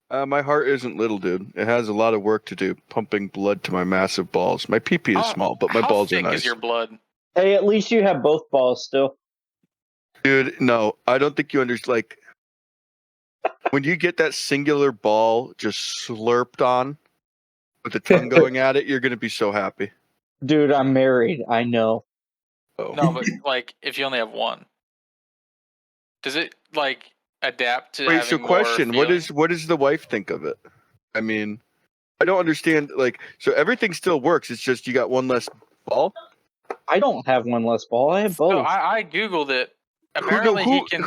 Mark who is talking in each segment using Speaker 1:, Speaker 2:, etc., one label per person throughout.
Speaker 1: My heart isn't little, dude. It has a lot of work to do, pumping blood to my massive balls. My pee-pee is small, but my balls are
Speaker 2: How thick
Speaker 1: nice.
Speaker 2: is your blood?
Speaker 3: Hey, at least you have both balls still.
Speaker 1: Dude, no, I don't think you understand. Like, when you get that singular ball just slurped on with the tongue going at it, you're gonna be so happy.
Speaker 3: Dude, I'm married. I know.
Speaker 1: Oh.
Speaker 2: No, but like if you only have one, does it like adapt to
Speaker 1: Wait,
Speaker 2: having
Speaker 1: so question:
Speaker 2: more
Speaker 1: what does the wife think of it? I mean, I don't understand. Like, so everything still works. It's just you got one less ball.
Speaker 3: I don't have one less ball. I have both.
Speaker 2: No, I googled it. Apparently he can.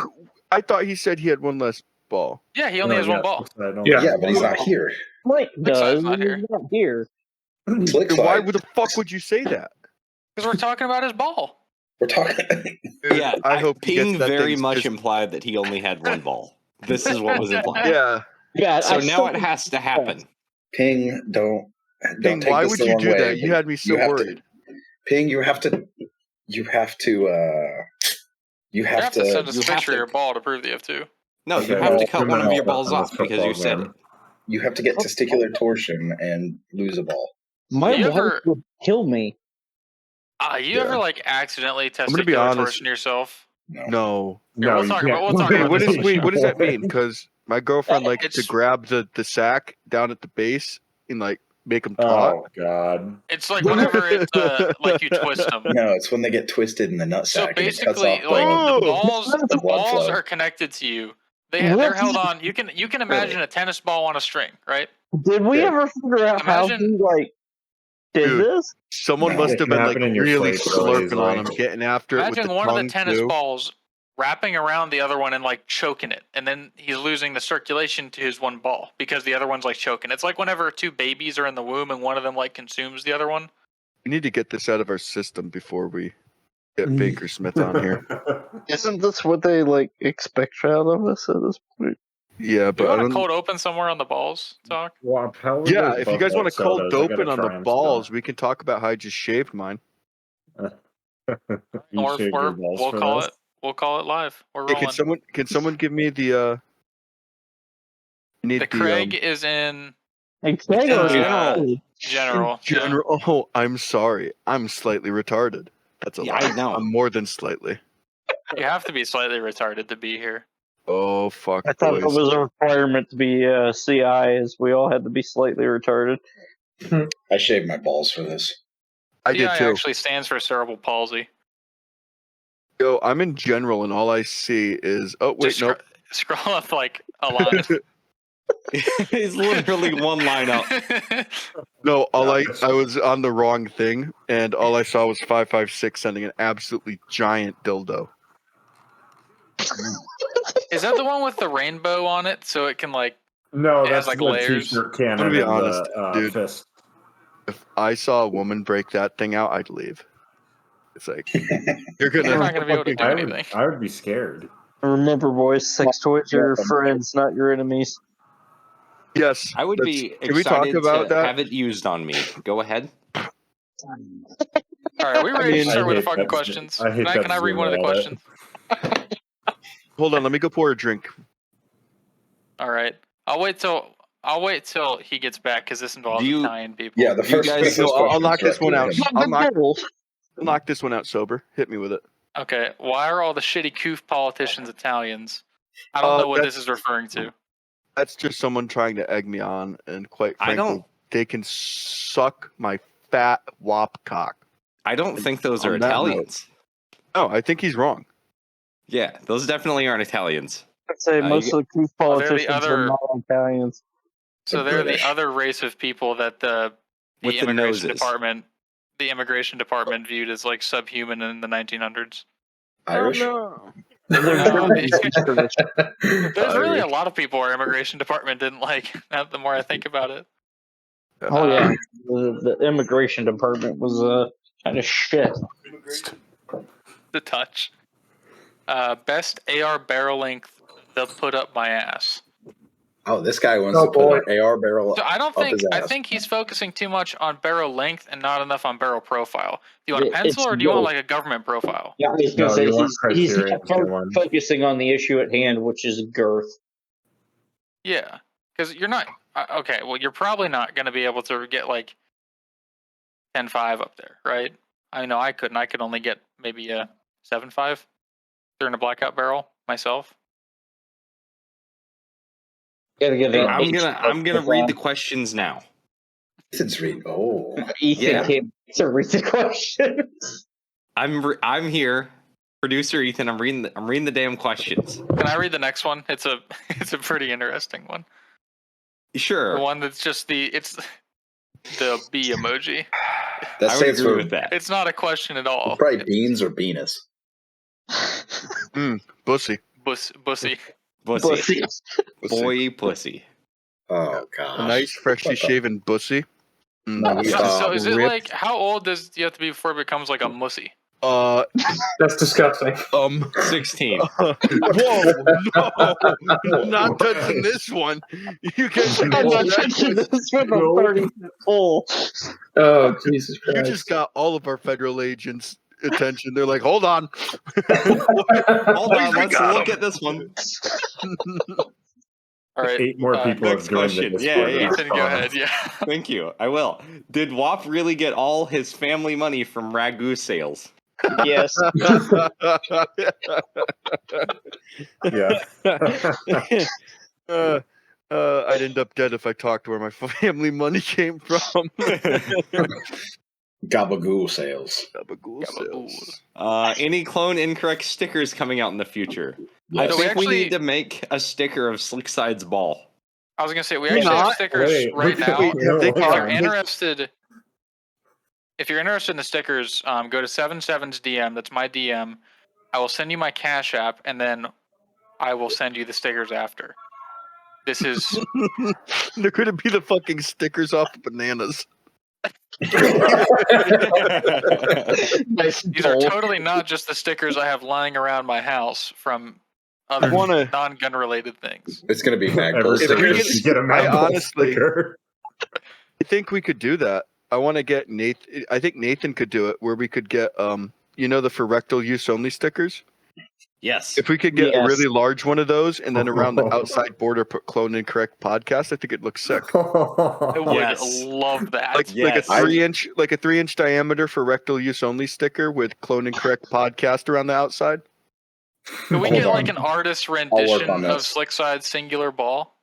Speaker 1: I thought he said he had one less ball.
Speaker 2: Yeah, he only has one ball.
Speaker 4: Yeah, but he's not here.
Speaker 3: Slick does.
Speaker 2: not here.
Speaker 3: He's not here.
Speaker 4: Slick
Speaker 1: Why
Speaker 4: side.
Speaker 1: the fuck would you say that?
Speaker 2: Because we're talking about his ball.
Speaker 4: We're talking.
Speaker 1: Dude,
Speaker 5: Yeah,
Speaker 1: I hope he gets
Speaker 5: Ping
Speaker 1: that
Speaker 5: very
Speaker 1: thing
Speaker 5: much
Speaker 1: just-
Speaker 5: implied that he only had one ball. This is what was implied.
Speaker 1: Yeah.
Speaker 3: Yeah.
Speaker 5: So
Speaker 3: I
Speaker 5: now
Speaker 3: still-
Speaker 5: it has to happen.
Speaker 4: Ping, don't
Speaker 1: Ping,
Speaker 4: take
Speaker 1: why
Speaker 4: this
Speaker 1: would
Speaker 4: the
Speaker 1: you
Speaker 4: wrong
Speaker 1: do
Speaker 4: way,
Speaker 1: that? You
Speaker 4: but
Speaker 1: had me so
Speaker 4: you have to-
Speaker 1: worried.
Speaker 4: Ping, you have to
Speaker 2: You have to send us a
Speaker 5: you have
Speaker 2: picture of
Speaker 5: to-
Speaker 2: your ball to prove that you have two.
Speaker 5: No, you
Speaker 6: Okay,
Speaker 5: have to
Speaker 6: well,
Speaker 5: cut one of your
Speaker 6: criminal
Speaker 5: balls
Speaker 6: on
Speaker 5: off
Speaker 6: this
Speaker 5: because you
Speaker 6: football
Speaker 5: said
Speaker 6: game.
Speaker 5: it.
Speaker 4: you have to get testicular torsion and lose a ball.
Speaker 3: My
Speaker 2: You
Speaker 3: wife
Speaker 2: ever-
Speaker 3: would kill me.
Speaker 2: You
Speaker 4: Yeah.
Speaker 2: ever like accidentally
Speaker 1: gonna be
Speaker 2: testicular
Speaker 1: honest.
Speaker 2: torsion yourself?
Speaker 1: No.
Speaker 2: Here, we'll talk about- we'll talk
Speaker 1: Wait,
Speaker 2: about
Speaker 1: what
Speaker 2: this
Speaker 1: is what does that mean? Because my girlfriend likes to
Speaker 2: It's-
Speaker 1: grab the sack down at the base and like make them taut.
Speaker 6: Oh God!
Speaker 2: It's like whenever it's like you twist them.
Speaker 4: No, it's when they get twisted in the nutsack.
Speaker 2: So
Speaker 4: and it cuts
Speaker 2: basically,
Speaker 4: off
Speaker 2: like
Speaker 1: Oh!
Speaker 2: the
Speaker 4: blood
Speaker 2: balls
Speaker 4: flow.
Speaker 2: are connected to you. They're held on. You can imagine a tennis ball on a string, right?
Speaker 3: Did we
Speaker 4: Yeah.
Speaker 3: ever figure out how he
Speaker 2: Imagine-
Speaker 3: like did
Speaker 1: Dude.
Speaker 3: this?
Speaker 1: Someone
Speaker 4: No,
Speaker 1: must
Speaker 6: it
Speaker 1: have
Speaker 6: can
Speaker 1: been like
Speaker 6: happen in your
Speaker 1: really
Speaker 6: sleep really
Speaker 1: slurping
Speaker 6: easily.
Speaker 1: on him, getting after it with
Speaker 2: Imagine
Speaker 1: the
Speaker 2: one
Speaker 1: tongue
Speaker 2: of the tennis
Speaker 1: too.
Speaker 2: balls wrapping around the other one and like choking it, and then he's losing the circulation to his one ball because the other one's like choking. It's like whenever two babies are in the womb and one of them like consumes the other one.
Speaker 1: We need to get this out of our system before we get Baker Smith on here.
Speaker 7: Isn't this what they like expect out of us at this point?
Speaker 1: Yeah,
Speaker 2: Do you
Speaker 1: but I
Speaker 2: want a
Speaker 1: don't.
Speaker 2: cold open somewhere on the balls talk?
Speaker 6: Well, probably
Speaker 1: Yeah,
Speaker 6: those
Speaker 1: if you guys want a
Speaker 6: buffalo
Speaker 1: cold
Speaker 6: sodas, I gotta
Speaker 1: open on
Speaker 6: try
Speaker 1: the
Speaker 6: 'em
Speaker 1: balls,
Speaker 6: still.
Speaker 1: we can talk about how I just shaved mine.
Speaker 6: You
Speaker 2: Or
Speaker 6: shaved your balls
Speaker 2: we'll
Speaker 6: for
Speaker 2: call
Speaker 6: this?
Speaker 2: it. We'll call it live. We're
Speaker 1: Hey,
Speaker 2: rolling.
Speaker 1: can someone give me the need
Speaker 2: The Craig is in
Speaker 3: Hey, Taylor,
Speaker 2: general.
Speaker 1: general. Oh, I'm sorry. I'm slightly retarded. That's a
Speaker 5: Yeah,
Speaker 1: lie.
Speaker 5: I know.
Speaker 1: I'm more than slightly.
Speaker 2: You have to be slightly retarded to be here.
Speaker 1: Oh fuck,
Speaker 3: I thought
Speaker 1: boys.
Speaker 3: that was a requirement to be CI, as we all had to be slightly retarded.
Speaker 4: I shaved my balls for this.
Speaker 1: I did
Speaker 2: CI
Speaker 1: too.
Speaker 2: actually stands for cerebral palsy.
Speaker 1: Yo, I'm in general, and all I see is wait,
Speaker 2: Just
Speaker 1: no.
Speaker 2: scroll up like a line.
Speaker 5: It's literally one line up.
Speaker 1: No,
Speaker 6: Yeah,
Speaker 1: I was on the wrong thing, and all I saw was 556 sending an absolutely giant dildo.
Speaker 2: Is that the one with the rainbow on it, so it can like?
Speaker 6: No,
Speaker 2: It has,
Speaker 6: that's
Speaker 2: like,
Speaker 6: the
Speaker 2: layers.
Speaker 6: t-shirt cannon.
Speaker 1: I'm gonna be
Speaker 6: and
Speaker 1: honest,
Speaker 6: the,
Speaker 1: dude.
Speaker 6: Fist.
Speaker 1: If I saw a woman break that thing out, I'd leave. It's like you're
Speaker 2: You're
Speaker 1: gonna.
Speaker 2: not gonna be able to do anything.
Speaker 6: I would be scared.
Speaker 3: Remember, boys, sex toys are your friends, not your enemies.
Speaker 1: Yes,
Speaker 5: I would be
Speaker 1: Can we talk
Speaker 5: excited
Speaker 1: about
Speaker 5: to
Speaker 1: that?
Speaker 5: have it used on me. Go ahead.
Speaker 2: All right, we ready
Speaker 1: mean,
Speaker 2: to start with the
Speaker 6: hate
Speaker 2: fucking
Speaker 6: that-
Speaker 2: questions?
Speaker 6: I hate that
Speaker 2: Can I read one of the
Speaker 6: zero at it.
Speaker 2: questions?
Speaker 1: Hold on, let me go pour a drink.
Speaker 2: All right, I'll wait till he gets back because this involves
Speaker 5: Do you-
Speaker 2: Italian people.
Speaker 4: Yeah, the
Speaker 5: You
Speaker 4: first.
Speaker 5: guys-
Speaker 4: the first
Speaker 1: No, I'll
Speaker 4: question
Speaker 1: knock
Speaker 4: is
Speaker 1: this one
Speaker 4: directed
Speaker 1: out.
Speaker 4: at him.
Speaker 1: I'll knock this one out sober. Hit me with it.
Speaker 2: Okay, why are all the shitty coof politicians Italians? I don't know what this is referring to.
Speaker 1: That's just someone trying to egg me on, and quite
Speaker 5: I
Speaker 1: frankly,
Speaker 5: don't-
Speaker 1: they can suck my fat wop cock.
Speaker 5: I don't think those are
Speaker 1: On that note-
Speaker 5: Italians.
Speaker 1: No, I think he's wrong.
Speaker 5: Yeah, those definitely aren't Italians.
Speaker 3: I'd say most of the true
Speaker 2: Oh, they're the
Speaker 3: politicians
Speaker 2: other-
Speaker 3: are not Italians.
Speaker 2: So
Speaker 4: The
Speaker 2: they're
Speaker 4: British.
Speaker 2: the other race of people that the
Speaker 5: With the
Speaker 2: immigration
Speaker 5: noses.
Speaker 2: department, viewed as like subhuman in the 1900s.
Speaker 4: Irish.
Speaker 3: They're German.
Speaker 2: There's really a lot of people our immigration department didn't like. Now, the more I think about it,
Speaker 3: Oh yeah, the immigration department was kind of shit.
Speaker 2: the touch. Best AR barrel length. They'll put up my ass.
Speaker 4: Oh, this guy wants
Speaker 6: Oh,
Speaker 4: to put an AR barrel.
Speaker 2: So I don't
Speaker 4: up
Speaker 2: think
Speaker 4: his
Speaker 2: I
Speaker 4: ass.
Speaker 2: think he's focusing too much on barrel length and not enough on barrel profile. Do you want a
Speaker 3: It's
Speaker 2: pencil or do you want
Speaker 3: both.
Speaker 2: like a government profile?
Speaker 3: Yeah, I was
Speaker 6: No,
Speaker 3: gonna say
Speaker 6: you want
Speaker 3: he's
Speaker 6: criteria
Speaker 3: not
Speaker 6: for one.
Speaker 3: focusing on the issue at hand, which is girth.
Speaker 2: Yeah, because you're not okay. Well, you're probably not going to be able to get like 10.5 up there, right? I know I couldn't. I could only get maybe a 7.5 during a blackout barrel myself.
Speaker 3: Gotta get an
Speaker 5: I'm gonna read the questions now.
Speaker 4: Ethan's read. Oh,
Speaker 3: Ethan
Speaker 5: Yeah.
Speaker 3: came to read the questions.
Speaker 5: I'm here, producer Ethan. I'm reading the damn questions.
Speaker 2: Can I read the next one? It's a it's a pretty interesting one. The
Speaker 5: Sure,
Speaker 2: one that's just the B emoji.
Speaker 4: that
Speaker 5: I would
Speaker 4: stands
Speaker 5: agree
Speaker 4: for
Speaker 5: with that.
Speaker 2: It's not a question at all.
Speaker 4: probably beans or beanus.
Speaker 1: Bussy.
Speaker 2: Bussy.
Speaker 5: Pussy,
Speaker 3: Pussy.
Speaker 5: boy, pussy.
Speaker 4: Oh gosh,
Speaker 1: A nice, freshly
Speaker 4: What the-
Speaker 1: shaven bussy.
Speaker 4: No, we-
Speaker 2: So is it
Speaker 1: ripped.
Speaker 2: like how old does you have to be before it becomes like a mussy?
Speaker 8: That's disgusting.
Speaker 5: 16.
Speaker 1: Whoa, no, not touching this one. You guys,
Speaker 3: I'm not touching this with a 30 full.
Speaker 8: Oh Jesus
Speaker 1: you
Speaker 8: Christ!
Speaker 1: just got all of our federal agents' attention. They're like, hold on.
Speaker 5: Hold on,
Speaker 1: We
Speaker 5: let's
Speaker 1: got
Speaker 5: look
Speaker 1: 'em.
Speaker 5: at this one.
Speaker 2: All right.
Speaker 6: 8 more people have
Speaker 5: next
Speaker 6: joined
Speaker 5: question.
Speaker 6: the
Speaker 5: Yeah,
Speaker 6: Discord.
Speaker 5: yeah.
Speaker 2: Ethan, go ahead. Yeah.
Speaker 5: Thank you. I will. Did WAP really get all his family money from Ragu sales?
Speaker 3: Yes.
Speaker 6: Yeah.
Speaker 1: I'd end up dead if I talked to where my family money came from.
Speaker 4: Gabagool sales.
Speaker 1: Gabagool sales.
Speaker 5: Any clone incorrect stickers coming out in the future? I
Speaker 4: Yes.
Speaker 2: So we
Speaker 5: think we
Speaker 2: actually-
Speaker 5: need to make a sticker of Slickside's ball.
Speaker 2: I was gonna say we
Speaker 1: We're
Speaker 2: actually have
Speaker 1: not.
Speaker 2: stickers
Speaker 6: Wait,
Speaker 2: right
Speaker 6: we-
Speaker 2: now.
Speaker 1: Wait, have they
Speaker 2: If you're
Speaker 1: They-
Speaker 2: interested, in the stickers, go to 77's DM. That's my DM. I will send you my Cash App, and then I will send you the stickers after. This is
Speaker 1: They're gonna be the fucking stickers off of bananas.
Speaker 3: Nice
Speaker 2: these are
Speaker 3: bowl.
Speaker 2: totally not just the stickers I have lying around my house from
Speaker 1: I
Speaker 2: other
Speaker 1: wanna.
Speaker 2: non-gun related things.
Speaker 4: It's gonna be
Speaker 6: Every
Speaker 4: Magpul
Speaker 1: If we
Speaker 6: sticker,
Speaker 1: get-
Speaker 4: stickers.
Speaker 6: you get a
Speaker 1: I
Speaker 6: Mad Bull
Speaker 1: honestly-
Speaker 6: sticker.
Speaker 1: I think we could do that. I want to get Nathan. I think Nathan could do it, where we could get the for rectal use only stickers.
Speaker 5: Yes.
Speaker 1: If we could get a
Speaker 3: Yes.
Speaker 1: really large one of those, and then around the outside border put Clone Incorrect podcast, I think it looks sick.
Speaker 2: I would
Speaker 5: Yes.
Speaker 2: love that.
Speaker 1: Like
Speaker 5: Yes.
Speaker 1: a 3-inch diameter for rectal use only sticker with Clone Incorrect podcast around the outside.
Speaker 2: Can we
Speaker 4: Hold
Speaker 2: get like
Speaker 4: on.
Speaker 2: an artist
Speaker 4: work
Speaker 2: rendition
Speaker 4: on
Speaker 2: of
Speaker 4: this.
Speaker 2: Slickside's singular ball?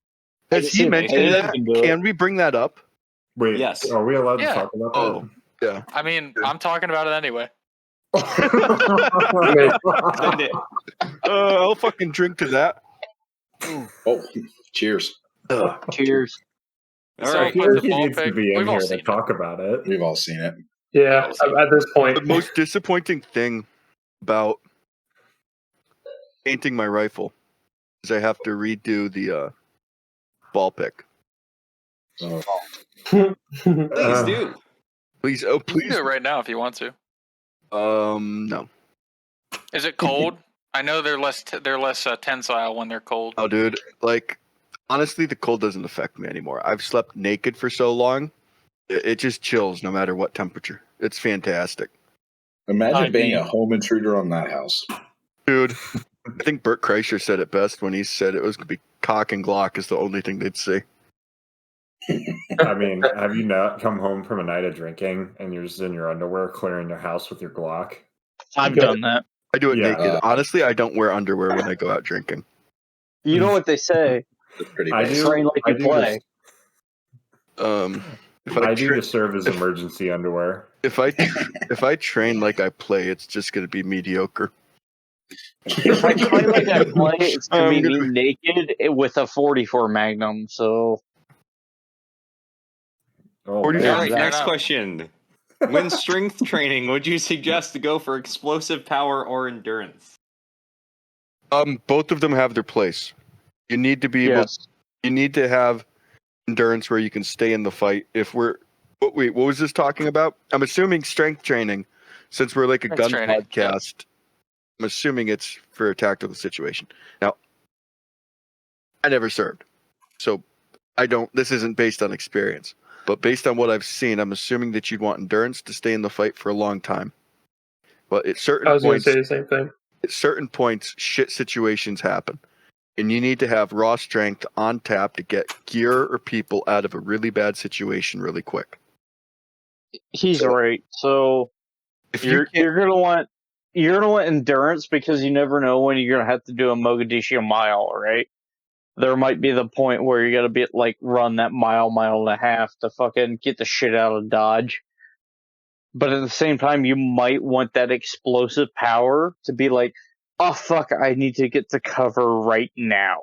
Speaker 1: Has he mentioned that?
Speaker 3: Can do it.
Speaker 1: Can we bring that up?
Speaker 6: Wait,
Speaker 5: Yes.
Speaker 6: are we allowed to
Speaker 2: Yeah.
Speaker 6: talk about
Speaker 1: Oh, yeah.
Speaker 2: I mean, I'm talking about it anyway.
Speaker 6: that?
Speaker 5: Send it.
Speaker 1: I'll fucking drink to that.
Speaker 4: Oh, cheers.
Speaker 3: Cheers.
Speaker 5: All
Speaker 2: So-
Speaker 6: I
Speaker 5: right.
Speaker 6: feel
Speaker 2: But
Speaker 6: like
Speaker 2: the
Speaker 6: he
Speaker 2: ball
Speaker 6: needs to
Speaker 2: pick,
Speaker 6: be in
Speaker 2: we've all
Speaker 6: here
Speaker 2: seen
Speaker 6: to
Speaker 2: it.
Speaker 6: talk about it.
Speaker 4: We've all seen it.
Speaker 8: Yeah, at this point.
Speaker 1: The most disappointing thing about painting my rifle is I have to redo the ball pick.
Speaker 4: Oh,
Speaker 5: Please do.
Speaker 1: Please, oh
Speaker 2: You can
Speaker 1: please.
Speaker 2: do it right now if you want to.
Speaker 1: No.
Speaker 2: Is it cold? I know they're less tensile when they're cold.
Speaker 1: Oh, dude. Like, honestly, the cold doesn't affect me anymore. I've slept naked for so long. It just chills no matter what temperature. It's fantastic.
Speaker 4: imagine being
Speaker 3: mean-
Speaker 4: a home intruder on that house.
Speaker 1: Dude, I think Bert Kreischer said it best when he said it was going to be cock and Glock is the only thing they'd see.
Speaker 6: I mean, have you not come home from a night of drinking and you're just in your underwear clearing your house with your Glock?
Speaker 3: I've done that.
Speaker 1: I do it
Speaker 6: Yeah.
Speaker 1: naked. Honestly, I don't wear underwear when I go out drinking.
Speaker 3: You know what they say?
Speaker 4: It's pretty
Speaker 6: I
Speaker 4: bad.
Speaker 6: do.
Speaker 3: Train like
Speaker 6: I
Speaker 3: you
Speaker 6: do
Speaker 3: play.
Speaker 1: If
Speaker 6: I
Speaker 1: I,
Speaker 6: do
Speaker 1: tra-
Speaker 6: to serve as emergency underwear.
Speaker 1: if I train like I play, it's just going to be mediocre.
Speaker 3: If I train like I play, it's gonna be
Speaker 1: I'm
Speaker 3: me
Speaker 1: gonna
Speaker 3: naked with a 44 Magnum. So
Speaker 6: Oh,
Speaker 1: Or do you-
Speaker 5: All
Speaker 6: man.
Speaker 5: right.
Speaker 2: fair
Speaker 5: Next
Speaker 2: enough.
Speaker 5: question. When strength training, would you suggest to go for explosive power or endurance?
Speaker 1: Both of them have their place. You need to be able.
Speaker 3: yes,
Speaker 1: You need to have endurance where you can stay in the fight. If we're, what was this talking about? I'm assuming strength training, since we're like a
Speaker 2: Strength
Speaker 1: gun
Speaker 2: training, yeah.
Speaker 1: podcast. I'm assuming it's for a tactical situation. Now, I never served, so I don't. This isn't based on experience, but based on what I've seen, I'm assuming that you'd want endurance to stay in the fight for a long time. But at certain
Speaker 8: I was going to
Speaker 1: points,
Speaker 8: say the same thing.
Speaker 1: at certain points, shit situations happen, and you need to have raw strength on tap to get gear or people out of a really bad situation really quick.
Speaker 3: He's
Speaker 4: So-
Speaker 3: right. So
Speaker 1: If you
Speaker 3: you're gonna want endurance because you never know when you're gonna have to do a Mogadishu mile, right? There might be the point where you gotta be like run that mile and a half to fucking get the shit out of Dodge. But at the same time, you might want that explosive power to be like, oh fuck, I need to get to cover right now.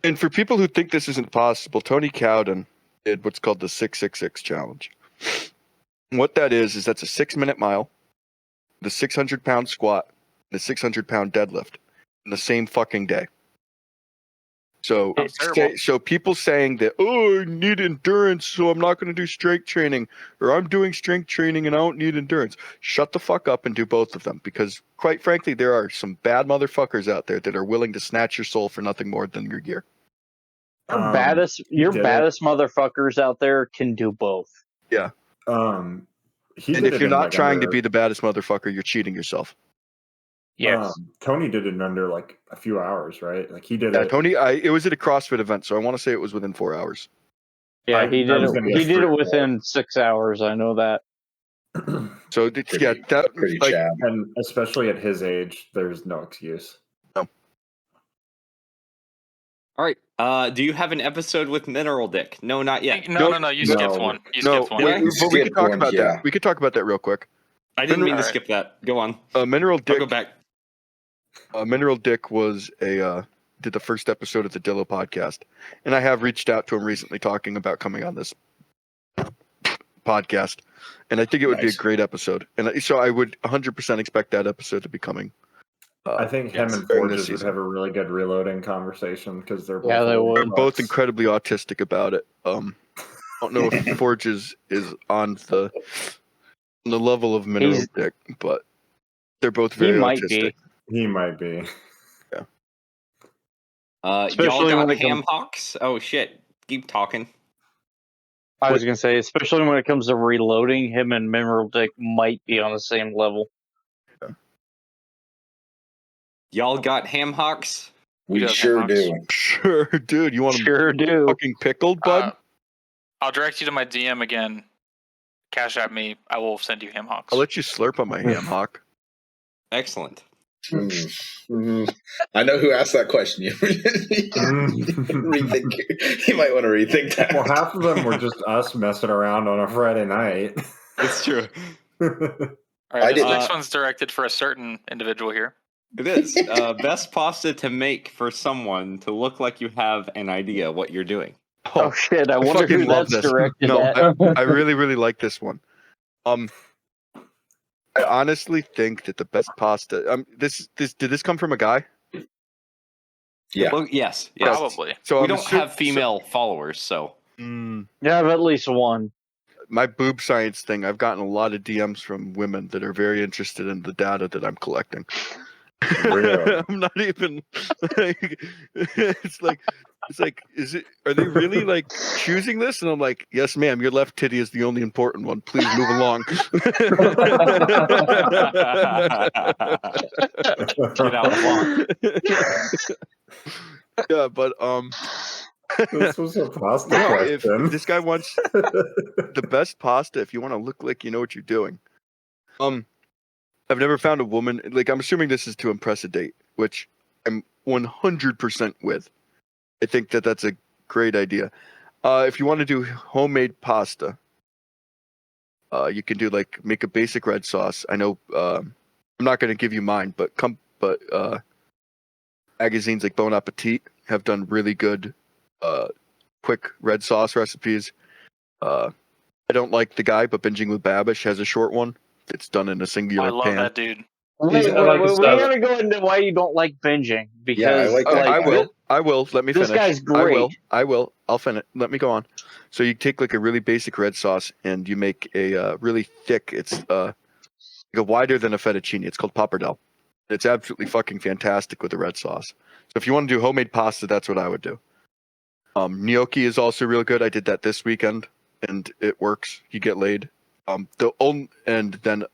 Speaker 1: And for people who think this isn't possible, Tony Cowden did what's called the 666 challenge. What that is that's a 6-minute mile, the 600-pound squat, the 600-pound deadlift in the same fucking day. So,
Speaker 2: Sounds terrible.
Speaker 1: so people saying that, oh, I need endurance, so I'm not going to do strength training, or I'm doing strength training and I don't need endurance. Shut the fuck up and do both of them, because quite frankly, there are some bad motherfuckers out there that are willing to snatch your soul for nothing more than your gear.
Speaker 3: Your baddest
Speaker 6: did it.
Speaker 3: motherfuckers out there can do both.
Speaker 6: He
Speaker 1: And
Speaker 6: did
Speaker 1: if
Speaker 6: it
Speaker 1: you're
Speaker 6: in,
Speaker 1: not
Speaker 6: like,
Speaker 1: trying to
Speaker 6: under-
Speaker 1: be the baddest motherfucker, you're cheating yourself.
Speaker 3: Yes.
Speaker 6: Tony did it in under like a few hours, right? Like he did
Speaker 1: Yeah,
Speaker 6: it.
Speaker 1: Tony, it was at a CrossFit event, so I want to say it was within 4 hours.
Speaker 3: Yeah,
Speaker 6: I-
Speaker 3: he
Speaker 6: I
Speaker 3: did
Speaker 6: was
Speaker 3: it.
Speaker 6: gonna
Speaker 3: He
Speaker 6: guess
Speaker 3: did it
Speaker 6: 3 or 4.
Speaker 3: within 6 hours. I know that.
Speaker 1: So yeah, that
Speaker 4: pretty
Speaker 1: like
Speaker 4: chab.
Speaker 6: And especially at his age, there's no excuse.
Speaker 5: All right. Do you have an episode with Mineral Dick? No, not yet.
Speaker 2: No,
Speaker 1: Nope.
Speaker 2: you
Speaker 6: No.
Speaker 2: skipped one. You
Speaker 1: no,
Speaker 2: skipped one.
Speaker 5: Did I?
Speaker 1: but we
Speaker 4: Skipped
Speaker 1: could talk
Speaker 4: one,
Speaker 1: about
Speaker 4: yeah.
Speaker 1: that. We could talk about that real quick.
Speaker 5: I didn't mean to
Speaker 2: Alright.
Speaker 5: skip that. Go on.
Speaker 1: Mineral
Speaker 5: I'll go
Speaker 1: Dick.
Speaker 5: back.
Speaker 1: Mineral Dick was did the first episode of the Dillo podcast, and I have reached out to him recently, talking about coming on this podcast, and I think it would be a
Speaker 4: Nice.
Speaker 1: great episode. And so I would 100% expect that episode to be coming.
Speaker 6: I think him
Speaker 1: yes,
Speaker 6: and
Speaker 1: during this
Speaker 6: Forges would
Speaker 1: season.
Speaker 6: have a really good reloading conversation because they're both
Speaker 3: Yeah, they would.
Speaker 1: They're both incredibly autistic about it. I don't know if Forges is on the level of Mineral
Speaker 3: He's-
Speaker 1: Dick, but they're both
Speaker 3: He
Speaker 1: very
Speaker 3: might
Speaker 1: autistic.
Speaker 3: be.
Speaker 6: He might be.
Speaker 5: Y'all
Speaker 3: Especially when
Speaker 5: got
Speaker 3: it comes-
Speaker 5: ham hocks? Oh shit! Keep talking.
Speaker 3: I was gonna say, especially when it comes to reloading, him and Mineral Dick might be on the same level.
Speaker 5: Y'all got ham hocks?
Speaker 4: We
Speaker 2: does
Speaker 4: sure
Speaker 2: have
Speaker 4: do.
Speaker 1: Sure, dude. You want them
Speaker 3: Sure do.
Speaker 1: fucking pickled, bud?
Speaker 2: I'll direct you to my DM again. Cash at me. I will send you ham hocks.
Speaker 1: I'll let you slurp on my ham hock.
Speaker 5: Excellent.
Speaker 4: I know who asked that question. You rethink. You might want to rethink that.
Speaker 6: Well, half of them were just us messing around on a Friday night.
Speaker 5: It's true.
Speaker 2: All
Speaker 4: I
Speaker 2: right, this
Speaker 4: did-
Speaker 2: next one's directed for a certain individual here.
Speaker 5: It is. Best pasta to make for someone to look like you have an idea what you're doing.
Speaker 3: Oh shit! I wonder
Speaker 1: fucking
Speaker 3: who
Speaker 1: love
Speaker 3: that's
Speaker 1: this.
Speaker 3: directed
Speaker 1: No,
Speaker 3: at.
Speaker 1: I really, really like this one. I honestly think that the best pasta. Did this come from a guy?
Speaker 4: Yeah.
Speaker 5: Well, yes. Yes.
Speaker 2: Probably.
Speaker 1: So
Speaker 5: We
Speaker 1: I'm
Speaker 5: don't
Speaker 1: assu-
Speaker 5: have female followers, so.
Speaker 1: Mm,
Speaker 3: Yeah, I have at least one.
Speaker 1: my boob science thing. I've gotten a lot of DMs from women that are very interested in the data that I'm collecting.
Speaker 6: Really?
Speaker 1: I'm not even. Like, it's like, is it? Are they really like choosing this? And I'm like, yes, ma'am. Your left titty is the only important one. Please move along.
Speaker 5: Get out of the
Speaker 1: Yeah, but
Speaker 6: This was a pasta
Speaker 1: no, if
Speaker 6: question.
Speaker 1: this guy wants the best pasta, if you want to look like you know what you're doing, I've never found a woman like I'm assuming this is to impress a date, which I'm 100% with. I think that that's a great idea. If you want to do homemade pasta, you can do like make a basic red sauce. I know I'm not going to give you mine, but magazines like Bon Appetit have done really good quick red sauce recipes. I don't like the guy, but Binging with Babish has a short one. It's done in a singular
Speaker 2: I love
Speaker 1: pan.
Speaker 2: that dude.
Speaker 3: Wait,
Speaker 8: I like his
Speaker 3: we
Speaker 8: style.
Speaker 3: gotta go into why you don't like binging because
Speaker 4: like
Speaker 1: Oh,
Speaker 4: that.
Speaker 1: I will. I will. Let me
Speaker 3: This
Speaker 1: finish.
Speaker 3: guy's great.
Speaker 1: I will. I'll finish. Let me go on. So you take like a really basic red sauce and you make a really thick. It's like a wider than a fettuccine. It's called pappardelle. It's absolutely fucking fantastic with the red sauce. So if you want to do homemade pasta, that's what I would do. Gnocchi is also real good. I did that this weekend and it works. You get laid. And then I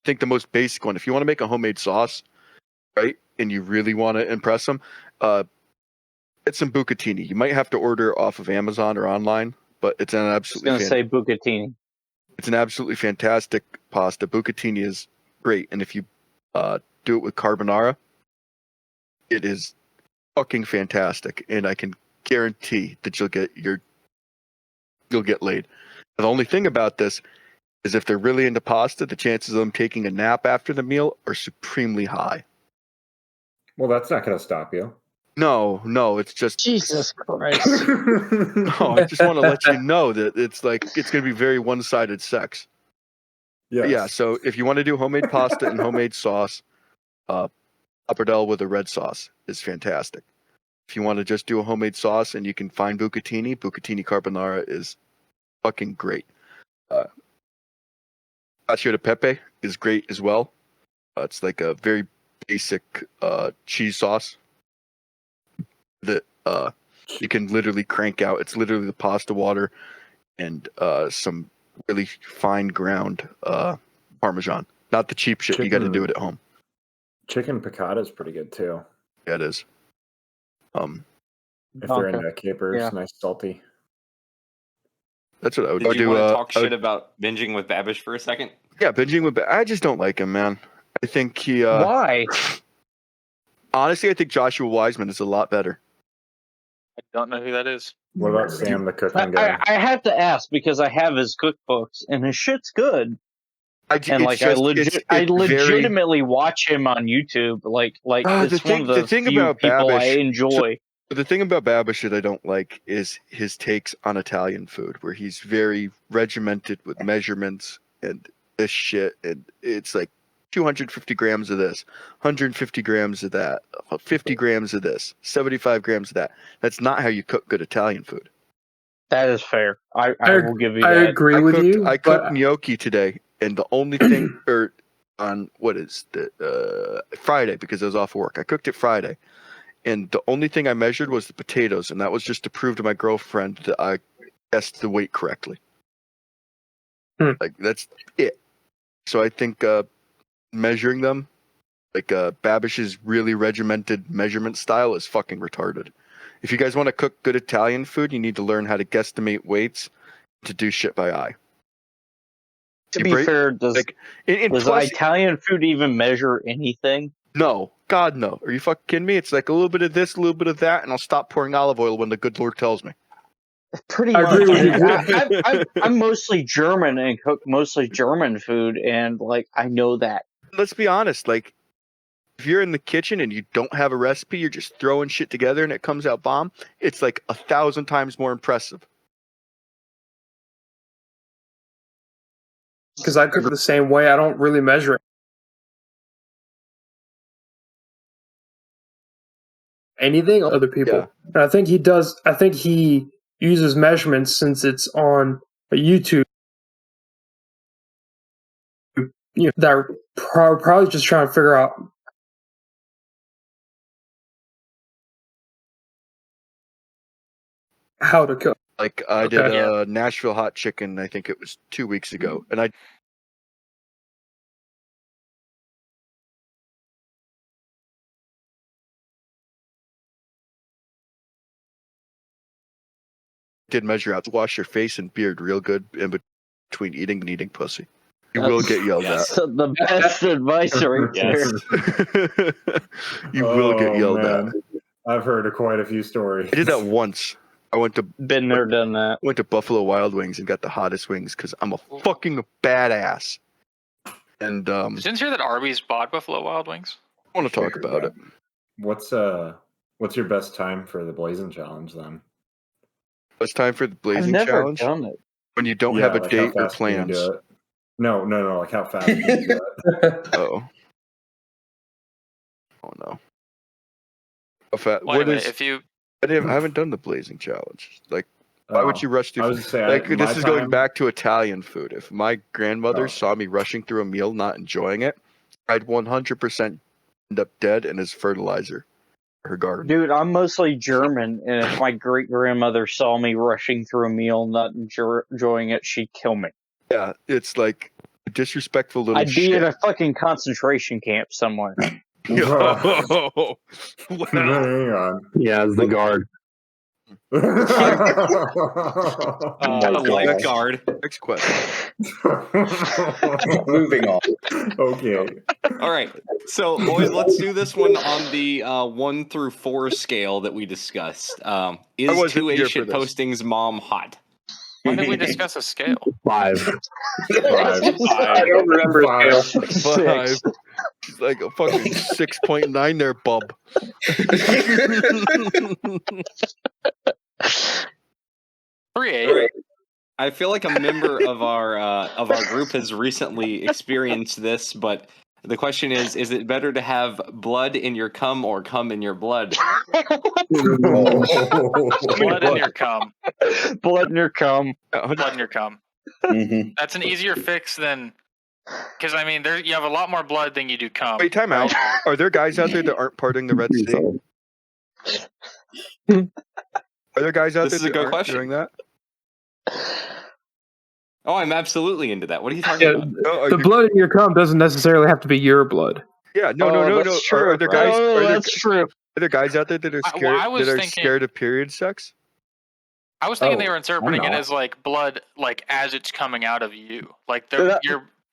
Speaker 1: think the most basic one, if you want to make a homemade sauce, right, and you really want to impress them, Get some bucatini. You might have to order off of Amazon or online, but it's an
Speaker 3: I was
Speaker 1: absolutely
Speaker 3: gonna say bucatini.
Speaker 1: it's an absolutely fantastic pasta. Bucatini is great, and if you do it with carbonara, it is fucking fantastic. And I can guarantee that you'll get laid. The only thing about this is if they're really into pasta, the chances of them taking a nap after the meal are supremely high.
Speaker 6: Well, that's not going to stop you.
Speaker 1: No, it's just
Speaker 3: Jesus Christ.
Speaker 1: no. I just want to let you know that it's going to be very one-sided sex.
Speaker 6: Yes.
Speaker 1: Yeah, so if you want to do homemade pasta and homemade sauce, pappardelle with a red sauce is fantastic. If you want to just do a homemade sauce and you can find bucatini carbonara is fucking great. Cacio de pepe is great as well. It's like a very basic cheese sauce that you can literally crank out. It's literally the pasta water and some really fine ground Parmesan. Not the cheap shit. You got to do it at home.
Speaker 6: Chicken piccata is pretty good too.
Speaker 1: Yeah, it is.
Speaker 6: If they're into capers,
Speaker 3: Yeah.
Speaker 6: nice salty.
Speaker 1: That's what I would
Speaker 5: Did you
Speaker 1: do.
Speaker 5: want to talk
Speaker 1: I would-
Speaker 5: shit about binging with Babish for a second?
Speaker 1: Yeah, binging with. I just don't like him, man. I think he.
Speaker 3: Why?
Speaker 1: Honestly, I think Joshua Wiseman is a lot better.
Speaker 2: I don't know who that is.
Speaker 6: What about Sam the cooking guy?
Speaker 3: I have to ask because I have his cookbooks and his shit's good. And
Speaker 1: It's
Speaker 3: like
Speaker 1: just-
Speaker 3: I
Speaker 1: it's very-
Speaker 3: legitimately watch him on YouTube. Like it's one of the
Speaker 1: thing
Speaker 3: few
Speaker 1: about
Speaker 3: people I
Speaker 1: Babish-
Speaker 3: enjoy.
Speaker 1: The thing about Babish that I don't like is his takes on Italian food, where he's very regimented with measurements and this shit, and it's like 250 grams of this, 150 grams of that, 50 grams of this, 75 grams of that. That's not how you cook good Italian food.
Speaker 3: That is fair. I will give you
Speaker 8: I
Speaker 3: that.
Speaker 8: agree with you.
Speaker 1: I cooked
Speaker 8: but
Speaker 1: gnocchi today, and the only thing, or on what is the Friday, because I was off work. I cooked it Friday, and the only thing I measured was the potatoes, and that was just to prove to my girlfriend that I guessed the weight correctly. Like that's it. So I think measuring them, like Babish's really regimented measurement style, is fucking retarded. If you guys want to cook good Italian food, you need to learn how to guesstimate weights, to do shit by eye.
Speaker 3: To
Speaker 1: You
Speaker 3: be
Speaker 1: break-
Speaker 3: fair, does
Speaker 1: And
Speaker 3: does
Speaker 1: plus,
Speaker 3: Italian food even measure anything?
Speaker 1: no, God no. Are you fucking kidding me? It's like a little bit of this, a little bit of that, and I'll stop pouring olive oil when the good Lord tells me.
Speaker 3: Pretty
Speaker 8: I
Speaker 3: much.
Speaker 8: agree with you.
Speaker 3: I'm mostly German and cook mostly German food, and like I know that.
Speaker 1: Let's be honest, like if you're in the kitchen and you don't have a recipe, you're just throwing shit together and it comes out bomb, it's like 1,000 times more impressive.
Speaker 8: because I cook the same way, I don't really measure anything other people.
Speaker 1: Yeah.
Speaker 8: And I think he does. I think he uses measurements since it's on a YouTube. You know, that are probably just trying to figure out how to cook.
Speaker 1: Like I did
Speaker 8: Okay.
Speaker 1: Nashville hot chicken, I think it was 2 weeks ago, and I did measure out. Wash your face and beard real good in between eating and eating pussy. You will get yelled
Speaker 5: Yes.
Speaker 3: So the best advice right
Speaker 5: Yes.
Speaker 3: there.
Speaker 1: at. You will get yelled at.
Speaker 6: I've heard of quite a few stories.
Speaker 1: I did that once. I went to
Speaker 3: Been there, done that.
Speaker 1: Buffalo Wild Wings and got the hottest wings because I'm a fucking badass. And I
Speaker 2: Did you hear that Arby's bought Buffalo Wild Wings?
Speaker 1: want to talk about it.
Speaker 6: What's your best time for the Blazing Challenge then?
Speaker 1: It's time for the
Speaker 3: I've
Speaker 1: Blazing
Speaker 3: never
Speaker 1: Challenge
Speaker 3: done it.
Speaker 1: when you don't
Speaker 6: Yeah,
Speaker 1: have a
Speaker 6: like how
Speaker 1: date or
Speaker 6: fast can you
Speaker 1: plans.
Speaker 6: do it? No, like how fast can you do it?
Speaker 1: Oh. Oh no.
Speaker 2: Wait a
Speaker 1: What
Speaker 2: minute,
Speaker 1: is?
Speaker 2: if you
Speaker 1: I haven't done the Blazing Challenge. Like, why would
Speaker 6: Oh,
Speaker 1: you rush through?
Speaker 6: I was gonna say,
Speaker 1: Like,
Speaker 6: my
Speaker 1: this is going
Speaker 6: time-
Speaker 1: back to Italian food. If my grandmother
Speaker 6: Oh.
Speaker 1: saw me rushing through a meal, not enjoying it, I'd 100% end up dead and as fertilizer for her garden.
Speaker 3: Dude, I'm mostly German, and if my great grandmother saw me rushing through a meal not enjoying it, she'd kill me.
Speaker 1: Yeah, it's like a disrespectful little
Speaker 3: I'd be
Speaker 1: shit.
Speaker 3: in a fucking concentration camp somewhere.
Speaker 1: Yo. Wow.
Speaker 6: Hang on.
Speaker 7: Yeah, as the guard.
Speaker 4: my
Speaker 5: A
Speaker 4: God.
Speaker 5: lifeguard.
Speaker 1: Next question.
Speaker 4: Moving on.
Speaker 6: Okay.
Speaker 5: All right. So, boys, let's do this one on the 1 through 4 scale that we discussed. Is
Speaker 1: wasn't
Speaker 5: 2A
Speaker 1: here for this.
Speaker 5: shitposting's mom hot?
Speaker 2: When did we discuss a scale?
Speaker 7: 5.
Speaker 3: I don't remember
Speaker 6: Five.
Speaker 3: scale. 6.
Speaker 1: It's like a fucking 6.9 there, bub.
Speaker 2: 3A.
Speaker 5: I feel like a member of our group has recently experienced this, but the question is it better to have blood in your cum or cum in your blood?
Speaker 2: Blood in your cum.
Speaker 3: Blood in your cum.
Speaker 2: Blood in your cum.
Speaker 4: Mhm.
Speaker 2: That's an easier fix than, because I mean, you have a lot more blood than you do cum.
Speaker 1: Wait, time out. Are there guys out there that aren't parting the Red Sea? Are there guys out
Speaker 5: This is
Speaker 1: there
Speaker 5: a
Speaker 1: that
Speaker 5: good
Speaker 1: aren't
Speaker 5: question.
Speaker 1: doing that?
Speaker 5: Oh, I'm absolutely into that. What are you talking
Speaker 8: Yeah,
Speaker 5: about?
Speaker 1: No, are
Speaker 8: the
Speaker 1: you-
Speaker 8: blood in your cum doesn't necessarily have to be your blood.
Speaker 1: Yeah, no.
Speaker 3: That's true.
Speaker 1: Are there guys?
Speaker 3: Oh,
Speaker 1: Are
Speaker 3: that's true.
Speaker 1: there guys out there that are
Speaker 2: I
Speaker 1: scared?
Speaker 2: was
Speaker 1: that are
Speaker 2: thinking-
Speaker 1: scared of period sex?
Speaker 2: I was thinking they
Speaker 6: Oh,
Speaker 2: were interpreting
Speaker 6: I'm
Speaker 2: it
Speaker 6: not.
Speaker 2: as like blood, like as it's coming out of you, like
Speaker 3: That-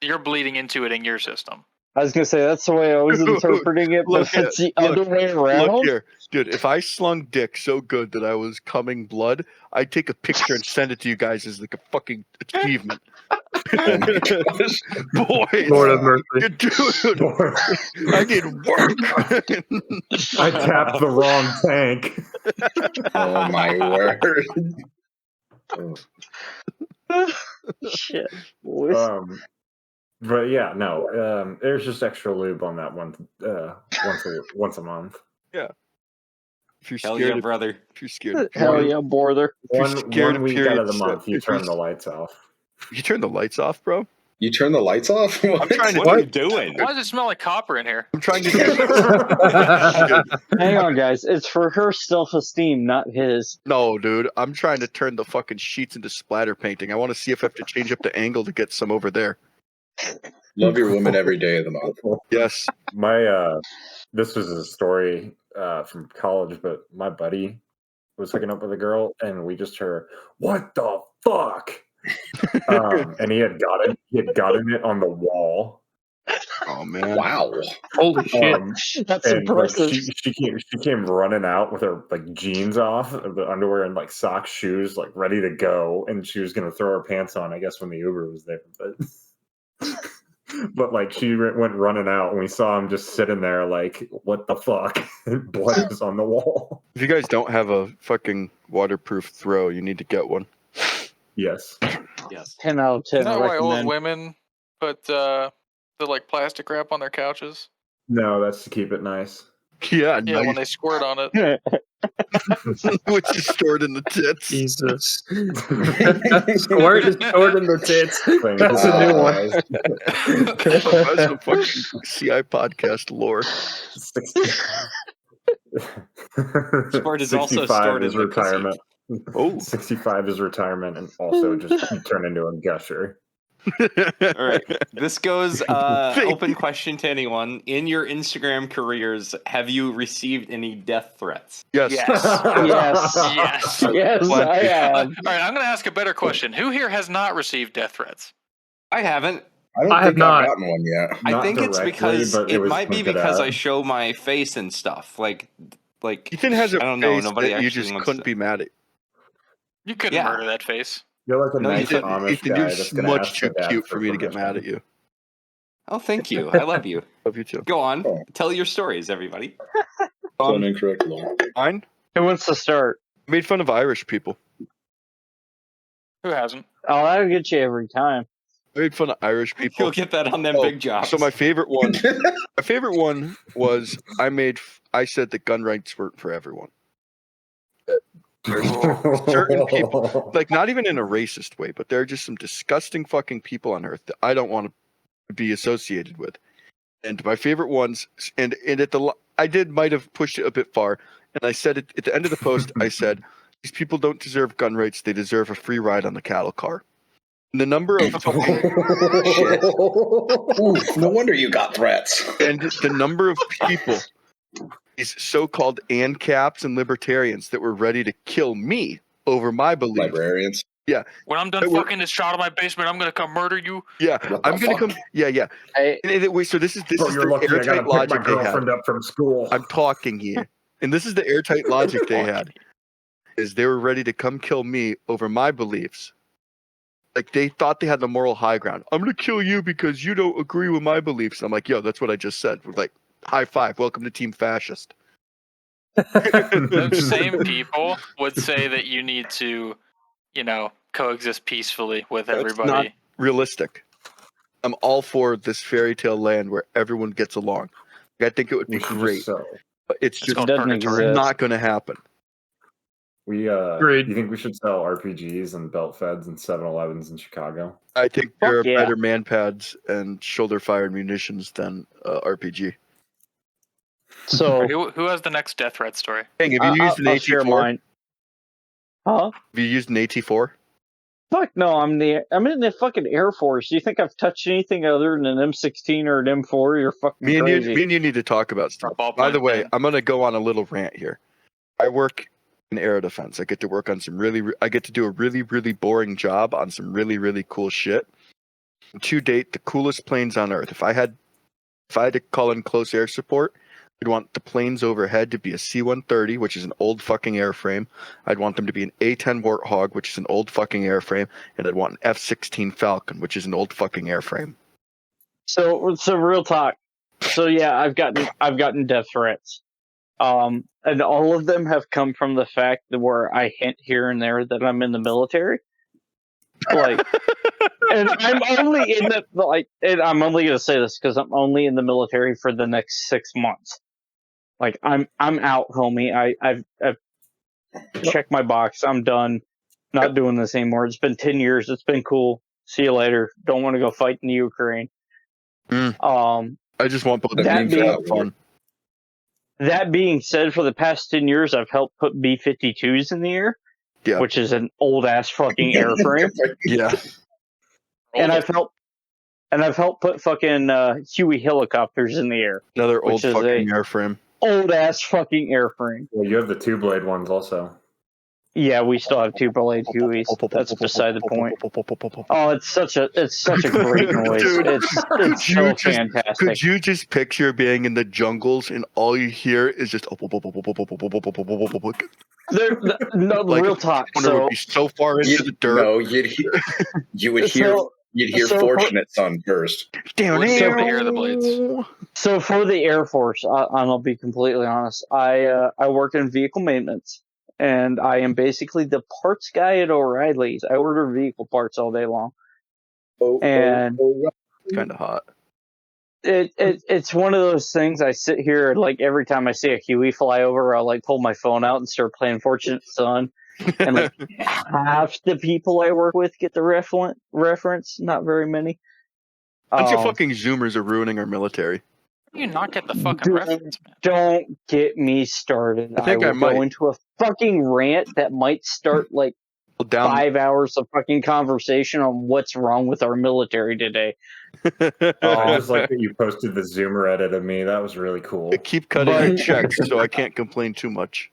Speaker 2: you're bleeding into it in your system.
Speaker 3: I was gonna say that's the way I was
Speaker 1: Dude,
Speaker 3: interpreting it, but
Speaker 1: look
Speaker 3: if it's the
Speaker 1: at-
Speaker 3: other way
Speaker 1: Look
Speaker 3: around,
Speaker 1: here, dude. If I slung dick so good that I was coming blood, I'd take a picture and send it to you guys as like a fucking achievement.
Speaker 4: Oh my gosh.
Speaker 1: Boys,
Speaker 8: Lord of mercy.
Speaker 1: dude, I need work.
Speaker 6: I tapped the wrong tank.
Speaker 4: Oh my word.
Speaker 3: shit. boys.
Speaker 6: But yeah, no. There's just extra lube on that one. Once a month.
Speaker 1: If you're
Speaker 5: Hell
Speaker 1: scared,
Speaker 5: yeah, brother.
Speaker 1: if you're scared,
Speaker 3: Hell yeah, border.
Speaker 1: you're
Speaker 6: One
Speaker 1: scared of
Speaker 6: week
Speaker 1: period
Speaker 6: out of the
Speaker 1: sex-
Speaker 6: month, you
Speaker 1: if you're
Speaker 6: turn the lights off.
Speaker 1: You turn the lights off, bro.
Speaker 4: You turn the lights off?
Speaker 1: I'm trying to.
Speaker 5: What are you doing?
Speaker 2: Why does it smell like copper in here?
Speaker 1: I'm trying to. Dude,
Speaker 3: Hang on, guys. It's for her self-esteem, not his.
Speaker 1: no, dude. I'm trying to turn the fucking sheets into splatter painting. I want to see if I have to change up the angle to get some over there.
Speaker 4: Love your woman every day of the month.
Speaker 1: Yes.
Speaker 6: My this was a story from college, but my buddy was hooking up with a girl, and we just heard, "What the fuck?" And he had gotten it on the wall.
Speaker 1: Oh man.
Speaker 4: Wow.
Speaker 8: Holy shit.
Speaker 3: That's
Speaker 6: And like,
Speaker 3: impressive.
Speaker 6: she came running out with her like jeans off, the underwear and like socks, shoes, like ready to go, and she was gonna throw her pants on, I guess, when the Uber was there, but like she went running out, and we saw him just sitting there like, what the fuck? Blood was on the wall.
Speaker 1: If you guys don't have a fucking waterproof throw, you need to get one.
Speaker 6: Yes.
Speaker 5: Yes.
Speaker 3: 10 out of 10.
Speaker 2: Is that why old
Speaker 3: recommend.
Speaker 2: women put the like plastic wrap on their couches?
Speaker 6: No, that's to keep it nice.
Speaker 1: Yeah,
Speaker 2: Yeah, when
Speaker 1: nice.
Speaker 2: they squirt on it.
Speaker 1: Which is stored in the tits.
Speaker 8: Jesus. Squirt is stored in the tits. That's a new one.
Speaker 1: That's a fucking CI podcast lore.
Speaker 6: 60.
Speaker 5: Squirt is also
Speaker 6: 65
Speaker 5: stored
Speaker 6: is
Speaker 5: in the pussy.
Speaker 6: retirement.
Speaker 1: Oh.
Speaker 6: 65 is retirement, and also just turn into a gusher.
Speaker 5: All right. This goes open question to anyone. In your Instagram careers, have you received any death threats?
Speaker 1: Yes.
Speaker 2: Yes.
Speaker 3: Yes.
Speaker 2: Yes.
Speaker 3: Yes,
Speaker 1: What?
Speaker 3: I have.
Speaker 2: All right, I'm going to ask a better question. Who here has not received death threats?
Speaker 5: I haven't.
Speaker 4: I don't
Speaker 8: I have
Speaker 4: think
Speaker 8: not.
Speaker 4: I've gotten one yet.
Speaker 5: I
Speaker 6: Not
Speaker 5: think it's
Speaker 6: directly,
Speaker 5: because
Speaker 6: but
Speaker 5: it
Speaker 6: was
Speaker 5: might be
Speaker 6: pointed
Speaker 5: because
Speaker 6: out.
Speaker 5: I show my face and stuff. Like
Speaker 1: Ethan has a
Speaker 5: I don't know.
Speaker 1: face
Speaker 5: Nobody
Speaker 1: that you
Speaker 5: actually
Speaker 1: just
Speaker 5: wants
Speaker 1: couldn't
Speaker 5: to-
Speaker 1: be mad at.
Speaker 2: You couldn't
Speaker 5: Yeah.
Speaker 2: murder that face.
Speaker 6: You're like a
Speaker 5: No, you
Speaker 6: nice
Speaker 5: didn't.
Speaker 6: Amish
Speaker 1: Ethan,
Speaker 6: guy
Speaker 1: you're
Speaker 6: that's gonna
Speaker 1: much
Speaker 6: ask
Speaker 1: too
Speaker 6: their dad
Speaker 1: cute for me to get
Speaker 6: permission.
Speaker 1: mad at you.
Speaker 5: Oh, thank you. I love you.
Speaker 1: Love you too.
Speaker 5: Go on.
Speaker 4: Oh.
Speaker 5: Tell your stories, everybody.
Speaker 4: Don't incorrect law.
Speaker 1: Mine?
Speaker 3: Who wants to start?
Speaker 1: I made fun of Irish people.
Speaker 2: Who hasn't?
Speaker 3: Oh, that'll get you every time.
Speaker 1: I made fun of Irish
Speaker 5: You'll
Speaker 1: people.
Speaker 5: get that on them
Speaker 1: Oh,
Speaker 5: big jobs.
Speaker 1: So my favorite one was I said that gun rights weren't for everyone. Certain people, like not even in a racist way, but there are just some disgusting fucking people on earth that I don't want to be associated with. And my favorite ones, and might have pushed it a bit far, and I said it at the end of the post. I said these people don't deserve gun rights; they deserve a free ride on the cattle car. The number of fucking
Speaker 4: Shit. Ooh, no wonder you got threats.
Speaker 1: and the number of people, these so-called ANCAPs and libertarians that were ready to kill me over my beliefs.
Speaker 4: Librarians.
Speaker 2: When I'm done
Speaker 1: Hey, we're-
Speaker 2: fucking this child in my basement, I'm gonna come murder you.
Speaker 1: Yeah,
Speaker 4: What the
Speaker 1: I'm gonna
Speaker 4: fuck?
Speaker 1: come. Yeah.
Speaker 3: I,
Speaker 1: Wait, so this is
Speaker 6: Bro,
Speaker 1: the
Speaker 6: you're lucky I gotta
Speaker 1: airtight
Speaker 6: pick my
Speaker 1: logic they had.
Speaker 6: girlfriend up from school.
Speaker 1: I'm talking here, and this is the airtight logic they had. Is they were ready to come kill me over my beliefs. Like they thought they had the moral high ground. I'm gonna kill you because you don't agree with my beliefs. I'm like, yo, that's what I just said. We're like, high five, welcome to Team Fascist.
Speaker 2: Those same people would say that you need to, coexist peacefully with
Speaker 1: That's
Speaker 2: everybody.
Speaker 1: not realistic. I'm all for this fairy tale land where everyone gets along. I think it would be
Speaker 6: We should
Speaker 1: great,
Speaker 6: just sell.
Speaker 1: but it's
Speaker 2: It's
Speaker 1: just
Speaker 2: called
Speaker 3: doesn't
Speaker 2: purgatory.
Speaker 3: exist.
Speaker 1: not going to happen.
Speaker 8: Agreed.
Speaker 6: You think we should sell RPGs and belt feds and 7-Elevens in Chicago?
Speaker 1: I think there are
Speaker 3: yeah.
Speaker 1: better man pads and shoulder fired munitions than RPG.
Speaker 3: so
Speaker 2: Who has the next death threat story?
Speaker 1: Hang, have you used an
Speaker 3: I'll share
Speaker 1: AT4?
Speaker 3: mine. Huh?
Speaker 1: Have you used an AT4?
Speaker 3: Fuck no, I'm in the fucking Air Force. You think I've touched anything other than an M16 or an M4? You're fucking
Speaker 1: Me and
Speaker 3: crazy.
Speaker 1: you need to talk about stuff.
Speaker 2: Ballpoint
Speaker 1: By the way,
Speaker 2: pen.
Speaker 1: I'm gonna go on a little rant here. I work in air defense. I get to work on some I get to do a really, really boring job on some really, really cool shit. To date, the coolest planes on Earth. If I had to call in close air support, I'd want the planes overhead to be a C-130, which is an old fucking airframe. I'd want them to be an A-10 Warthog, which is an old fucking airframe, and I'd want an F-16 Falcon, which is an old fucking airframe.
Speaker 3: So real talk. So yeah, I've gotten death threats. And all of them have come from the fact that where I hint here and there that I'm in the military. Like, and I'm only in and I'm only gonna say this because I'm only in the military for the next 6 months. Like, I'm out, homie. I've checked my box. I'm done. Not doing this anymore. It's been 10 years. It's been cool. See you later. Don't want to go fight in the Ukraine.
Speaker 1: I just want both
Speaker 4: That
Speaker 1: teams to
Speaker 3: being-
Speaker 1: have fun.
Speaker 3: That being said, for the past 10 years, I've helped put B-52s in the air,
Speaker 1: Yeah.
Speaker 3: which is an old ass fucking airframe,
Speaker 1: Yeah.
Speaker 3: and I've helped put fucking Huey helicopters in the air,
Speaker 1: Another old
Speaker 3: Which is
Speaker 1: fucking airframe.
Speaker 3: old ass fucking airframe.
Speaker 6: Well, you have the 2-blade ones also.
Speaker 3: Yeah, we still have 2-blade Hueys. That's beside the point. Oh, it's such a great noise.
Speaker 1: Dude,
Speaker 3: It's
Speaker 1: could
Speaker 3: so
Speaker 1: you just-
Speaker 3: fantastic.
Speaker 1: Could you just picture being in the jungles and all you hear is just
Speaker 3: No,
Speaker 1: Like,
Speaker 3: real talk.
Speaker 1: Wonder
Speaker 3: So
Speaker 1: would be so far into the dirt.
Speaker 4: No, you would hear
Speaker 3: So- so-
Speaker 4: Fortunate Son first.
Speaker 1: Damn
Speaker 2: Wouldn't
Speaker 1: it.
Speaker 2: be able to hear the blades.
Speaker 3: So for the Air Force, I'll be completely honest. I work in vehicle maintenance, and I am basically the parts guy at O'Reilly's. I order vehicle parts all day long. And-
Speaker 1: Kind of hot.
Speaker 3: It's one of those things. I sit here like every time I see a Huey fly over, I'll like pull my phone out and start playing Fortunate Son. And like half the people I work with get the reference. Not very many.
Speaker 1: Bunch of fucking Zoomers are ruining our military.
Speaker 2: How do you not get the fucking
Speaker 3: Dude.
Speaker 2: reference, man?
Speaker 3: Don't get me started.
Speaker 1: I think I
Speaker 3: will go
Speaker 1: might.
Speaker 3: into a fucking rant that might start like
Speaker 1: Well, down.
Speaker 3: 5 hours of fucking conversation on what's wrong with our military today.
Speaker 6: I just like that you posted the Zoomer edit of me. That was really cool.
Speaker 1: I keep cutting
Speaker 3: But-
Speaker 1: your checks, so I can't complain too much.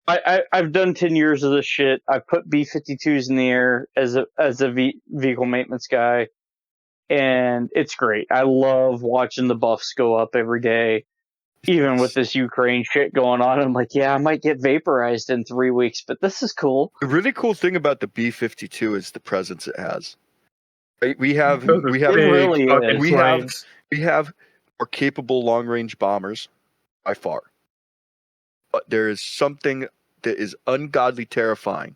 Speaker 3: I've done 10 years of this shit. I put B-52s in the air as a vehicle maintenance guy, and it's great. I love watching the buffs go up every day. Even with this Ukraine shit going on, I'm like, yeah, I might get vaporized in 3 weeks, but this is cool.
Speaker 1: The really cool thing about the B-52 is the presence it has. Right? We have
Speaker 8: Those are
Speaker 1: we have
Speaker 3: It really
Speaker 8: fucking
Speaker 3: is.
Speaker 1: we have
Speaker 8: planes.
Speaker 1: we have more capable long-range bombers by far. But there is something that is ungodly terrifying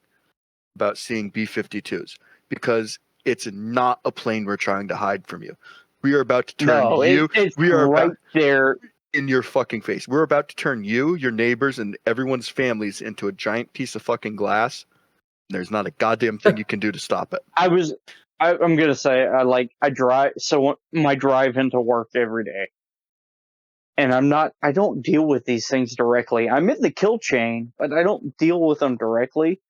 Speaker 1: about seeing B-52s because it's not a plane we're trying to hide from you. We are about to turn
Speaker 3: No,
Speaker 1: you
Speaker 3: it's
Speaker 1: we are
Speaker 3: right
Speaker 1: about
Speaker 3: there.
Speaker 1: in your fucking face. We're about to turn you, your neighbors, and everyone's families into a giant piece of fucking glass. There's not a goddamn thing you can do to stop it.
Speaker 3: I'm gonna say I drive. So my drive into work every day, and I don't deal with these things directly. I'm in the kill chain, but I don't deal with them directly.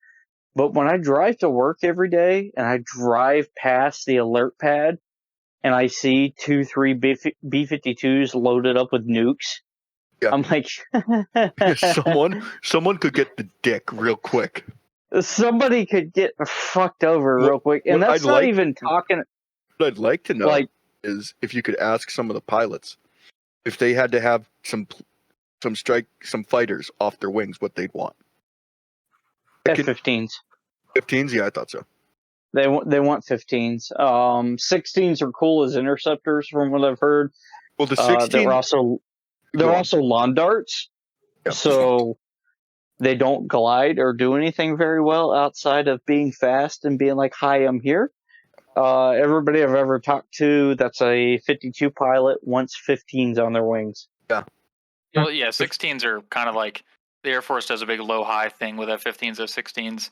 Speaker 3: But when I drive to work every day and I drive past the alert pad and I see 2-3 B-52s loaded up with nukes,
Speaker 1: Yeah.
Speaker 3: I'm like,
Speaker 1: someone could get the dick real quick.
Speaker 3: somebody could get fucked over
Speaker 1: What-
Speaker 3: real quick. And
Speaker 1: what
Speaker 3: that's
Speaker 1: I'd
Speaker 3: not
Speaker 1: like-
Speaker 3: even talking
Speaker 1: What I'd like to know
Speaker 3: like,
Speaker 1: is if you could ask some of the pilots if they had to have some fighters off their wings, what they'd want.
Speaker 3: F-15s.
Speaker 1: 15s, yeah, I thought so.
Speaker 3: They want 15s. 16s are cool as interceptors, from what I've heard.
Speaker 1: Well, the 16.
Speaker 3: They're
Speaker 1: Go on.
Speaker 3: also lawn darts,
Speaker 1: Yeah.
Speaker 3: so they don't glide or do anything very well outside of being fast and being like, "Hi, I'm here." Everybody I've ever talked to that's a 52 pilot wants 15s on their wings.
Speaker 2: Well, yeah, 16s are kind of like the Air Force does a big low-high thing with F-15s, F-16s.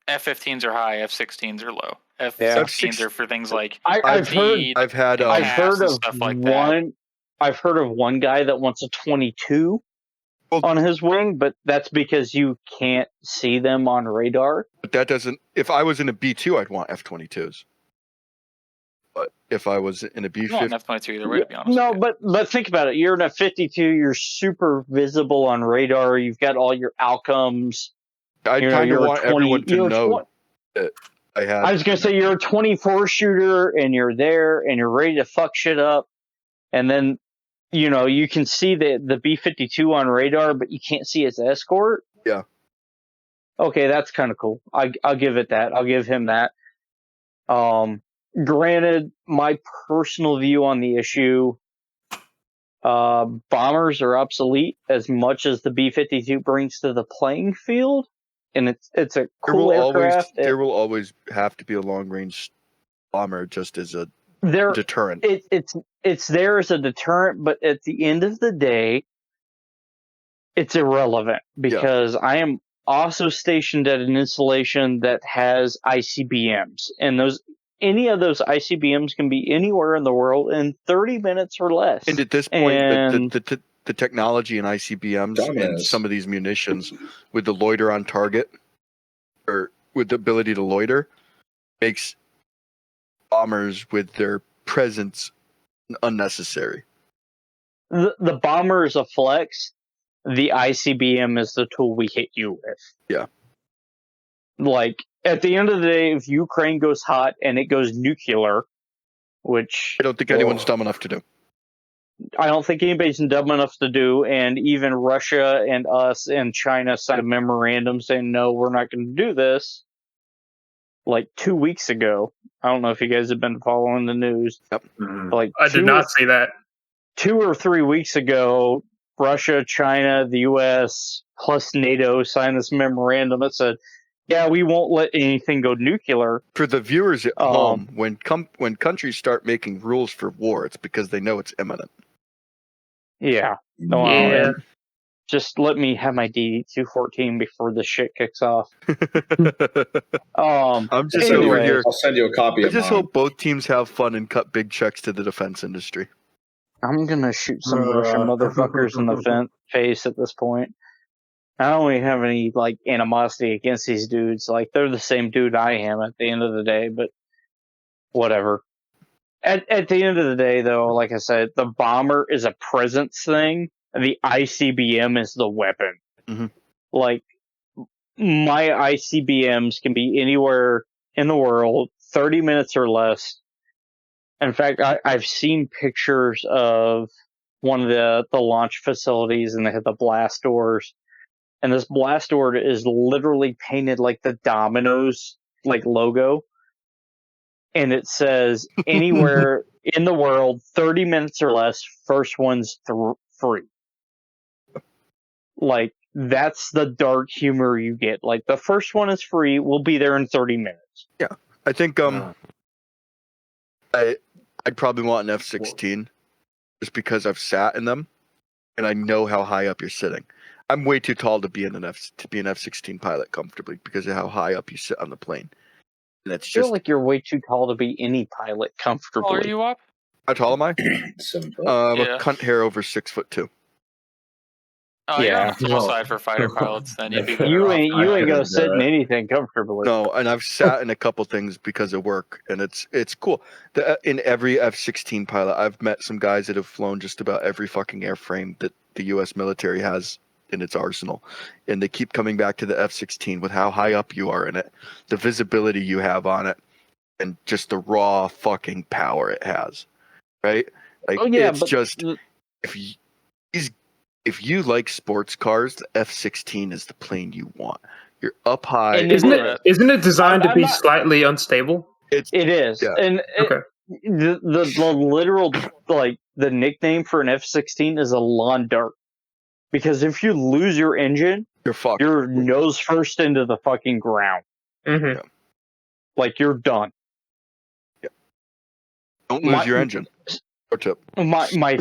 Speaker 2: F-15s are high, F-16s are low. F-16s are for things like
Speaker 3: I've heard
Speaker 2: speed
Speaker 1: I've had
Speaker 2: and
Speaker 3: I've
Speaker 2: CAS
Speaker 3: heard
Speaker 2: and
Speaker 3: of
Speaker 2: stuff like that.
Speaker 3: one. I've heard of one guy that wants a 22
Speaker 1: Well-
Speaker 3: on his wing, but that's because you can't see them on radar.
Speaker 1: but that doesn't. If I was in a B2, I'd want F-22s. But if I was in a
Speaker 2: You want an
Speaker 1: B-50,
Speaker 2: F-22 either way, to be honest.
Speaker 3: No,
Speaker 2: with you.
Speaker 3: but think about it. You're in a 52. You're super visible on radar. You've got all your outcomes.
Speaker 1: I
Speaker 3: You know,
Speaker 1: kind of
Speaker 3: you're a
Speaker 1: want
Speaker 3: 20
Speaker 1: everyone to
Speaker 3: you're a
Speaker 1: know
Speaker 3: twen-
Speaker 1: that I had.
Speaker 3: I was gonna say you're a 24 shooter, and you're there, and you're ready to fuck shit up, and then you can see the B-52 on radar, but you can't see its escort.
Speaker 1: Yeah.
Speaker 3: Okay, that's kind of cool. I'll give it that. I'll give him that. Granted, my personal view on the issue, bombers are obsolete as much as the B-52 brings to the playing field, and it's a cool aircraft.
Speaker 1: There will always have to be a long range bomber just as a
Speaker 3: There,
Speaker 1: deterrent.
Speaker 3: it's there as a deterrent, but at the end of the day, it's irrelevant because I am also stationed at an installation that has ICBMs, and any of those ICBMs can be anywhere in the world in 30 minutes or less.
Speaker 1: And at this point,
Speaker 3: And-
Speaker 1: the technology in ICBMs and
Speaker 4: Dominus.
Speaker 1: some of these munitions with the loiter on target, or with the ability to loiter, makes bombers with their presence unnecessary.
Speaker 3: The bomber is a flex. The ICBM is the tool we hit you with.
Speaker 1: Yeah.
Speaker 3: Like, at the end of the day, if Ukraine goes hot and it goes nuclear, which
Speaker 1: I don't think anyone's dumb enough to do.
Speaker 3: I don't think anybody's dumb enough to do, and even Russia and us and China signed a memorandum saying, no, we're not going to do this, like 2 weeks ago. I don't know if you guys have been following the news.
Speaker 6: Mhm.
Speaker 3: Like
Speaker 8: I did not see that.
Speaker 3: 2 or 3 weeks ago, Russia, China, the U.S., plus NATO signed this memorandum that said, yeah, we won't let anything go nuclear.
Speaker 1: For the viewers at
Speaker 3: Um,
Speaker 1: home, when countries start making rules for war, it's because they know it's imminent.
Speaker 3: Yeah. No,
Speaker 8: Yeah.
Speaker 3: just let me have my DD-214 before this shit kicks off.
Speaker 1: I'm just
Speaker 3: Anyway.
Speaker 1: over here.
Speaker 4: I'll send you a copy
Speaker 1: I
Speaker 4: of
Speaker 1: just
Speaker 4: mine.
Speaker 1: hope both teams have fun and cut big checks to the defense industry.
Speaker 3: I'm gonna shoot some Russian motherfuckers in the face at this point. I don't even have any like animosity against these dudes. Like, they're the same dude I am at the end of the day, but whatever. At the end of the day, though, like I said, the bomber is a presence thing. And the ICBM is the weapon.
Speaker 1: Mhm.
Speaker 3: Like, my ICBMs can be anywhere in the world, 30 minutes or less. In fact, I've seen pictures of one of the launch facilities, and they have the blast doors. And this blast door is literally painted like the Domino's like logo. And it says anywhere in the world, 30 minutes or less, first one's free. Like, that's the dark humor you get. Like, the first one is free, we'll be there in 30 minutes.
Speaker 1: I think I'd probably want an F-16 just because I've sat in them and I know how high up you're sitting. I'm way too tall to be an F-16 pilot comfortably because of how high up you sit on the plane. And it's
Speaker 3: I feel
Speaker 1: just
Speaker 3: like you're way too tall to be any pilot
Speaker 2: How tall
Speaker 3: comfortably.
Speaker 2: are you up?
Speaker 1: how tall am I?
Speaker 4: 7 foot.
Speaker 1: I'm
Speaker 2: Yeah.
Speaker 1: a cunt hair over 6'2".
Speaker 2: Oh, you're on
Speaker 3: Yeah.
Speaker 2: the full side for fighter pilots. Then you'd be better
Speaker 3: You
Speaker 2: off.
Speaker 3: ain't
Speaker 6: I
Speaker 3: gonna
Speaker 6: couldn't
Speaker 3: sit
Speaker 6: do
Speaker 3: in
Speaker 6: it.
Speaker 3: anything comfortably.
Speaker 1: No, and I've sat in a couple things because of work, and it's cool. In every F-16 pilot, I've met some guys that have flown just about every fucking airframe that the U.S. military has in its arsenal, and they keep coming back to the F-16 with how high up you are in it, the visibility you have on it, and just the raw fucking power it has, right? Like,
Speaker 3: Oh, yeah,
Speaker 1: it's
Speaker 3: but
Speaker 1: just
Speaker 3: the-
Speaker 1: if you like sports cars, the F-16 is the plane you want. You're up high.
Speaker 3: And
Speaker 8: Isn't
Speaker 2: Right.
Speaker 8: isn't it designed to
Speaker 3: I'm
Speaker 8: be
Speaker 3: not-
Speaker 8: slightly unstable?
Speaker 1: It's
Speaker 3: It is,
Speaker 1: Yeah.
Speaker 3: and
Speaker 8: Okay.
Speaker 3: the literal like the nickname for an F-16 is a lawn dart, because if you lose your engine,
Speaker 1: you're fucked.
Speaker 3: you're nose first into the fucking ground.
Speaker 8: Mm-hmm.
Speaker 3: Like you're done.
Speaker 1: Don't lose
Speaker 3: my-
Speaker 1: your engine. Pro tip.
Speaker 3: My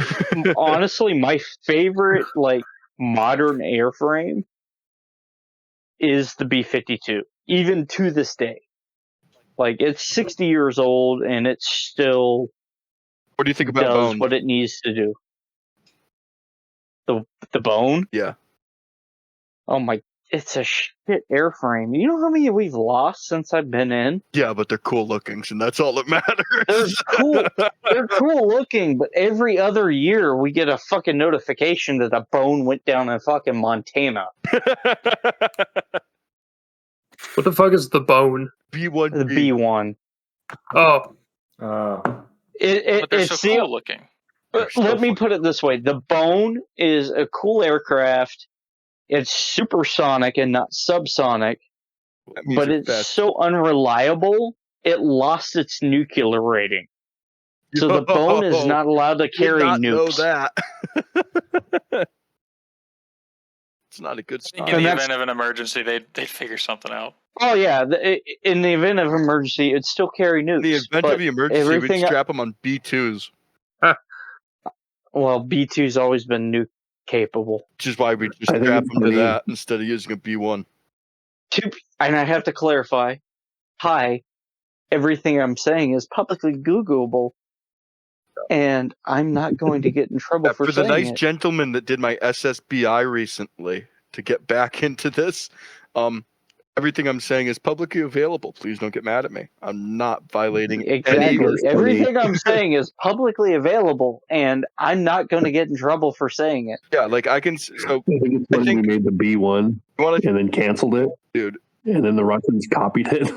Speaker 3: honestly, my favorite like modern airframe is the B-52, even to this day. Like it's 60 years old and it still
Speaker 1: What do you think about
Speaker 3: does
Speaker 1: Bone?
Speaker 3: what it needs to do. The Bone?
Speaker 1: Yeah.
Speaker 3: Oh my, it's a shit airframe. You know how many we've lost since I've been in?
Speaker 1: Yeah, but they're cool looking, and that's all that
Speaker 3: They're
Speaker 1: matters.
Speaker 3: cool. They're cool looking, but every other year we get a fucking notification that a Bone went down in fucking Montana.
Speaker 8: What the fuck is the Bone?
Speaker 1: B1.
Speaker 3: The B1.
Speaker 8: Oh,
Speaker 2: But they're
Speaker 3: It's
Speaker 2: so cool looking.
Speaker 1: They're so
Speaker 3: let me
Speaker 1: fucking
Speaker 3: put it this way: the Bone is a cool aircraft. It's supersonic and not subsonic,
Speaker 1: That means
Speaker 3: but
Speaker 1: you're
Speaker 3: it's
Speaker 1: fast.
Speaker 3: so unreliable. It lost its nuclear rating, so the Bone is
Speaker 1: Yo,
Speaker 3: not allowed to
Speaker 1: did
Speaker 3: carry
Speaker 1: not know
Speaker 3: nukes.
Speaker 1: that. It's not a good
Speaker 2: I think
Speaker 1: sign.
Speaker 2: in the
Speaker 3: And
Speaker 2: event of an emergency, they'd figure something out.
Speaker 3: Oh yeah, in the event of emergency, it'd still carry nukes.
Speaker 1: In the event
Speaker 3: but
Speaker 1: of the emergency, we'd
Speaker 3: everything,
Speaker 1: strap them on B2s,
Speaker 3: well, B2's always been nuke capable.
Speaker 1: which is why we just
Speaker 7: I think
Speaker 1: strap
Speaker 7: it's
Speaker 1: them to
Speaker 7: funny.
Speaker 1: that instead of using a B1.
Speaker 3: And I have to clarify, hi, everything I'm saying is publicly Googleable, and I'm not going to get in trouble
Speaker 1: Yeah,
Speaker 3: for
Speaker 1: for the
Speaker 3: saying
Speaker 1: nice
Speaker 3: it.
Speaker 1: gentleman that did my SSBI recently to get back into this, everything I'm saying is publicly available. Please don't get mad at me. I'm not violating any.
Speaker 3: Exactly.
Speaker 7: It's funny.
Speaker 3: Everything I'm saying is publicly available, and I'm not going to get in trouble for saying it.
Speaker 1: Yeah, like I can. So,
Speaker 7: I think it's when
Speaker 1: think-
Speaker 7: we made the B1
Speaker 1: you want to,
Speaker 7: and then canceled it,
Speaker 1: dude?
Speaker 7: and then the Russians copied it.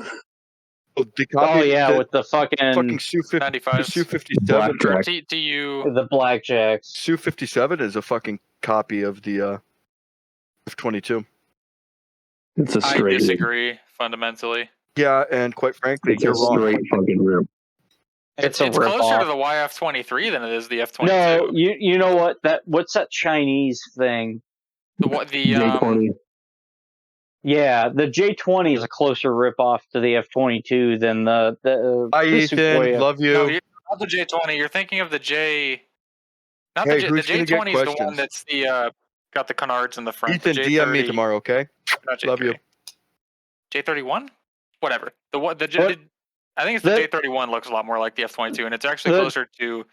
Speaker 1: They
Speaker 3: Oh
Speaker 1: copied
Speaker 3: yeah,
Speaker 1: the
Speaker 3: with the
Speaker 1: fucking Su-50,
Speaker 2: 95.
Speaker 1: Su-57.
Speaker 7: Blackjack.
Speaker 2: Do you?
Speaker 3: the blackjacks.
Speaker 1: Su-57 is a fucking copy of the F-22.
Speaker 7: It's a
Speaker 2: I
Speaker 7: straight.
Speaker 2: disagree fundamentally.
Speaker 1: Yeah, and quite frankly,
Speaker 7: It's
Speaker 1: you're
Speaker 7: a
Speaker 1: wrong.
Speaker 7: straight fucking rip.
Speaker 3: It's
Speaker 2: It's
Speaker 3: a
Speaker 2: closer
Speaker 3: ripoff.
Speaker 2: to the YF-23 than it is the F-22.
Speaker 3: No, you know what? What's that Chinese thing?
Speaker 2: The
Speaker 7: J20.
Speaker 3: Yeah, the J20 is a closer ripoff to the F-22 than the
Speaker 1: Hi,
Speaker 3: the
Speaker 1: Ethan.
Speaker 3: Sukhoi.
Speaker 1: Love you.
Speaker 2: no, you're not the J20. You're thinking of the J. Not
Speaker 1: Hey,
Speaker 2: the
Speaker 1: who's gonna get
Speaker 2: J20 is the one
Speaker 1: questions?
Speaker 2: that's the got the canards in the front.
Speaker 1: Ethan,
Speaker 2: the
Speaker 1: DM me
Speaker 2: J30
Speaker 1: tomorrow, okay?
Speaker 2: Not
Speaker 1: Love you.
Speaker 2: J31? Whatever. The what?
Speaker 3: What?
Speaker 2: I think it's the
Speaker 3: The-
Speaker 2: J31 looks a lot more like the F-22, and it's actually
Speaker 3: The-
Speaker 2: closer to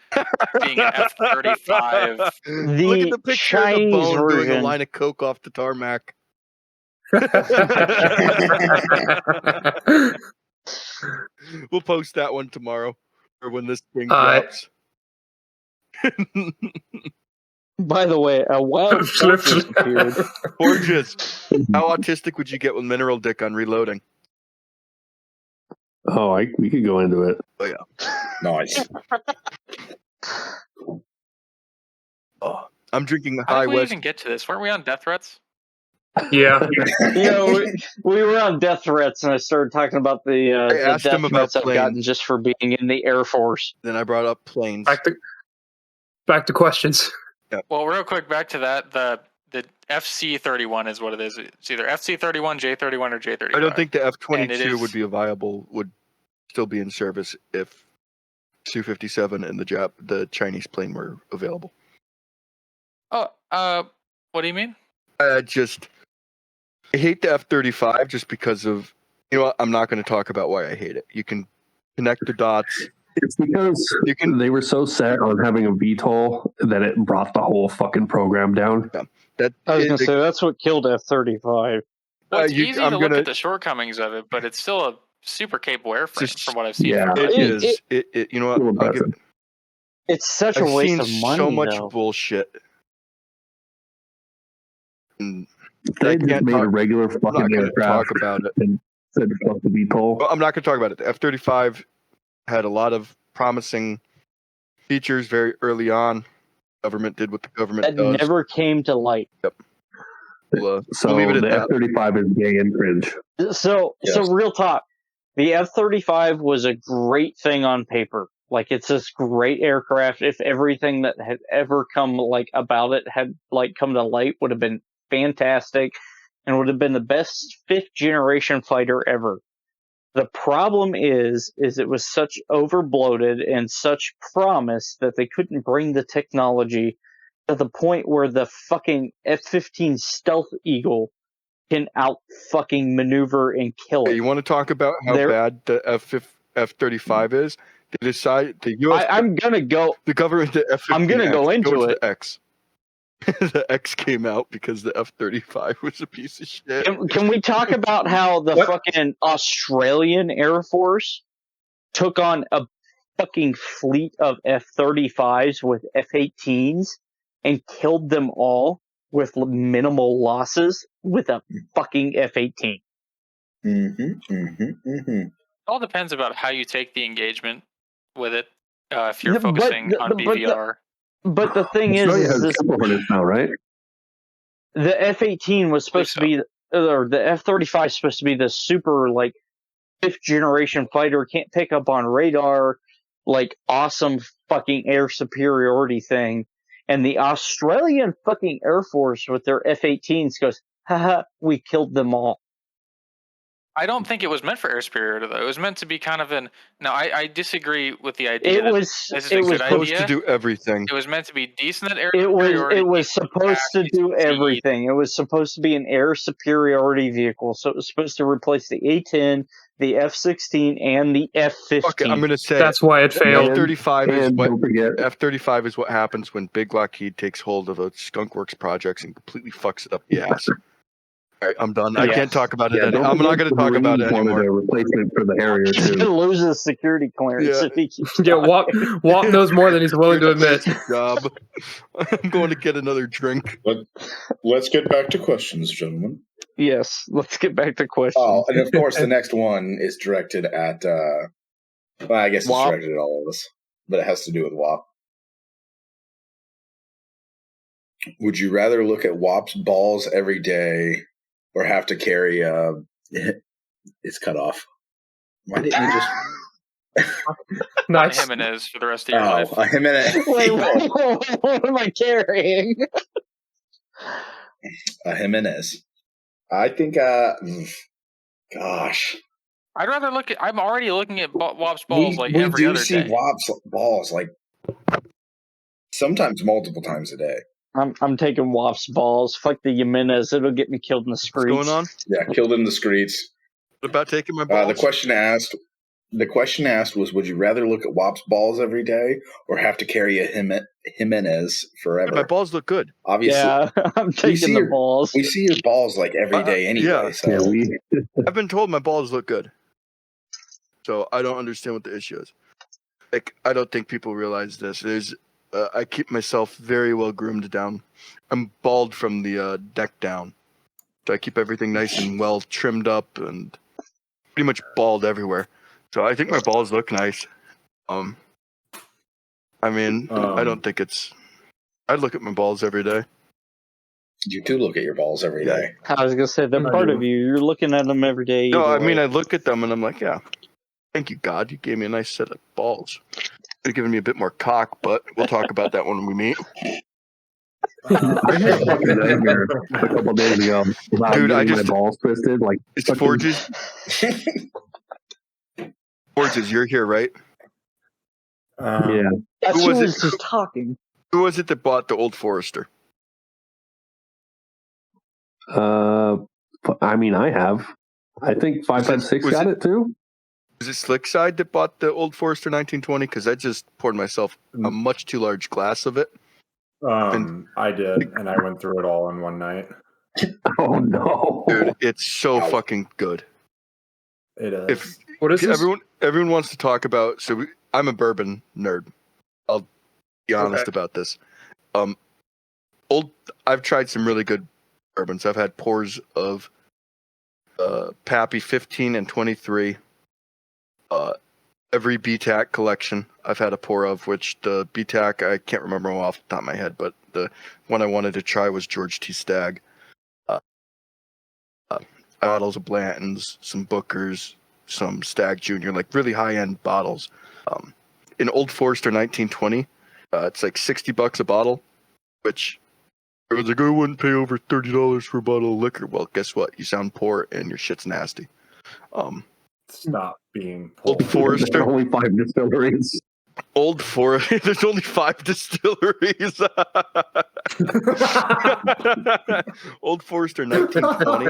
Speaker 2: being an F-35.
Speaker 1: Look at the picture of the
Speaker 3: Chinese
Speaker 1: Bone doing a
Speaker 3: version.
Speaker 1: line of coke off the tarmac. We'll post that one tomorrow, or when this thing
Speaker 8: Alright.
Speaker 1: drops.
Speaker 3: By the way, a wild
Speaker 8: Flip,
Speaker 3: fortress
Speaker 8: flip.
Speaker 3: appeared.
Speaker 1: Gorgeous. How autistic would you get with mineral dick on reloading?
Speaker 7: Oh, we could go into it.
Speaker 4: Nice.
Speaker 1: Oh, I'm drinking
Speaker 2: How
Speaker 1: High
Speaker 2: did we
Speaker 1: West.
Speaker 2: even get to this? Weren't we on death threats?
Speaker 8: Yeah.
Speaker 3: You know, we were on death threats, and I started talking about the
Speaker 1: asked
Speaker 3: death
Speaker 1: him about
Speaker 3: threats I've gotten
Speaker 1: planes.
Speaker 3: just for being in the Air Force.
Speaker 1: Then I brought up planes.
Speaker 8: Back to questions.
Speaker 2: Well, real quick, back to that. The FC-31 is what it is. It's either FC-31, J-31, or J-35.
Speaker 1: I don't think the
Speaker 2: And it
Speaker 1: F-22
Speaker 2: is-
Speaker 1: would be would still be in service if Su-57 and the Chinese plane were available.
Speaker 2: Oh, what do you mean?
Speaker 1: I hate the F-35 just because of, you know what, I'm not going to talk about why I hate it. You can connect the dots.
Speaker 7: It's because
Speaker 1: You can,
Speaker 7: they were so set on having a VTOL that it brought the whole fucking program down.
Speaker 1: That
Speaker 3: I was gonna
Speaker 1: it-
Speaker 3: say that's what killed F-35.
Speaker 2: Well, it's
Speaker 1: you-
Speaker 2: easy
Speaker 1: I'm
Speaker 2: to look
Speaker 1: gonna-
Speaker 2: at the shortcomings of it, but it's still a super capable airframe
Speaker 1: Just-
Speaker 2: from what I've seen.
Speaker 9: Yeah.
Speaker 2: from
Speaker 1: It
Speaker 2: it.
Speaker 1: is. It you know what?
Speaker 9: Cool
Speaker 1: I'll give,
Speaker 9: impressive.
Speaker 3: It's such a
Speaker 1: I've
Speaker 3: waste
Speaker 1: seen
Speaker 3: of money,
Speaker 1: so much
Speaker 3: though.
Speaker 1: bullshit. And
Speaker 9: They
Speaker 1: I
Speaker 9: just
Speaker 1: can't
Speaker 9: made
Speaker 1: talk-
Speaker 9: a regular
Speaker 1: I'm not
Speaker 9: fucking
Speaker 1: going to
Speaker 9: aircraft
Speaker 1: talk about it.
Speaker 9: and said fuck the VTOL.
Speaker 1: Well, I'm not going to talk about it. The F-35 had a lot of promising features very early on. Government did what the government
Speaker 3: That
Speaker 1: does.
Speaker 3: never came to light.
Speaker 1: We'll,
Speaker 9: So
Speaker 1: we'll leave it at
Speaker 9: the
Speaker 1: that.
Speaker 9: F-35 is gay and cringe.
Speaker 3: So
Speaker 4: Yes.
Speaker 3: real talk. The F-35 was a great thing on paper. Like, it's this great aircraft. If everything that had ever come like about it had like come to light, would have been fantastic, and would have been the best 5th generation fighter ever. The problem is it was such overbloated and such promise that they couldn't bring the technology to the point where the fucking F-15 Stealth Eagle can out fucking maneuver and kill
Speaker 1: Hey,
Speaker 3: it.
Speaker 1: you want to talk about how
Speaker 3: There-
Speaker 1: bad the F-35 is? They decide the U.S.
Speaker 3: I'm gonna go.
Speaker 1: the government the F-15
Speaker 3: I'm gonna go into
Speaker 1: to
Speaker 3: it.
Speaker 1: the X. The X came out because the F-35 was a piece of shit.
Speaker 3: Can we talk about how the
Speaker 6: What?
Speaker 3: fucking Australian Air Force took on a fucking fleet of F-35s with F-18s and killed them all with minimal losses with a fucking F-18?
Speaker 2: It all depends about how you take the engagement with it. If you're
Speaker 3: Yeah, but
Speaker 2: focusing
Speaker 3: the-
Speaker 2: on
Speaker 3: but the-
Speaker 2: BVR.
Speaker 3: But the thing is
Speaker 9: Australia has
Speaker 3: this,
Speaker 9: triple hornets now, right?
Speaker 3: the F-18 was supposed to be, or the F-35 is supposed to be the super, like, 5th generation fighter, can't pick up on radar, like, awesome fucking air superiority thing. And the Australian fucking Air Force with their F-18s goes, haha, we killed them all.
Speaker 2: I don't think it was meant for air superiority, though. It was meant to be kind of an. No, I disagree with the idea.
Speaker 3: It
Speaker 2: that
Speaker 3: was,
Speaker 2: this is
Speaker 3: it
Speaker 2: a
Speaker 3: was,
Speaker 2: good
Speaker 1: Supposed
Speaker 2: idea.
Speaker 1: to do everything.
Speaker 2: It was meant to be decent at air
Speaker 3: it
Speaker 2: superiority.
Speaker 3: was supposed to do
Speaker 2: speed.
Speaker 3: everything. It was supposed to be an air superiority vehicle. So it was supposed to replace the A-10, the F-16, and the F-15.
Speaker 1: Okay, I'm gonna say
Speaker 8: That's why it failed.
Speaker 1: F-35 is
Speaker 9: And
Speaker 1: what
Speaker 9: don't forget,
Speaker 1: F-35 is what happens when Big Lockheed takes hold of the Skunkworks projects and completely fucks it up the ass. All right, I'm done. I
Speaker 3: Yes.
Speaker 1: can't talk about it.
Speaker 9: yeah, don't
Speaker 1: I'm not
Speaker 9: forget
Speaker 1: going to
Speaker 9: the
Speaker 1: talk about it
Speaker 9: Marines wanted
Speaker 1: anymore.
Speaker 9: a replacement for the Harrier
Speaker 3: He's
Speaker 9: too.
Speaker 3: gonna lose his security clearance
Speaker 1: Yeah.
Speaker 3: if he keeps
Speaker 8: Yeah,
Speaker 3: talking.
Speaker 8: Walt knows more than he's willing to admit.
Speaker 1: Job. I'm going to get another drink.
Speaker 4: Let's get back to questions, gentlemen.
Speaker 3: Yes, let's get back to questions.
Speaker 4: Oh, and of course, the next one is directed at. Well, I guess it's
Speaker 1: WAP.
Speaker 4: directed at all of us, but it has to do with WAP. Would you rather look at WAP's balls every day, or have to carry a? It's cut off. Why didn't you just?
Speaker 8: Nice.
Speaker 2: Jimenez for the rest of your life.
Speaker 4: Oh, him in it.
Speaker 3: Wait, what am I carrying?
Speaker 4: Jimenez. I think. Gosh,
Speaker 2: I'd rather look at. I'm already looking at Wop's balls like
Speaker 4: we
Speaker 2: every
Speaker 4: do
Speaker 2: other
Speaker 4: see
Speaker 2: day.
Speaker 4: WAP's balls like sometimes multiple times a day.
Speaker 3: I'm taking Waff's balls. Fuck the Jimenez. It'll get me killed in the
Speaker 1: What's
Speaker 3: streets.
Speaker 1: going on?
Speaker 4: Yeah, killed in the streets.
Speaker 1: What about taking my balls?
Speaker 4: The question asked was, would you rather look at WAP's balls every day or have to carry a Jimenez forever?
Speaker 1: My balls look good.
Speaker 4: Obviously,
Speaker 3: Yeah, I'm
Speaker 4: see
Speaker 3: taking the
Speaker 4: your-
Speaker 3: balls.
Speaker 4: we see your balls like every day anyway.
Speaker 1: yeah.
Speaker 4: So
Speaker 9: Yeah, we
Speaker 1: I've been told my balls look good. So I don't understand what the issue is. Like, I don't think people realize this. I keep myself very well groomed down. I'm bald from the neck down. So I keep everything nice and well trimmed up and pretty much bald everywhere. So I think my balls look nice. I mean, I don't think it's. I look at my balls every day.
Speaker 4: you do look at your balls every
Speaker 1: Yeah.
Speaker 4: day.
Speaker 3: I was gonna say they're
Speaker 6: I
Speaker 3: part
Speaker 6: do.
Speaker 3: of you. You're looking at them every day.
Speaker 1: No,
Speaker 3: either
Speaker 1: I mean,
Speaker 3: way.
Speaker 1: I look at them and I'm like, yeah, thank you, God. You gave me a nice set of balls. Could have given me a bit more cock, but we'll talk about that when we meet.
Speaker 9: I had a fucking nightmare a couple days ago about
Speaker 1: Dude, I
Speaker 9: getting
Speaker 1: just-
Speaker 9: my balls twisted. Like
Speaker 1: It's
Speaker 9: fucking-
Speaker 1: Forges. Forges, you're here, right?
Speaker 9: yeah,
Speaker 3: That's
Speaker 1: who
Speaker 3: who
Speaker 1: was
Speaker 3: was
Speaker 1: it?
Speaker 3: just talking.
Speaker 1: Who was it that bought the Old Forester?
Speaker 9: I mean, I have. I think 556
Speaker 1: was
Speaker 9: got
Speaker 1: it-
Speaker 9: it too.
Speaker 1: Was it Slickside that bought the Old Forester 1920? Because I just poured myself a much too large glass of it.
Speaker 6: I did, and I went through it all in one night.
Speaker 9: Oh no,
Speaker 1: Dude, it's so fucking good.
Speaker 6: It is.
Speaker 1: If
Speaker 8: What is this?
Speaker 1: everyone wants to talk about, I'm a bourbon nerd. I'll be honest about this. I've tried some really good bourbons. I've had pours of Pappy 15 and 23. Every BTAC collection I've had a pour of, which the BTAC, I can't remember off the top of my head, but the one I wanted to try was George T. Stagg. Bottles of Blanton's, some Booker's, some Stagg Jr., like really high-end bottles. In Old Forester 1920, it's like $60 a bottle, which I was like, I wouldn't pay over $30 for a bottle of liquor. Well, guess what? You sound poor and your shit's nasty.
Speaker 6: Stop being
Speaker 1: Old
Speaker 6: poor.
Speaker 1: Forester.
Speaker 9: there are only 5 distilleries.
Speaker 1: Old Forester. There's only 5 distilleries. Old Forester 1920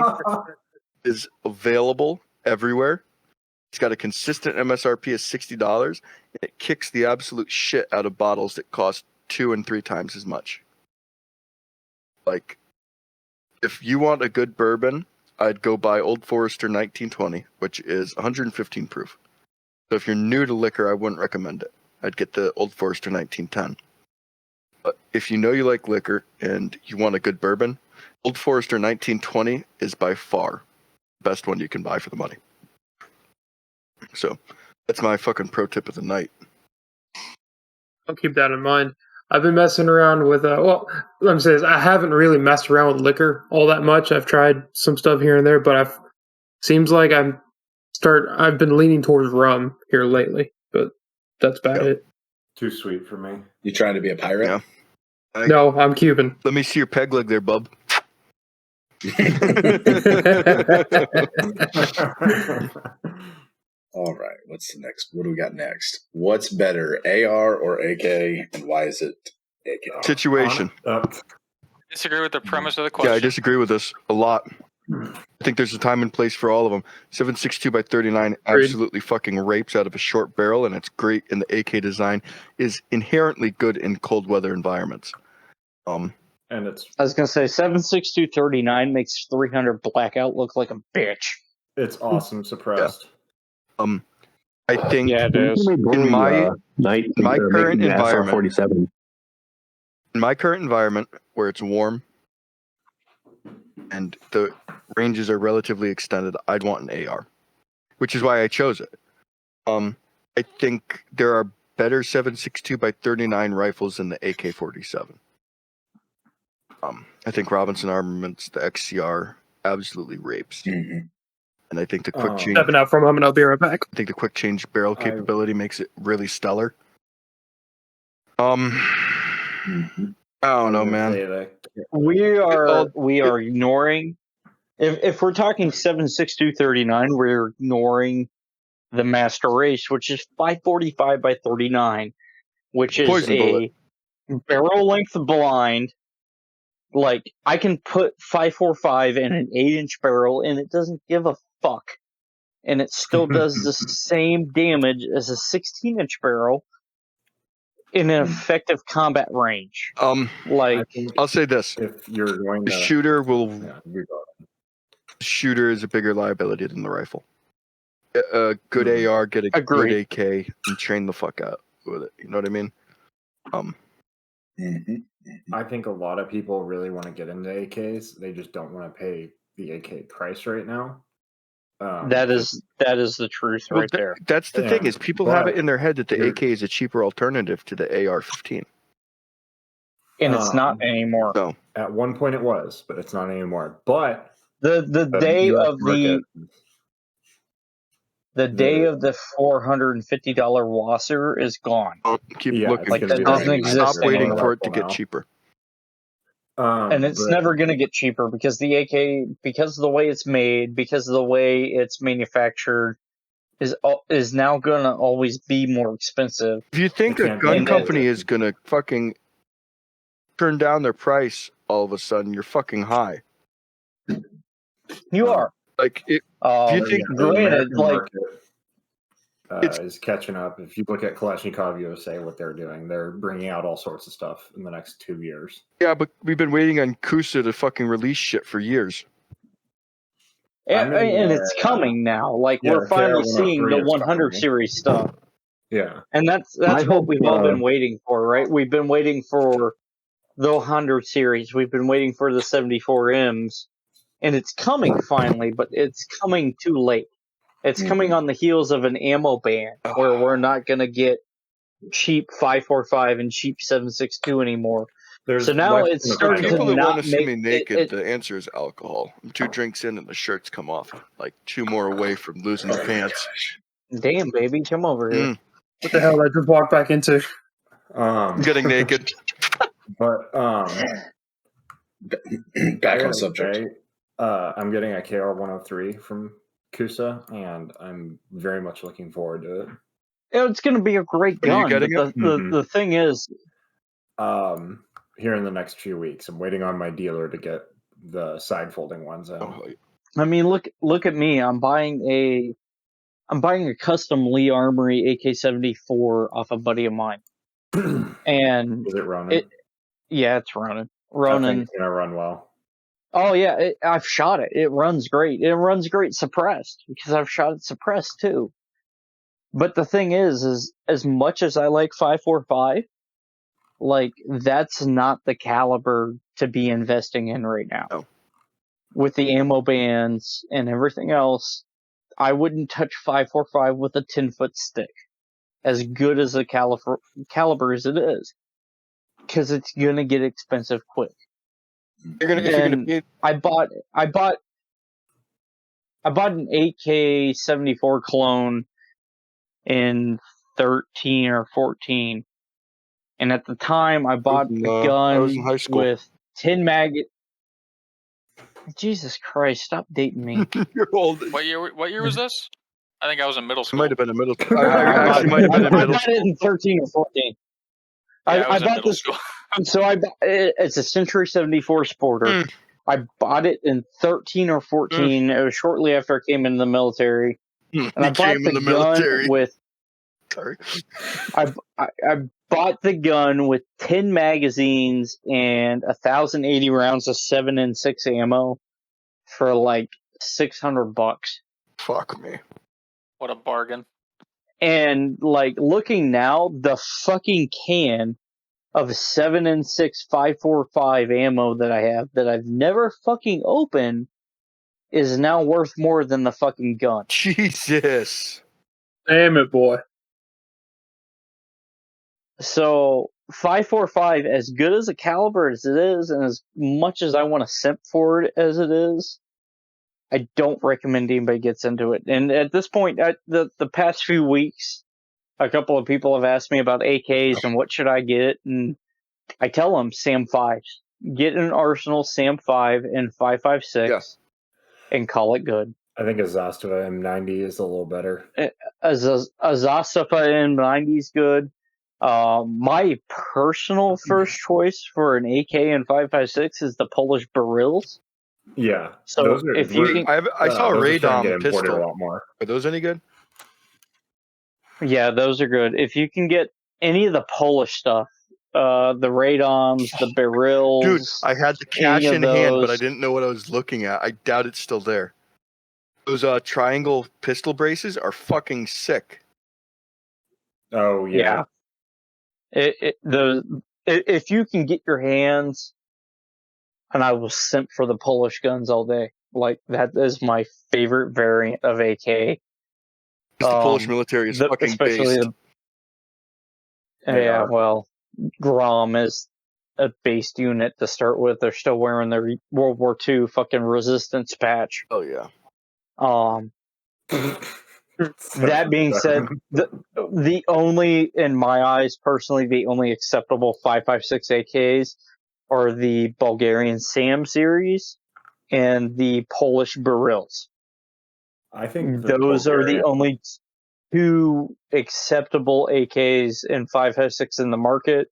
Speaker 1: is available everywhere. It's got a consistent MSRP of $60, and it kicks the absolute shit out of bottles that cost 2 and 3 times as much. Like, if you want a good bourbon, I'd go buy Old Forester 1920, which is 115 proof. So if you're new to liquor, I wouldn't recommend it. I'd get the Old Forester 1910. But if you know you like liquor and you want a good bourbon, Old Forester 1920 is by far the best one you can buy for the money. So that's my fucking pro tip of the night.
Speaker 8: I'll keep that in mind. I've been messing around with let me say this, I haven't really messed around with liquor all that much. I've tried some stuff here and there, but seems like I've been leaning towards rum here lately, but that's about it.
Speaker 6: Too sweet for me.
Speaker 4: You trying to be a pirate?
Speaker 1: Yeah.
Speaker 8: No, I'm Cuban.
Speaker 1: Let me see your peg leg there, bub.
Speaker 4: All right. What's the next? What do we got next? What's better, AR or AK, and why is it AK?
Speaker 1: Situation.
Speaker 2: Disagree with the premise of the question.
Speaker 1: Yeah, I disagree with this a lot. I think there's a time and place for all of them. 7.62 by 39 absolutely fucking rapes out of a short barrel, and it's great in the AK design. Is inherently good in cold weather environments.
Speaker 6: And it's
Speaker 3: I was gonna say 7.6239 makes 300 blackout look like a bitch.
Speaker 6: awesome suppressed.
Speaker 1: I think
Speaker 3: Yeah, it is.
Speaker 1: in my current environment,
Speaker 9: 47.
Speaker 1: in my current environment where it's warm and the ranges are relatively extended, I'd want an AR, which is why I chose it. I think there are better 7.62 by 39 rifles than the AK-47. I think Robinson Armaments, the XCR, absolutely rapes.
Speaker 4: Mm-hmm.
Speaker 1: And I think the quick change.
Speaker 8: Stepping out from home and I'll be right back.
Speaker 1: I think the quick change barrel capability makes it really stellar. I don't know, man.
Speaker 3: We are ignoring. If we're talking 7.6239, we're ignoring the Master Race, which is 545 by 39, which is
Speaker 1: Poison bullet.
Speaker 3: barrel length blind. Like, I can put 545 in an 8-inch barrel, and it doesn't give a fuck. And it still does the same damage as a 16-inch barrel in an effective combat range.
Speaker 1: I'll say this:
Speaker 6: if you're going
Speaker 1: the
Speaker 6: to
Speaker 1: shooter will.
Speaker 6: Yeah, you go.
Speaker 1: Shooter is a bigger liability than the rifle. A good AR, get a
Speaker 3: Agreed.
Speaker 1: good AK, and train the fuck out with it. You know what I mean?
Speaker 6: I think a lot of people really want to get into AKs. They just don't want to pay the AK price right now.
Speaker 3: That is the truth right there.
Speaker 1: That's the thing, is people have it in their head that the
Speaker 6: you're-
Speaker 1: AK is a cheaper alternative to the AR-15.
Speaker 3: And it's not anymore.
Speaker 1: No.
Speaker 6: At one point it was, but it's not anymore. But
Speaker 3: The day
Speaker 6: you have
Speaker 3: of
Speaker 6: to look
Speaker 3: the day of the $450 Wasser is gone.
Speaker 1: Keep
Speaker 6: Yeah,
Speaker 1: looking.
Speaker 6: it's
Speaker 3: Like,
Speaker 6: gonna
Speaker 3: that
Speaker 6: be
Speaker 3: doesn't
Speaker 6: right.
Speaker 3: exist
Speaker 1: Stop waiting
Speaker 3: anymore.
Speaker 1: for it to get
Speaker 6: Now.
Speaker 1: cheaper.
Speaker 3: And it's
Speaker 6: but-
Speaker 3: never going to get cheaper because the AK, because of the way it's made, because of the way it's manufactured, is now going to always be more expensive.
Speaker 1: If you think
Speaker 6: It
Speaker 1: a
Speaker 6: can't
Speaker 1: gun
Speaker 3: be
Speaker 1: company
Speaker 6: that.
Speaker 1: is going to fucking turn down their price all of a sudden, you're fucking high.
Speaker 3: You are.
Speaker 1: Like,
Speaker 3: Um,
Speaker 1: you think-
Speaker 6: the
Speaker 3: granted,
Speaker 6: American
Speaker 3: like,
Speaker 6: market- is catching up. If you look at Kalashnikov USA, what they're doing, they're bringing out all sorts of stuff in the next 2 years.
Speaker 1: Yeah, but we've been waiting on Kusa to fucking release shit for years.
Speaker 6: I'm in
Speaker 3: And
Speaker 6: the,
Speaker 3: it's coming now. Like
Speaker 6: yeah,
Speaker 3: we're finally seeing
Speaker 6: KR103
Speaker 3: the
Speaker 6: is
Speaker 3: 100
Speaker 6: coming.
Speaker 3: series stuff,
Speaker 6: Yeah.
Speaker 3: and that's
Speaker 9: I
Speaker 3: what
Speaker 9: hope,
Speaker 3: we've all been waiting for, right? We've been waiting for the 100 series. We've been waiting for the 74Ms, and it's coming finally, but it's coming too late. It's coming on the heels of an ammo ban, where we're not gonna get cheap 545 and cheap 762 anymore.
Speaker 6: There's
Speaker 3: So now
Speaker 6: less
Speaker 3: it's
Speaker 6: than a
Speaker 3: starting
Speaker 6: five
Speaker 3: to
Speaker 1: People
Speaker 6: dollars.
Speaker 1: that
Speaker 3: not
Speaker 1: want to see
Speaker 3: make
Speaker 1: me naked,
Speaker 3: it.
Speaker 1: the answer is alcohol. I'm 2 drinks in and the shirts come off. Like 2 more away from losing the pants.
Speaker 3: Damn, baby, come over here.
Speaker 8: What the hell did I just walk back into?
Speaker 1: Getting naked.
Speaker 6: But
Speaker 4: Back on subject.
Speaker 6: I'm getting a KR103 from Kusa, and I'm very much looking forward to it.
Speaker 3: It's going to be a great
Speaker 1: When are you
Speaker 3: gun.
Speaker 1: getting
Speaker 3: But
Speaker 1: it?
Speaker 3: the thing is,
Speaker 6: Here in the next few weeks, I'm waiting on my dealer to get the side folding ones in.
Speaker 1: Oh,
Speaker 3: I mean, look at me. I'm buying a custom Lee Armory AK-74 off a buddy of mine, and
Speaker 6: Is it Ronin?
Speaker 3: it's Ronin.
Speaker 6: I think
Speaker 3: Ronin.
Speaker 6: it's gonna run well.
Speaker 3: Oh yeah, I've shot it. It runs great. It runs great suppressed because I've shot it suppressed too. But the thing is as much as I like 545, like that's not the caliber to be investing in right now.
Speaker 1: No.
Speaker 3: With the ammo bans and everything else, I wouldn't touch 545 with a 10-foot stick. As good as a caliber as it is, because it's gonna get expensive quick.
Speaker 1: You're gonna pay.
Speaker 3: I bought an AK-74 clone in 13 or 14, and at the time I bought a
Speaker 1: I was in
Speaker 3: gun
Speaker 1: high school.
Speaker 3: with 10 mag. Jesus Christ! Stop dating me.
Speaker 1: You're old.
Speaker 2: What year was this? I think I was in middle
Speaker 1: I
Speaker 2: school.
Speaker 1: might have been in middle school. I actually might have been in
Speaker 3: I
Speaker 1: middle
Speaker 3: bought it in 13 or 14.
Speaker 2: Yeah, I was in
Speaker 3: bought
Speaker 2: middle
Speaker 3: this.
Speaker 2: school.
Speaker 3: So it's a Century 74 Sporter. I bought it in 13 or 14. It was shortly after I came into the military. And I bought the gun with.
Speaker 1: Sorry.
Speaker 3: I bought the gun with 10 magazines and 1,080 rounds of 7 and 6 ammo for like $600.
Speaker 1: Fuck me.
Speaker 2: What a bargain.
Speaker 3: And like looking now, the fucking can of 7 and 6 545 ammo that I have that I've never fucking opened is now worth more than the fucking gun.
Speaker 1: Jesus.
Speaker 8: Damn it, boy.
Speaker 3: So 545, as good as a caliber as it is, and as much as I want to simp for it as it is, I don't recommend anybody gets into it. And at this point, the past few weeks, a couple of people have asked me about AKs and what should I get, and I tell them SAM 5s. Get an Arsenal SAM 5 and 5.56 and call it good.
Speaker 6: I think a Zastava M90 is a little better.
Speaker 3: A Zastava M90 is good. My personal first choice for an AK and 5.56 is the Polish Barils.
Speaker 6: Yeah.
Speaker 3: So
Speaker 6: those are,
Speaker 3: if you can,
Speaker 1: I saw a
Speaker 6: those are starting to
Speaker 1: Radom
Speaker 6: get imported
Speaker 1: pistol.
Speaker 6: a lot more.
Speaker 1: Are those any good?
Speaker 3: yeah, those are good. If you can get any of the Polish stuff, the Radoms, the Barils.
Speaker 1: Dude, I had the cash
Speaker 3: any of
Speaker 1: in hand, but I
Speaker 3: those.
Speaker 1: didn't know what I was looking at. I doubt it's still there. Those triangle pistol braces are fucking sick.
Speaker 6: Oh yeah.
Speaker 3: If you can get your hands, and I will simp for the Polish guns all day. Like that is my favorite variant of AK.
Speaker 1: The Polish military is fucking
Speaker 3: especially
Speaker 1: based.
Speaker 3: Yeah, well, Grom is a based unit to start with. They're still wearing their World War II fucking resistance patch.
Speaker 1: Oh yeah.
Speaker 3: That being said, the only, in my eyes personally, the only acceptable 5.56 AKs are the Bulgarian SAM series and the Polish Barils.
Speaker 6: I think
Speaker 3: those are the only two acceptable AKs and 5.56 in the market.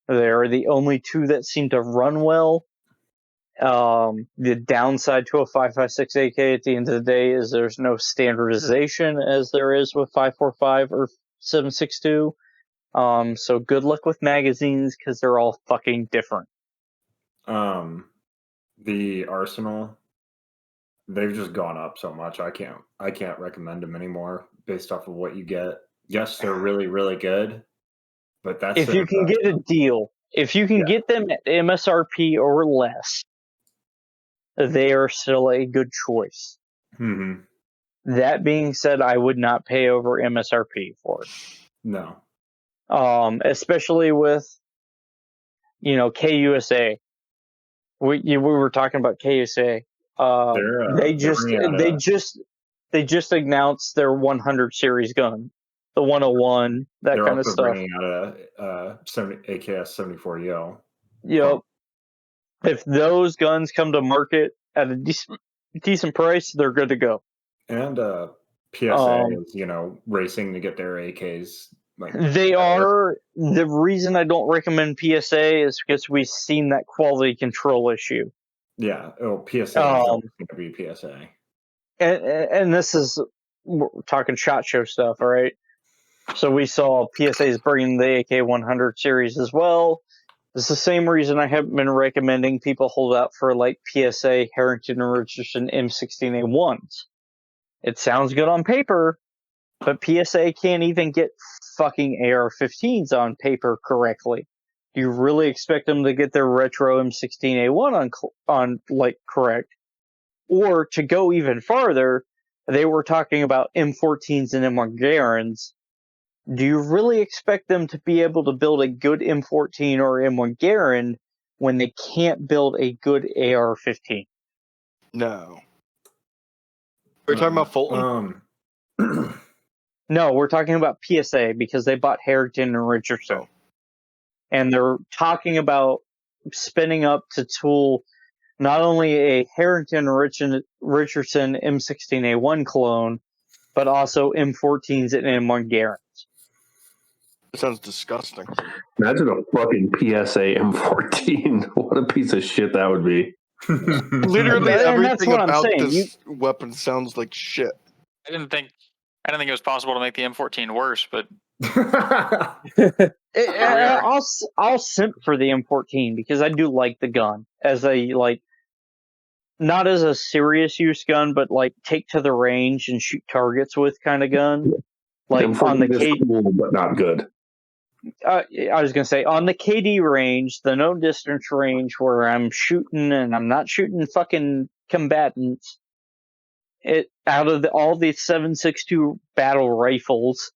Speaker 3: They are the only two that seem to run well. The downside to a 5.56 AK at the end of the day is there's no standardization as there is with 5.45 or 7.62. So good luck with magazines because they're all fucking different.
Speaker 6: The Arsenal, they've just gone up so much. I can't recommend them anymore based off of what you get. Yes, they're really, really good, but that's
Speaker 3: If you can get a deal, if you can get them at MSRP or less, they are still a good choice.
Speaker 6: Mm-hmm.
Speaker 3: That being said, I would not pay over MSRP for it.
Speaker 6: No.
Speaker 3: Especially with, KUSA. We were talking about KUSA. They just announced their 100 series gun, the 101, that
Speaker 6: They're
Speaker 3: kind of
Speaker 6: also
Speaker 3: stuff.
Speaker 6: bringing out a AKS 74Yo.
Speaker 3: Yep. If those guns come to market at a decent price, they're good to go.
Speaker 6: And PSA is, racing to get their AKs.
Speaker 3: They are. The reason I don't recommend PSA is because we've seen that quality control issue.
Speaker 6: Yeah. Oh, PSA is going to be PSA.
Speaker 3: And this is, we're talking SHOT Show stuff, all right? So we saw PSA's bringing the AK-100 series as well. It's the same reason I haven't been recommending people hold out for PSA Harrington and Richardson M16A1s. It sounds good on paper, but PSA can't even get fucking AR-15s on paper correctly. Do you really expect them to get their retro M16A1 on correct? Or to go even farther, they were talking about M14s and M1 Garands. Do you really expect them to be able to build a good M14 or M1 Garand when they can't build a good AR-15?
Speaker 1: No. We're talking about Fulton?
Speaker 3: No, we're talking about PSA because they bought Harrington and Richardson.
Speaker 1: Oh.
Speaker 3: And they're talking about spinning up to tool not only a Harrington and Richardson M16A1 clone, but also M14s and M1 Garands.
Speaker 1: That sounds disgusting.
Speaker 9: Imagine a fucking PSA M14. What a piece of shit that would be.
Speaker 1: Literally
Speaker 3: And that's
Speaker 1: everything
Speaker 3: what I'm
Speaker 1: about
Speaker 3: saying.
Speaker 1: this weapon sounds like shit.
Speaker 2: I didn't think it was possible to make the M14 worse, but
Speaker 3: I'll simp for the M14 because I do like the gun as a not as a serious use gun, but take to the range and shoot targets with kind of gun. On the
Speaker 9: KD, cool, but not good.
Speaker 3: I was gonna say on the KD range, the no distance range where I'm shooting and I'm not shooting fucking combatants. Out of all the 7.62 battle rifles,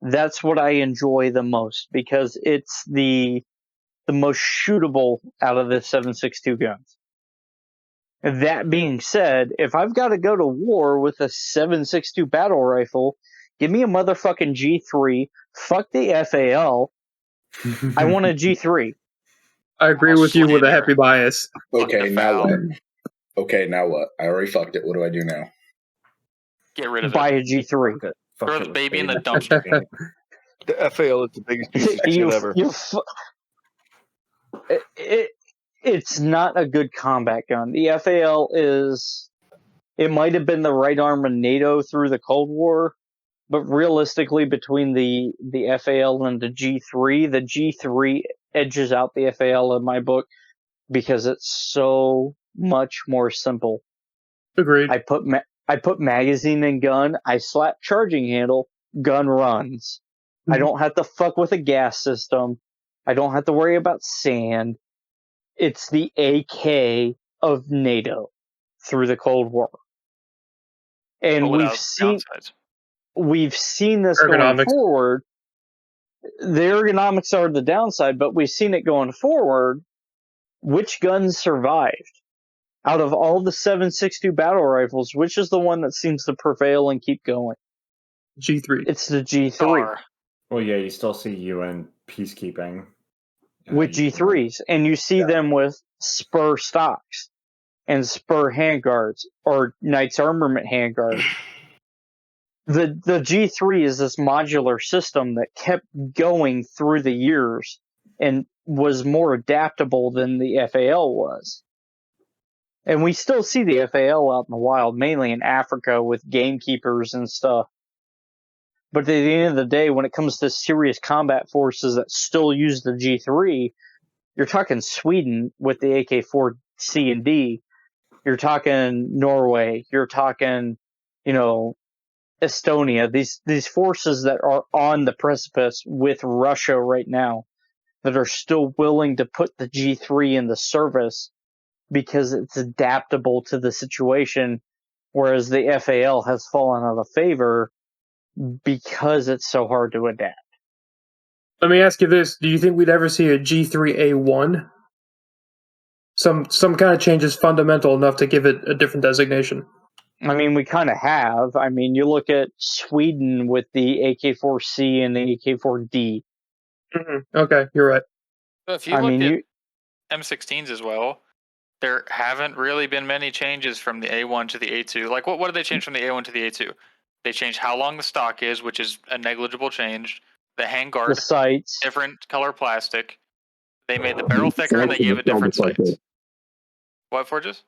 Speaker 3: that's what I enjoy the most because it's the most shootable out of the 7.62 guns. That being said, if I've got to go to war with a 7.62 battle rifle, give me a motherfucking G3. Fuck the FAL. I want a G3.
Speaker 8: I agree with you with a happy bias.
Speaker 4: Okay, now what? I already fucked it. What do I do now?
Speaker 2: Get rid of
Speaker 3: Buy
Speaker 2: it.
Speaker 3: a G3.
Speaker 2: Throw the baby in the dumpster.
Speaker 1: The FAL is the biggest piece of shit ever.
Speaker 3: It's not a good combat gun. The FAL it might have been the right arm of NATO through the Cold War, but realistically, between the FAL and the G3 edges out the FAL in my book because it's so much more simple.
Speaker 8: Agreed.
Speaker 3: I put magazine in gun, I slap charging handle, gun runs. I don't have to fuck with a gas system. I don't have to worry about sand. It's the AK of NATO through the Cold War. And we've seen this going forward. The ergonomics are the downside, but we've seen it going forward. Which guns survived? Out of all the 7.62 battle rifles, which is the one that seems to prevail and keep going?
Speaker 8: G3.
Speaker 3: It's the G3.
Speaker 6: Well, yeah, you still see UN peacekeeping.
Speaker 3: With G3s, and you see them with Spur stocks and Spur handguards or Knights Armament handguards. The G3 is this modular system that kept going through the years and was more adaptable than the FAL was. And we still see the FAL out in the wild, mainly in Africa with gamekeepers and stuff. But at the end of the day, when it comes to serious combat forces that still use the G3, you're talking Sweden with the AK-4C and D. You're talking Norway. You're talking, Estonia. These forces that are on the precipice with Russia right now that are still willing to put the G3 in the service because it's adaptable to the situation, whereas the FAL has fallen out of favor because it's so hard to adapt.
Speaker 8: Let me ask you this: do you think we'd ever see a G3A1? Some kind of change is fundamental enough to give it a different designation.
Speaker 3: I mean, we kind of have. I mean, you look at Sweden with the AK-4C and the AK-4D.
Speaker 8: Mm-hmm. Okay, you're right.
Speaker 2: So if you look at M16s as well, there haven't really been many changes from the A1 to the A2. Like, what did they change from the A1 to the A2? They changed how long the stock is, which is a negligible change. The handguard,
Speaker 3: the sights,
Speaker 2: different color plastic. They made the barrel thicker and they gave it different sights. What, Forges?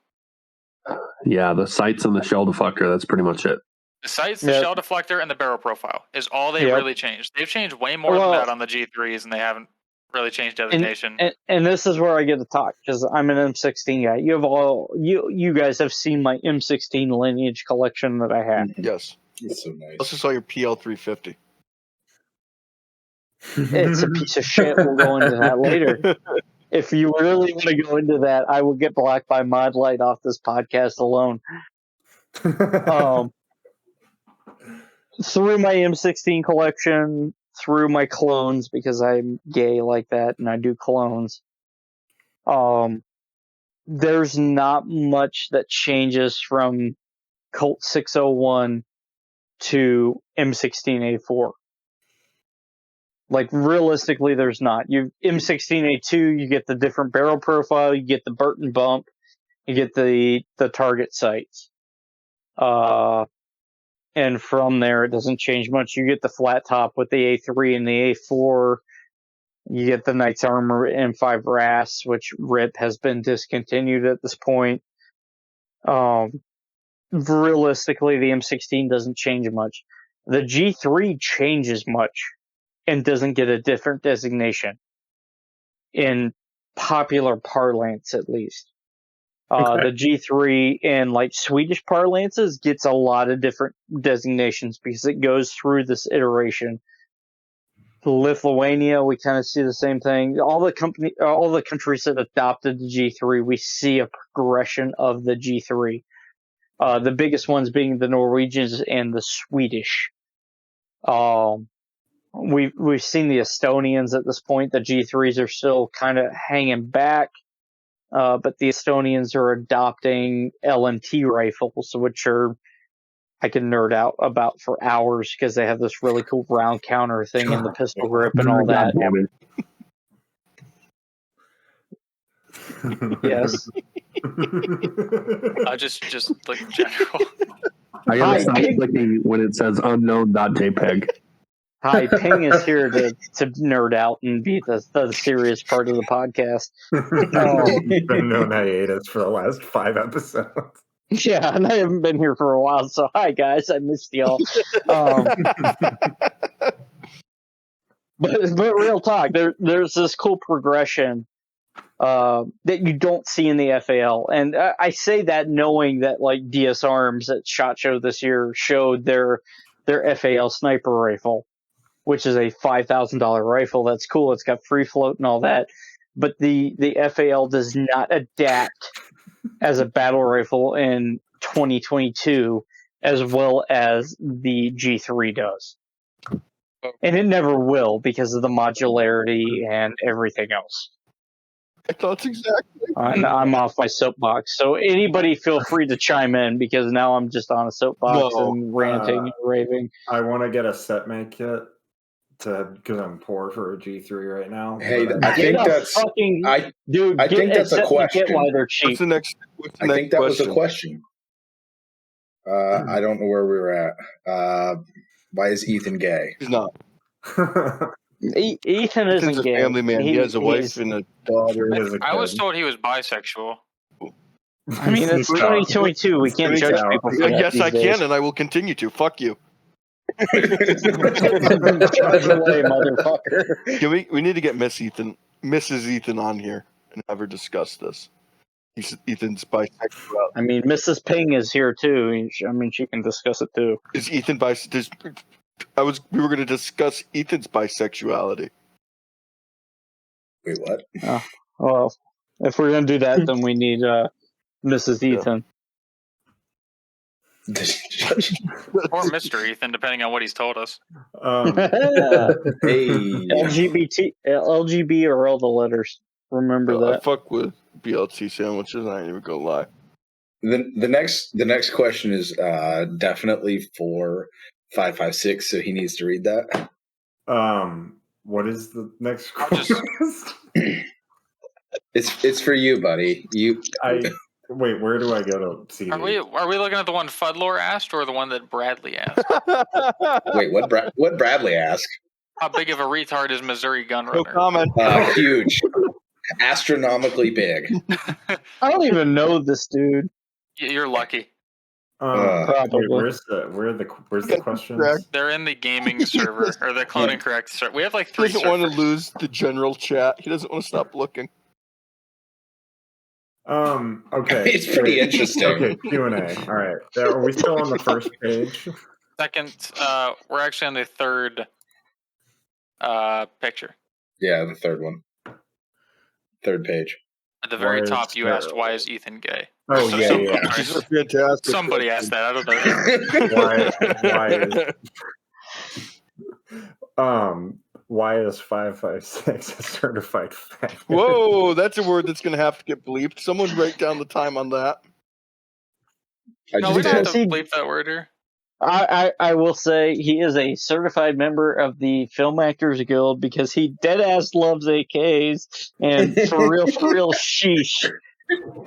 Speaker 9: Yeah, the sights and the shell deflector, that's pretty much it.
Speaker 2: The sights, the shell deflector, and the barrel profile is all they really changed. They've changed way more than that on the G3s, and they haven't really changed designation.
Speaker 3: And this is where I get to talk, because I'm an M16 guy. You guys have seen my M16 lineage collection that I have.
Speaker 1: Yes.
Speaker 4: It's so nice.
Speaker 1: Let's just saw your PL350.
Speaker 3: It's a piece of shit. We'll go into that later. If you really want to go into that, I will get blocked by Mod Light off this podcast alone. Through my M16 collection, through my clones, because I'm gay like that and I do clones, there's not much that changes from Colt 601 to M16A4. Like, realistically, there's not. You M16A2, you get the different barrel profile, you get the Burton bump, you get the target sights. And from there, it doesn't change much. You get the flat top with the A3 and the A4. You get the Knight's Armor M5 RAS, which RIP has been discontinued at this point. Realistically, the M16 doesn't change much. The G3 changes much and doesn't get a different designation. In popular parlance, at least. The G3 in like Swedish parlances gets a lot of different designations because it goes through this iteration. Lithuania, we kind of see the same thing. All the countries that adopted the G3, we see a progression of the G3. The biggest ones being the Norwegians and the Swedish. We've seen the Estonians at this point. The G3s are still kind of hanging back. But the Estonians are adopting LMT rifles, which I can nerd out about for hours because they have this really cool round counter thing in the pistol grip and all that. Yes.
Speaker 2: Just like general.
Speaker 9: I gotta stop clicking when it says unknown.jpg.
Speaker 3: Hi, Ping is here to nerd out and be the serious part of the podcast.
Speaker 6: You've been on hiatus for the last 5 episodes.
Speaker 3: Yeah, and I haven't been here for a while, so hi guys, I missed y'all. But real talk, there's this cool progression that you don't see in the FAL, and I say that knowing that like DS Arms at SHOT Show this year showed their FAL sniper rifle, which is a $5,000 rifle. That's cool. It's got free float and all that. But the FAL does not adapt as a battle rifle in 2022 as well as the G3 does. And it never will because of the modularity and everything else.
Speaker 1: That's exactly.
Speaker 3: I'm off my soapbox. So anybody feel free to chime in because now I'm just on a soapbox and ranting and raving.
Speaker 6: I want to get a set make kit. Because I'm poor for a G3 right now.
Speaker 4: Hey, I think that's a question.
Speaker 3: Why they're cheap.
Speaker 1: What's the next
Speaker 4: I think that
Speaker 1: question?
Speaker 4: was a question. I don't know where we were at. Why is Ethan gay?
Speaker 1: He's not.
Speaker 3: Ethan isn't
Speaker 1: Ethan's a
Speaker 3: gay.
Speaker 1: family man. He has a wife and a daughter.
Speaker 2: I was told he was bisexual.
Speaker 3: I mean, it's
Speaker 6: Sneak out.
Speaker 3: 2022. We can't
Speaker 6: Sneak
Speaker 3: judge
Speaker 6: out.
Speaker 3: people for that
Speaker 1: Yes,
Speaker 3: these
Speaker 1: I
Speaker 3: days.
Speaker 1: can, and I will continue to. Fuck you.
Speaker 3: Judge away, motherfucker.
Speaker 1: We need to get Mrs. Ethan on here and have her discuss this. Ethan's bisexual.
Speaker 3: I mean, Mrs. Ping is here too. I mean, she can discuss it too.
Speaker 1: Is Ethan bisexual? We were going to discuss Ethan's bisexuality.
Speaker 4: Wait, what?
Speaker 3: Well, if we're gonna do that, then we need Mrs. Ethan.
Speaker 2: Or Mr. Ethan, depending on what he's told us.
Speaker 4: Hey,
Speaker 3: LGB are all the letters. Remember
Speaker 1: I
Speaker 3: that.
Speaker 1: fuck with BLT sandwiches. I ain't even gonna lie.
Speaker 4: the next question is definitely for 556, so he needs to read that.
Speaker 6: What is the next
Speaker 2: I'll just-
Speaker 6: question?
Speaker 4: It's for you, buddy.
Speaker 6: Wait, where do I go to see
Speaker 2: Are we looking at the one Fudlore asked or the one that Bradley asked?
Speaker 4: Wait, what Bradley asked?
Speaker 2: How big of a retard is Missouri
Speaker 1: No
Speaker 2: Gunrunner?
Speaker 1: comment.
Speaker 4: Huge, astronomically big.
Speaker 3: I don't even know this dude.
Speaker 2: You're lucky.
Speaker 3: Probably.
Speaker 6: Where's the questions?
Speaker 1: Correct.
Speaker 2: They're in the gaming server or the clone and correct server. We have like
Speaker 1: He
Speaker 2: 3
Speaker 1: doesn't want to
Speaker 2: servers.
Speaker 1: lose the general chat. He doesn't want to stop looking.
Speaker 6: Okay.
Speaker 4: It's pretty
Speaker 6: wait.
Speaker 4: interesting.
Speaker 6: Okay, Q&A. All right. Are we still on the first page?
Speaker 2: Second, we're actually on the third picture.
Speaker 4: Yeah, the third one, third page.
Speaker 2: At the very
Speaker 6: Why
Speaker 2: top,
Speaker 6: is
Speaker 2: you
Speaker 6: there-
Speaker 2: asked, "Why is Ethan gay?"
Speaker 6: Oh, yeah, yeah.
Speaker 1: These are fantastic.
Speaker 2: Somebody asked that. I don't know.
Speaker 6: Why is 556 a certified fag?
Speaker 1: Whoa, that's a word that's going to have to get bleeped. Someone write down the time on that.
Speaker 4: I
Speaker 2: No, we
Speaker 4: just
Speaker 2: don't have
Speaker 4: did.
Speaker 2: to bleep that word here.
Speaker 3: I will say he is a certified member of the Film Actors Guild because he dead ass loves AKs and for real, sheesh.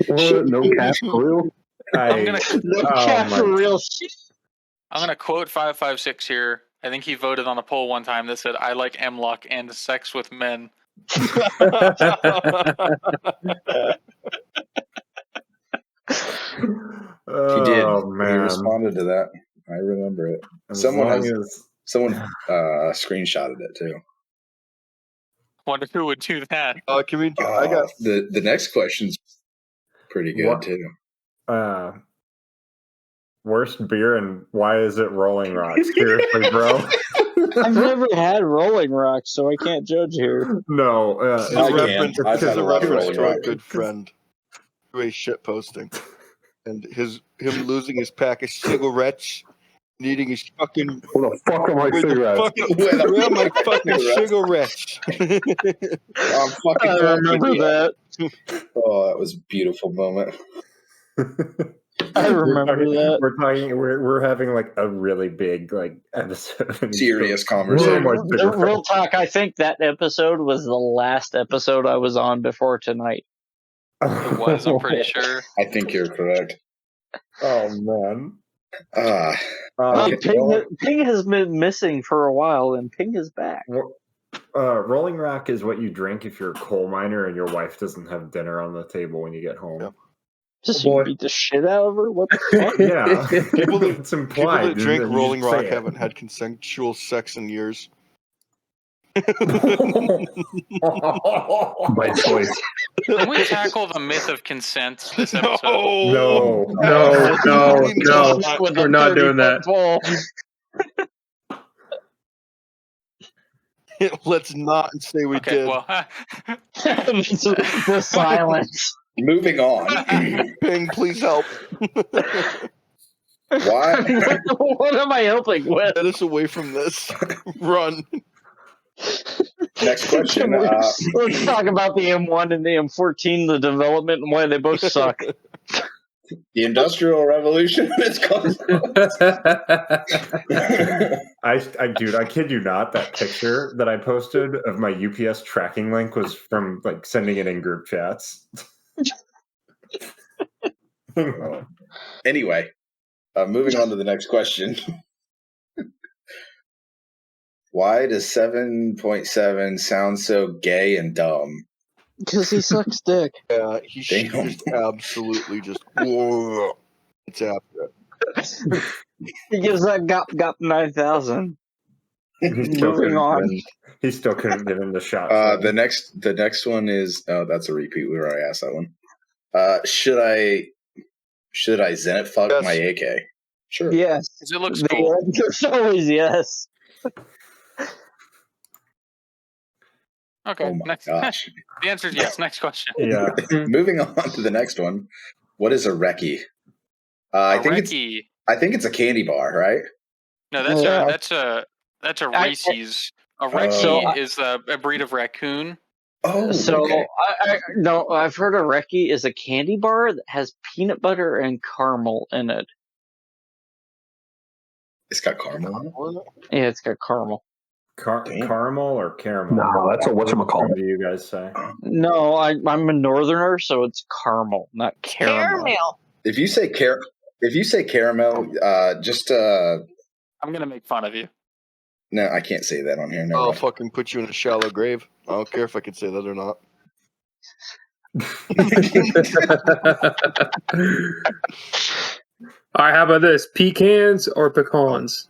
Speaker 9: What? No cash for real?
Speaker 2: I'm gonna
Speaker 3: No
Speaker 6: Oh
Speaker 3: cap
Speaker 6: my-
Speaker 3: for real sheesh.
Speaker 2: I'm gonna quote 556 here. I think he voted on a poll one time that said, "I like M-Lock and sex with men."
Speaker 4: He
Speaker 6: Oh,
Speaker 4: did. He
Speaker 6: man.
Speaker 4: responded to that. I remember it.
Speaker 6: As
Speaker 4: Someone
Speaker 6: long
Speaker 4: has-
Speaker 6: as-
Speaker 4: Someone screenshotted it too.
Speaker 2: Wonder who would do that.
Speaker 1: Can we? I got.
Speaker 4: The next question's pretty good
Speaker 6: What?
Speaker 4: too.
Speaker 6: Worst beer and why is it Rolling Rock? Seriously, bro.
Speaker 3: I've never had Rolling Rock, so I can't judge here.
Speaker 6: No,
Speaker 1: It's
Speaker 4: I
Speaker 1: a
Speaker 4: can't.
Speaker 1: reference,
Speaker 4: I've
Speaker 1: it's
Speaker 4: had
Speaker 1: a
Speaker 4: a lot of
Speaker 1: reference
Speaker 4: Rolling
Speaker 1: to a
Speaker 4: Rock.
Speaker 1: good friend to a shit posting, and him losing his pack of cigarettes, needing his fucking.
Speaker 9: What the fuck are my
Speaker 1: Where the
Speaker 9: cigarettes?
Speaker 1: fucking-
Speaker 4: Where the
Speaker 1: where are my
Speaker 4: fuck
Speaker 1: fucking
Speaker 4: cigarettes?
Speaker 1: cigarettes?
Speaker 4: I'm fucking
Speaker 3: I remember that.
Speaker 4: Oh, that was a beautiful moment.
Speaker 3: I remember that.
Speaker 6: We're having like a really big like episode.
Speaker 4: Serious
Speaker 6: Where are
Speaker 4: conversation.
Speaker 6: my
Speaker 3: The
Speaker 6: cigarettes?
Speaker 3: real talk, I think that episode was the last episode I was on before tonight.
Speaker 2: It was, I'm pretty sure.
Speaker 4: I think you're correct.
Speaker 6: Oh man.
Speaker 4: Ah,
Speaker 6: Okay.
Speaker 3: Ping has been missing for a while, and Ping is back.
Speaker 6: Rolling Rock is what you drink if you're a coal miner and your wife doesn't have dinner on the table when you get home.
Speaker 1: Yep.
Speaker 3: Just you beat the shit out of her? What the fuck?
Speaker 6: Yeah,
Speaker 1: People that-
Speaker 6: it's
Speaker 1: People
Speaker 6: implied.
Speaker 1: that drink
Speaker 6: and you
Speaker 1: Rolling
Speaker 6: just say
Speaker 1: Rock
Speaker 6: it.
Speaker 1: haven't had consensual sex in years.
Speaker 9: By choice.
Speaker 2: Can we tackle the myth of consent this episode?
Speaker 6: No.
Speaker 8: No, we're not doing that.
Speaker 1: Let's not say we
Speaker 2: Okay,
Speaker 1: did.
Speaker 2: well,
Speaker 3: The silence.
Speaker 4: moving on.
Speaker 1: Ping, please help.
Speaker 4: Why?
Speaker 3: What am I helping with?
Speaker 1: Get us away from this. Run.
Speaker 4: Next question.
Speaker 3: Let's talk about the M1 and the M14, the development, and why they both suck.
Speaker 4: The Industrial Revolution. It's called.
Speaker 6: Dude, I kid you not. That picture that I posted of my UPS tracking link was from like sending it in group chats.
Speaker 4: Anyway, moving on to the next question. Why does 7.7 sound so gay and dumb?
Speaker 3: Because he sucks dick.
Speaker 1: Yeah, he should
Speaker 4: Damn.
Speaker 1: just absolutely just. Whoa. It's after it.
Speaker 3: He gives that Gop 9000.
Speaker 6: He still
Speaker 3: Moving
Speaker 6: couldn't
Speaker 3: on.
Speaker 6: get in- He still couldn't get in the shot.
Speaker 4: The next one is that's a repeat. We already asked that one. Should I Zenit fuck
Speaker 1: Yes.
Speaker 4: my AK? Sure.
Speaker 3: Yes.
Speaker 2: 'Cause it looks
Speaker 3: The
Speaker 2: cool.
Speaker 3: answer's always yes.
Speaker 2: Okay.
Speaker 4: Oh my
Speaker 2: Next.
Speaker 4: gosh.
Speaker 2: The answer is yes. Next question.
Speaker 6: Yeah.
Speaker 4: Moving on to the next one. What is a recce? I think it's a candy bar, right?
Speaker 2: No, that's
Speaker 3: Yeah.
Speaker 2: a Reese's. A recce
Speaker 3: So
Speaker 2: is a breed of raccoon.
Speaker 4: Oh,
Speaker 3: So
Speaker 4: okay.
Speaker 3: no, I've heard a Recce is a candy bar that has peanut butter and caramel in it.
Speaker 4: It's got caramel on it.
Speaker 3: Yeah, it's got caramel.
Speaker 4: Damn.
Speaker 6: Caramel or caramel?
Speaker 9: No, that's a whatchamacallit.
Speaker 6: What do you guys say?
Speaker 3: No, I'm a northerner, so it's caramel, not caramel.
Speaker 4: If you say caramel, just
Speaker 2: I'm gonna make fun of you.
Speaker 4: no, I can't say that on here. No.
Speaker 1: I'll fucking put you in a shallow grave. I don't care if I can say that or not.
Speaker 8: All right, how about this? Pecans or pecans?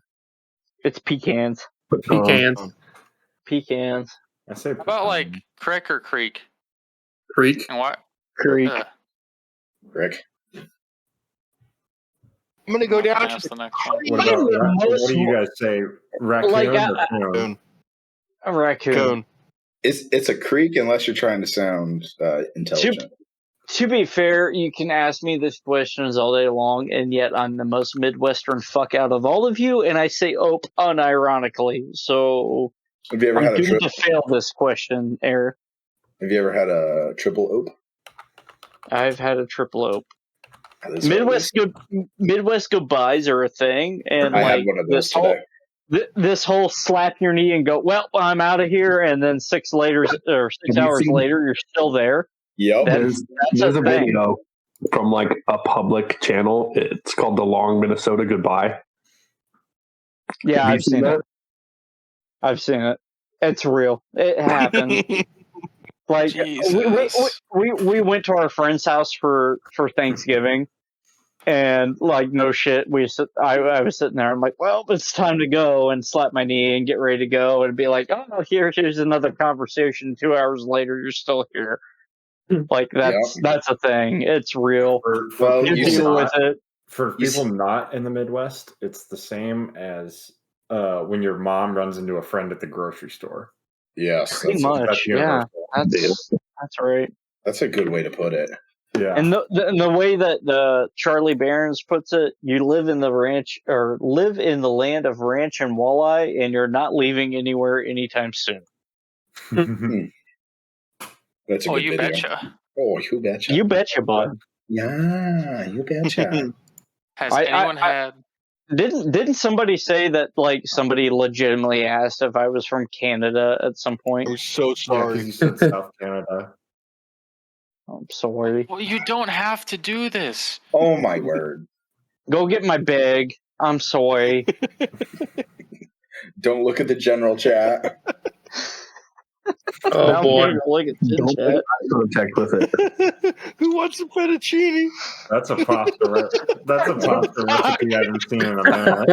Speaker 3: It's pecans.
Speaker 8: Pecans.
Speaker 3: Pecans.
Speaker 6: I say
Speaker 2: How about like Crick or Creek?
Speaker 8: Creek.
Speaker 2: And what?
Speaker 3: Creek.
Speaker 4: Rick.
Speaker 1: I'm gonna go down
Speaker 2: Ask
Speaker 1: to
Speaker 2: the next one.
Speaker 6: What about what do you guys say? Raccoon
Speaker 3: Like,
Speaker 6: or coon?
Speaker 1: Coon.
Speaker 3: A raccoon.
Speaker 1: Coon.
Speaker 4: It's a creek unless you're trying to sound intelligent.
Speaker 3: To be fair, you can ask me these questions all day long, and yet I'm the most Midwestern fuck out of all of you, and I say "ope" unironically. So
Speaker 4: Have you ever
Speaker 3: I'm
Speaker 4: had a
Speaker 3: doomed
Speaker 4: triple?
Speaker 3: to fail this question, Eric.
Speaker 4: Have you ever had a triple ope?
Speaker 3: I've had a triple ope.
Speaker 4: That is
Speaker 3: Midwest goodbyes are a thing, and
Speaker 4: I
Speaker 3: like
Speaker 4: had one of those
Speaker 3: this whole
Speaker 4: today.
Speaker 3: this whole slap your knee and go, well, I'm out of here, and then 6 hours
Speaker 9: seen-
Speaker 3: later, you're still there.
Speaker 4: Yep.
Speaker 3: That's
Speaker 9: There's
Speaker 3: a
Speaker 9: a
Speaker 3: thing.
Speaker 9: video from like a public channel. It's called The Long Minnesota Goodbye.
Speaker 3: Yeah,
Speaker 9: Have you
Speaker 3: I've seen
Speaker 9: that?
Speaker 3: it. I've seen it. It's real. It happened. Like
Speaker 2: Jesus.
Speaker 3: we went to our friend's house for Thanksgiving, and like no shit, I was sitting there. I'm like, well, it's time to go, and slap my knee and get ready to go, and be like, oh, here's another conversation. 2 hours later, you're still here. Like that's a thing. It's real.
Speaker 4: Well,
Speaker 3: You
Speaker 4: you
Speaker 3: deal
Speaker 4: said-
Speaker 3: with it.
Speaker 6: For
Speaker 4: You
Speaker 6: people not in the Midwest, it's the same as when your mom runs into a friend at the grocery store.
Speaker 4: Yes,
Speaker 3: Pretty much,
Speaker 6: That's
Speaker 3: yeah.
Speaker 6: universal.
Speaker 3: That's right.
Speaker 4: that's a good way to put it.
Speaker 6: Yeah.
Speaker 3: And the way that the Charlie Barons puts it, you live in the ranch or live in the land of ranch and walleye, and you're not leaving anywhere anytime soon.
Speaker 4: That's a
Speaker 2: Oh,
Speaker 4: good
Speaker 2: you
Speaker 4: video.
Speaker 2: betcha.
Speaker 4: Oh, you betcha.
Speaker 3: You betcha, bud.
Speaker 4: Yeah, you betcha.
Speaker 2: Has
Speaker 3: I-
Speaker 2: anyone had?
Speaker 3: Didn't somebody say that like somebody legitimately asked if I was from Canada at some point?
Speaker 1: I'm so
Speaker 6: Yeah, 'cause
Speaker 1: sorry.
Speaker 6: you said South Canada.
Speaker 3: I'm sorry.
Speaker 2: Well, you don't have to do this.
Speaker 4: Oh my word.
Speaker 3: Go get my bag. I'm sorry.
Speaker 4: Don't look at the general chat.
Speaker 8: Oh
Speaker 3: Now I'm
Speaker 8: boy.
Speaker 3: getting a look at the
Speaker 9: Don't
Speaker 3: chat.
Speaker 9: make eye contact with it.
Speaker 1: Who wants some fettuccine?
Speaker 6: That's a pasta. That's a pasta recipe I haven't seen in a minute.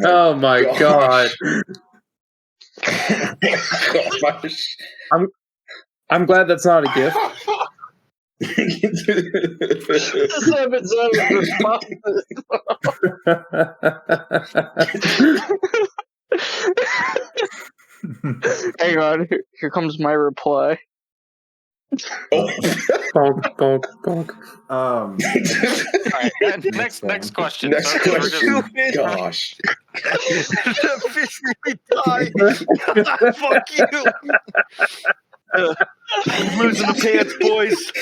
Speaker 8: Oh my god.
Speaker 4: Gosh.
Speaker 8: I'm glad that's not a gift.
Speaker 3: This episode is responsive. Hang on, here comes my reply.
Speaker 8: Bonk, bonk, bonk.
Speaker 2: All right. Next question.
Speaker 4: Next
Speaker 2: So we're just-
Speaker 4: question. Gosh.
Speaker 1: That fish really died. Fuck you. I'm losing the pants, boys.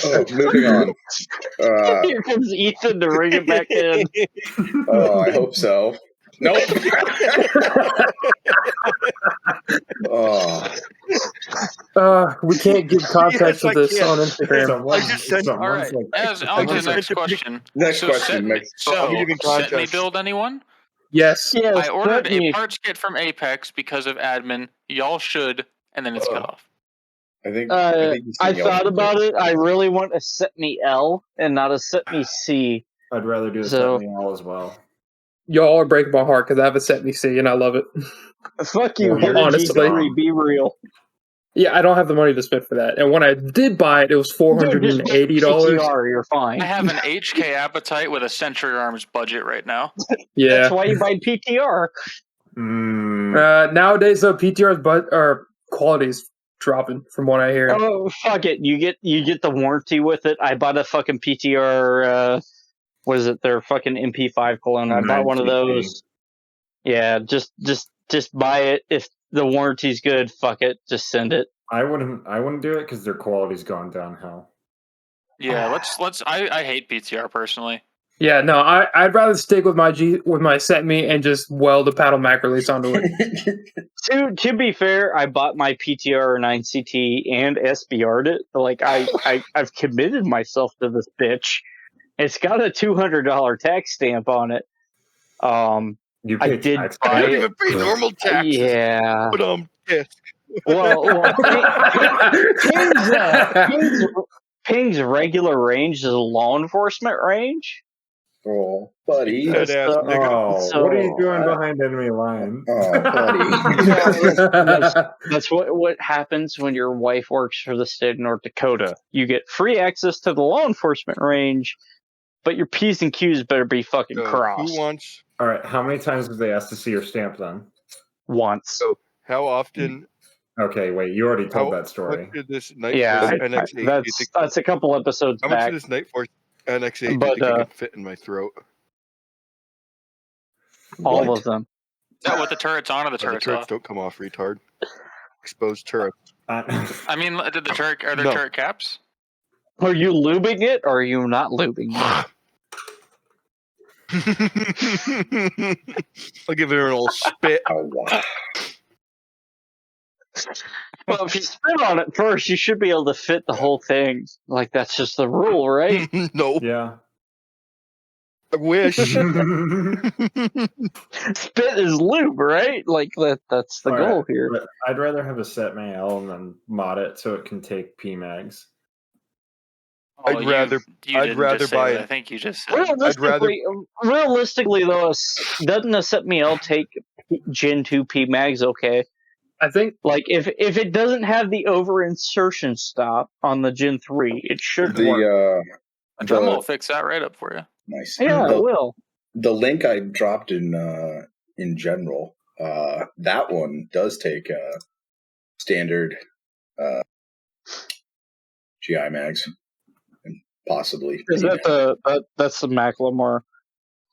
Speaker 4: Oh, moving on.
Speaker 3: Here comes Ethan to bring it back in.
Speaker 4: I hope so. Nope. Oh,
Speaker 8: We can't give context
Speaker 1: Yes, I
Speaker 8: of this
Speaker 1: can.
Speaker 8: on Instagram.
Speaker 6: Someone's,
Speaker 1: I just sent-
Speaker 2: All
Speaker 6: someone's
Speaker 2: right.
Speaker 6: like,
Speaker 2: As on to the
Speaker 1: just
Speaker 2: next
Speaker 1: sent a pic-
Speaker 2: question.
Speaker 4: next
Speaker 2: So
Speaker 4: question.
Speaker 2: set me,
Speaker 4: Next.
Speaker 2: so
Speaker 1: I'm giving
Speaker 2: set me
Speaker 1: context.
Speaker 2: build anyone?
Speaker 8: Yes.
Speaker 3: Yes,
Speaker 2: I ordered
Speaker 3: set
Speaker 2: a
Speaker 3: me.
Speaker 2: parts kit from Apex because of admin. Y'all should, and then it's cut off.
Speaker 4: I think.
Speaker 3: I
Speaker 4: you said y'all
Speaker 3: thought
Speaker 4: should do
Speaker 3: about it. I really want a set me L and not a set me C.
Speaker 6: I'd rather do a
Speaker 3: So-
Speaker 6: set me all as well.
Speaker 8: Y'all are breaking my heart because I have a set me C and I love it.
Speaker 3: Fuck you,
Speaker 6: Well,
Speaker 3: you're a
Speaker 8: honestly.
Speaker 3: G3, be real.
Speaker 8: Yeah, I don't have the money to spend for that. And when I did buy it, it was
Speaker 3: Dude, just
Speaker 8: $480.
Speaker 3: PTR, you're fine.
Speaker 2: I have an HK appetite with a Century Arms budget right now.
Speaker 8: Yeah.
Speaker 3: That's why you buy PTR.
Speaker 8: Nowadays, though, PTR's quality's dropping from what I hear.
Speaker 3: Oh fuck it, you get the warranty with it. I bought a fucking PTR. What is it? Their fucking MP5 clone. I bought one of
Speaker 6: 9CP.
Speaker 3: those. Yeah, just buy it. If the warranty's good, fuck it, just send it.
Speaker 6: I wouldn't do it because their quality's gone downhill.
Speaker 2: Yeah, let's. I hate PTR personally.
Speaker 8: Yeah, no, I'd rather stick with my set me and just weld a paddle Mac release onto it.
Speaker 3: To be fair, I bought my PTR 9CT and SBR'd it. Like I've committed myself to this bitch. It's got a $200 tax stamp on it.
Speaker 6: You
Speaker 3: I
Speaker 6: pay
Speaker 3: did
Speaker 6: tax
Speaker 3: buy
Speaker 1: I
Speaker 6: for
Speaker 1: don't
Speaker 3: it.
Speaker 1: even pay normal taxes.
Speaker 3: Yeah.
Speaker 1: But yeah.
Speaker 3: Well, Ping's regular range is a law enforcement range.
Speaker 4: Oh, buddy.
Speaker 1: Dead ass nigga.
Speaker 6: Oh, what are you doing
Speaker 3: So,
Speaker 6: behind enemy line?
Speaker 4: Oh, buddy.
Speaker 3: That's what happens when your wife works for the state of North Dakota. You get free access to the law enforcement range, but your P's and Q's better be fucking
Speaker 1: So
Speaker 3: crossed
Speaker 1: who wants?
Speaker 6: All right, how many times have they asked to see your stamp then?
Speaker 3: once.
Speaker 1: So how often?
Speaker 6: Okay, wait, you already told
Speaker 1: How
Speaker 6: that story.
Speaker 1: much did this Night
Speaker 3: Yeah,
Speaker 1: Force NX8? do you think-
Speaker 3: that's a couple episodes
Speaker 1: how much
Speaker 3: back.
Speaker 1: of this Night Force NX8 do you
Speaker 3: But,
Speaker 1: think it could fit in my throat?
Speaker 3: All
Speaker 4: What?
Speaker 3: of them.
Speaker 2: Is that with the turrets on or the
Speaker 1: Oh, the
Speaker 2: turrets
Speaker 1: turrets
Speaker 2: off?
Speaker 1: don't come off, retard. Exposed turret.
Speaker 2: I mean, did the turret are there
Speaker 1: No.
Speaker 2: turret caps?
Speaker 3: Are you lubing it or are you not lubing it?
Speaker 1: I'll give it an old spit.
Speaker 4: Oh, wow.
Speaker 3: Well, if you spit on it first, you should be able to fit the whole thing. Like that's just the rule, right?
Speaker 1: No,
Speaker 6: Yeah.
Speaker 1: I wish.
Speaker 3: Spit is lube, right? Like that's the
Speaker 6: All
Speaker 3: goal
Speaker 6: right,
Speaker 3: here.
Speaker 6: but I'd rather have a set mail and then mod it so it can take PMags.
Speaker 1: I'd
Speaker 2: Oh,
Speaker 1: rather-
Speaker 2: You
Speaker 1: I'd
Speaker 2: didn't
Speaker 1: rather
Speaker 2: just say
Speaker 1: buy
Speaker 2: that.
Speaker 1: it.
Speaker 2: I think you just said.
Speaker 3: Realistically, though, doesn't a set me L take Gen 2 P mags? Okay,
Speaker 8: I think
Speaker 3: like if it doesn't have the over insertion stop on the Gen 3, it should work.
Speaker 2: A demo will fix that right up for you.
Speaker 4: Nice.
Speaker 3: Yeah,
Speaker 4: the,
Speaker 3: it will.
Speaker 4: the link I dropped in general, that one does take standard GI mags and possibly.
Speaker 3: Is that that's the Macklemore?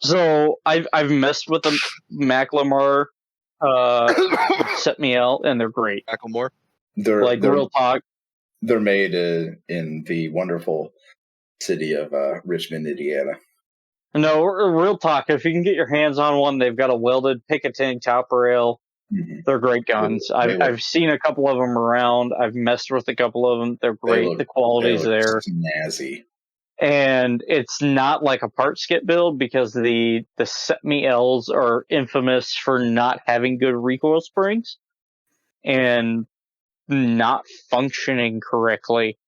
Speaker 3: So I've messed with the Macklemore set me L, and they're great.
Speaker 1: Macklemore.
Speaker 4: they're
Speaker 3: Like
Speaker 4: they're,
Speaker 3: real talk.
Speaker 4: they're made in the wonderful city of Richmond, Indiana.
Speaker 3: No, real talk. If you can get your hands on one, they've got a welded Picatinny top rail.
Speaker 4: Mhm.
Speaker 3: They're great guns. I've seen a couple of them around. I've messed with a couple of them. They're great. The quality's
Speaker 4: They look
Speaker 3: there,
Speaker 4: snazzy.
Speaker 3: and it's not like a part skip build because the set me L's are infamous for not having good recoil springs and not functioning correctly.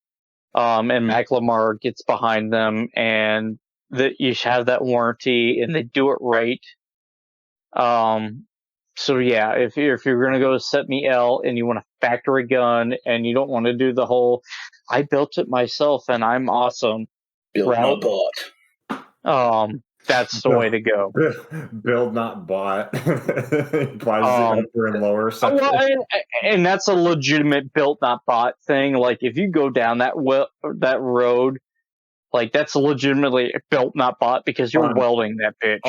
Speaker 3: And Macklemore gets behind them, and that you have that warranty, and they do it right. So yeah, if you're gonna go set me L and you want a factory gun and you don't want to do the whole, I built it myself and I'm awesome.
Speaker 4: Built my
Speaker 3: route,
Speaker 4: butt.
Speaker 3: That's the way to go.
Speaker 6: Build not bought. Buys the upper and lower section.
Speaker 3: Well, and that's a legitimate built not bought thing. Like if you go down that road, like that's legitimately built not bought because you're welding that bitch.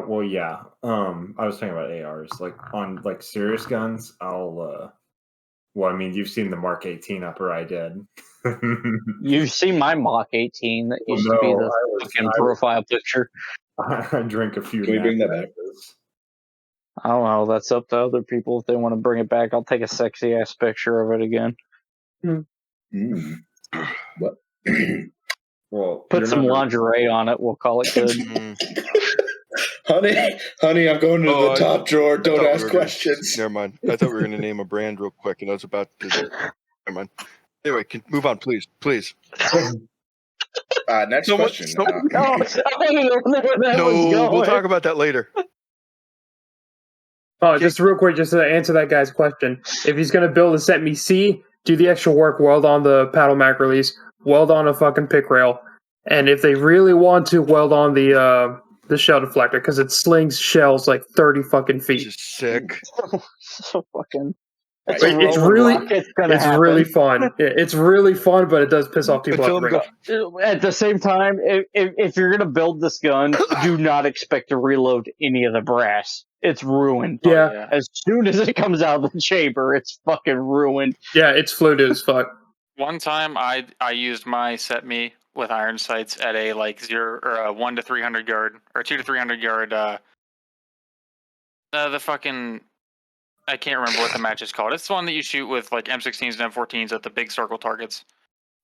Speaker 6: Well, yeah. I was talking about ARs. Like on like serious guns, I'll. Well, I mean, you've seen the Mark 18 upper I did.
Speaker 3: You've seen my Mach 18 that used to be the fucking profile picture.
Speaker 6: I drink a few.
Speaker 4: Can we bring that back?
Speaker 6: matches.
Speaker 3: I don't know. That's up to other people if they want to bring it back. I'll take a sexy ass picture of it again.
Speaker 4: Mm. What?
Speaker 6: Well,
Speaker 3: Put
Speaker 6: you're
Speaker 3: some
Speaker 6: not-
Speaker 3: lingerie on it. We'll call it good.
Speaker 4: honey, I'm going to
Speaker 1: Oh,
Speaker 4: the top drawer.
Speaker 1: I
Speaker 4: Don't
Speaker 1: thought we
Speaker 4: ask
Speaker 1: were gonna-
Speaker 4: questions.
Speaker 1: Never mind. I thought we were going to name a brand real quick, and I was about to. Never mind. Anyway, move on, please.
Speaker 4: Next
Speaker 1: No, what-
Speaker 4: question.
Speaker 1: no-
Speaker 3: No, I don't know where that was
Speaker 1: No,
Speaker 3: going.
Speaker 1: we'll talk about that later.
Speaker 8: Oh, just real quick, just to answer that guy's question. If he's going to build a set me C, do the extra work, weld on the paddle mac release, weld on a fucking pick rail. And if they really want to, weld on the shell deflector, because it slings shells like 30 fucking
Speaker 1: Which
Speaker 8: feet.
Speaker 1: is sick.
Speaker 3: So fucking. That's
Speaker 4: Wait,
Speaker 3: a
Speaker 8: it's
Speaker 3: rolling
Speaker 8: really-
Speaker 3: rock. It's gonna
Speaker 8: It's
Speaker 3: happen.
Speaker 8: really fun. It's really fun, but it does piss off people
Speaker 1: Until
Speaker 8: at the
Speaker 1: I'm
Speaker 8: range.
Speaker 3: At the same time, if you're gonna build this gun, do not expect to reload any of the brass. It's ruined.
Speaker 8: Yeah.
Speaker 3: As soon as it comes out of the chamber, it's fucking ruined.
Speaker 8: Yeah, it's fluted as fuck.
Speaker 2: One time, I used my set me with iron sights at a like 1 to 300 yard or 2 to 300 yard. The fucking I can't remember what the match is called. It's the one that you shoot with like M16s and M14s at the big circle targets.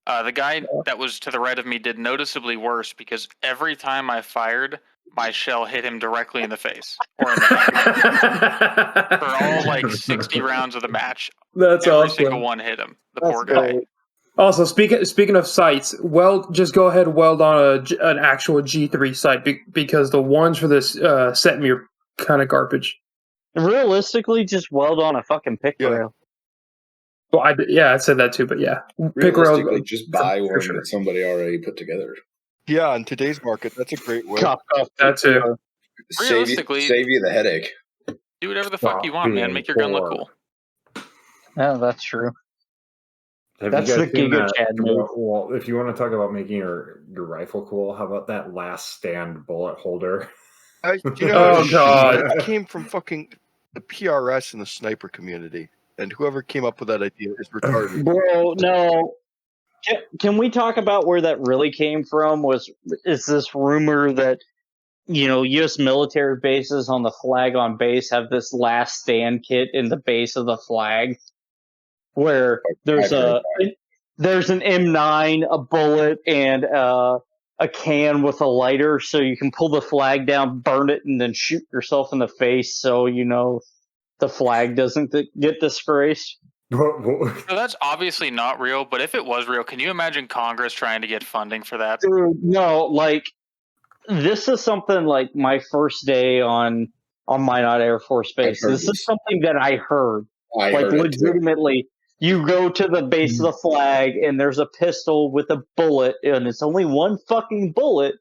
Speaker 2: The guy that was to the right of me did noticeably worse because every time I fired, my shell hit him directly in the face or in the neck. For all like 60 rounds of the match,
Speaker 8: That's
Speaker 2: every
Speaker 8: awesome.
Speaker 2: single one hit him. The
Speaker 3: That's
Speaker 2: poor guy.
Speaker 3: great.
Speaker 8: Also, speaking of sights, just go ahead and weld on an actual G3 sight because the ones for this set me are kind of garbage.
Speaker 3: Realistically, just weld on a fucking pick
Speaker 1: Yeah.
Speaker 3: rail.
Speaker 8: Well, I said that too, but yeah, pick rail.
Speaker 4: Realistically, just buy
Speaker 8: for
Speaker 4: one
Speaker 8: sure.
Speaker 4: that somebody already put together.
Speaker 1: Yeah, in today's market, that's a great way.
Speaker 3: Chop off
Speaker 8: That too.
Speaker 2: Realistically-
Speaker 4: save you the headache.
Speaker 2: Do whatever the fuck
Speaker 6: Stop
Speaker 2: you want, man.
Speaker 6: being
Speaker 2: Make your gun look
Speaker 6: poor.
Speaker 2: cool.
Speaker 3: Yeah, that's true.
Speaker 6: Have
Speaker 3: That's
Speaker 6: you guys
Speaker 3: the
Speaker 6: seen
Speaker 3: Giga
Speaker 6: that-
Speaker 3: Chad move.
Speaker 6: Well, if you want to talk about making your rifle cool, how about that last stand bullet holder?
Speaker 8: Oh, God.
Speaker 1: It came from fucking the PRS and the sniper community, and whoever came up with that idea is retarded.
Speaker 3: Bro, no. Can we talk about where that really came from? Is this rumor that U.S. military bases on the flag on base have this last stand kit in the base of the flag, where there's an M9, a bullet, and a can with a lighter, so you can pull the flag down, burn it, and then shoot yourself in the face, so the flag doesn't get disgraced.
Speaker 2: So that's obviously not real, but if it was real, can you imagine Congress trying to get funding for that?
Speaker 3: Dude, no, like this is something like my first day on Minot Air Force Base.
Speaker 4: heard
Speaker 3: This is
Speaker 4: this.
Speaker 3: something that I heard.
Speaker 4: I
Speaker 3: Like
Speaker 4: heard it too.
Speaker 3: legitimately, you go to the base of the flag and there's a pistol with a bullet, and it's only one fucking bullet,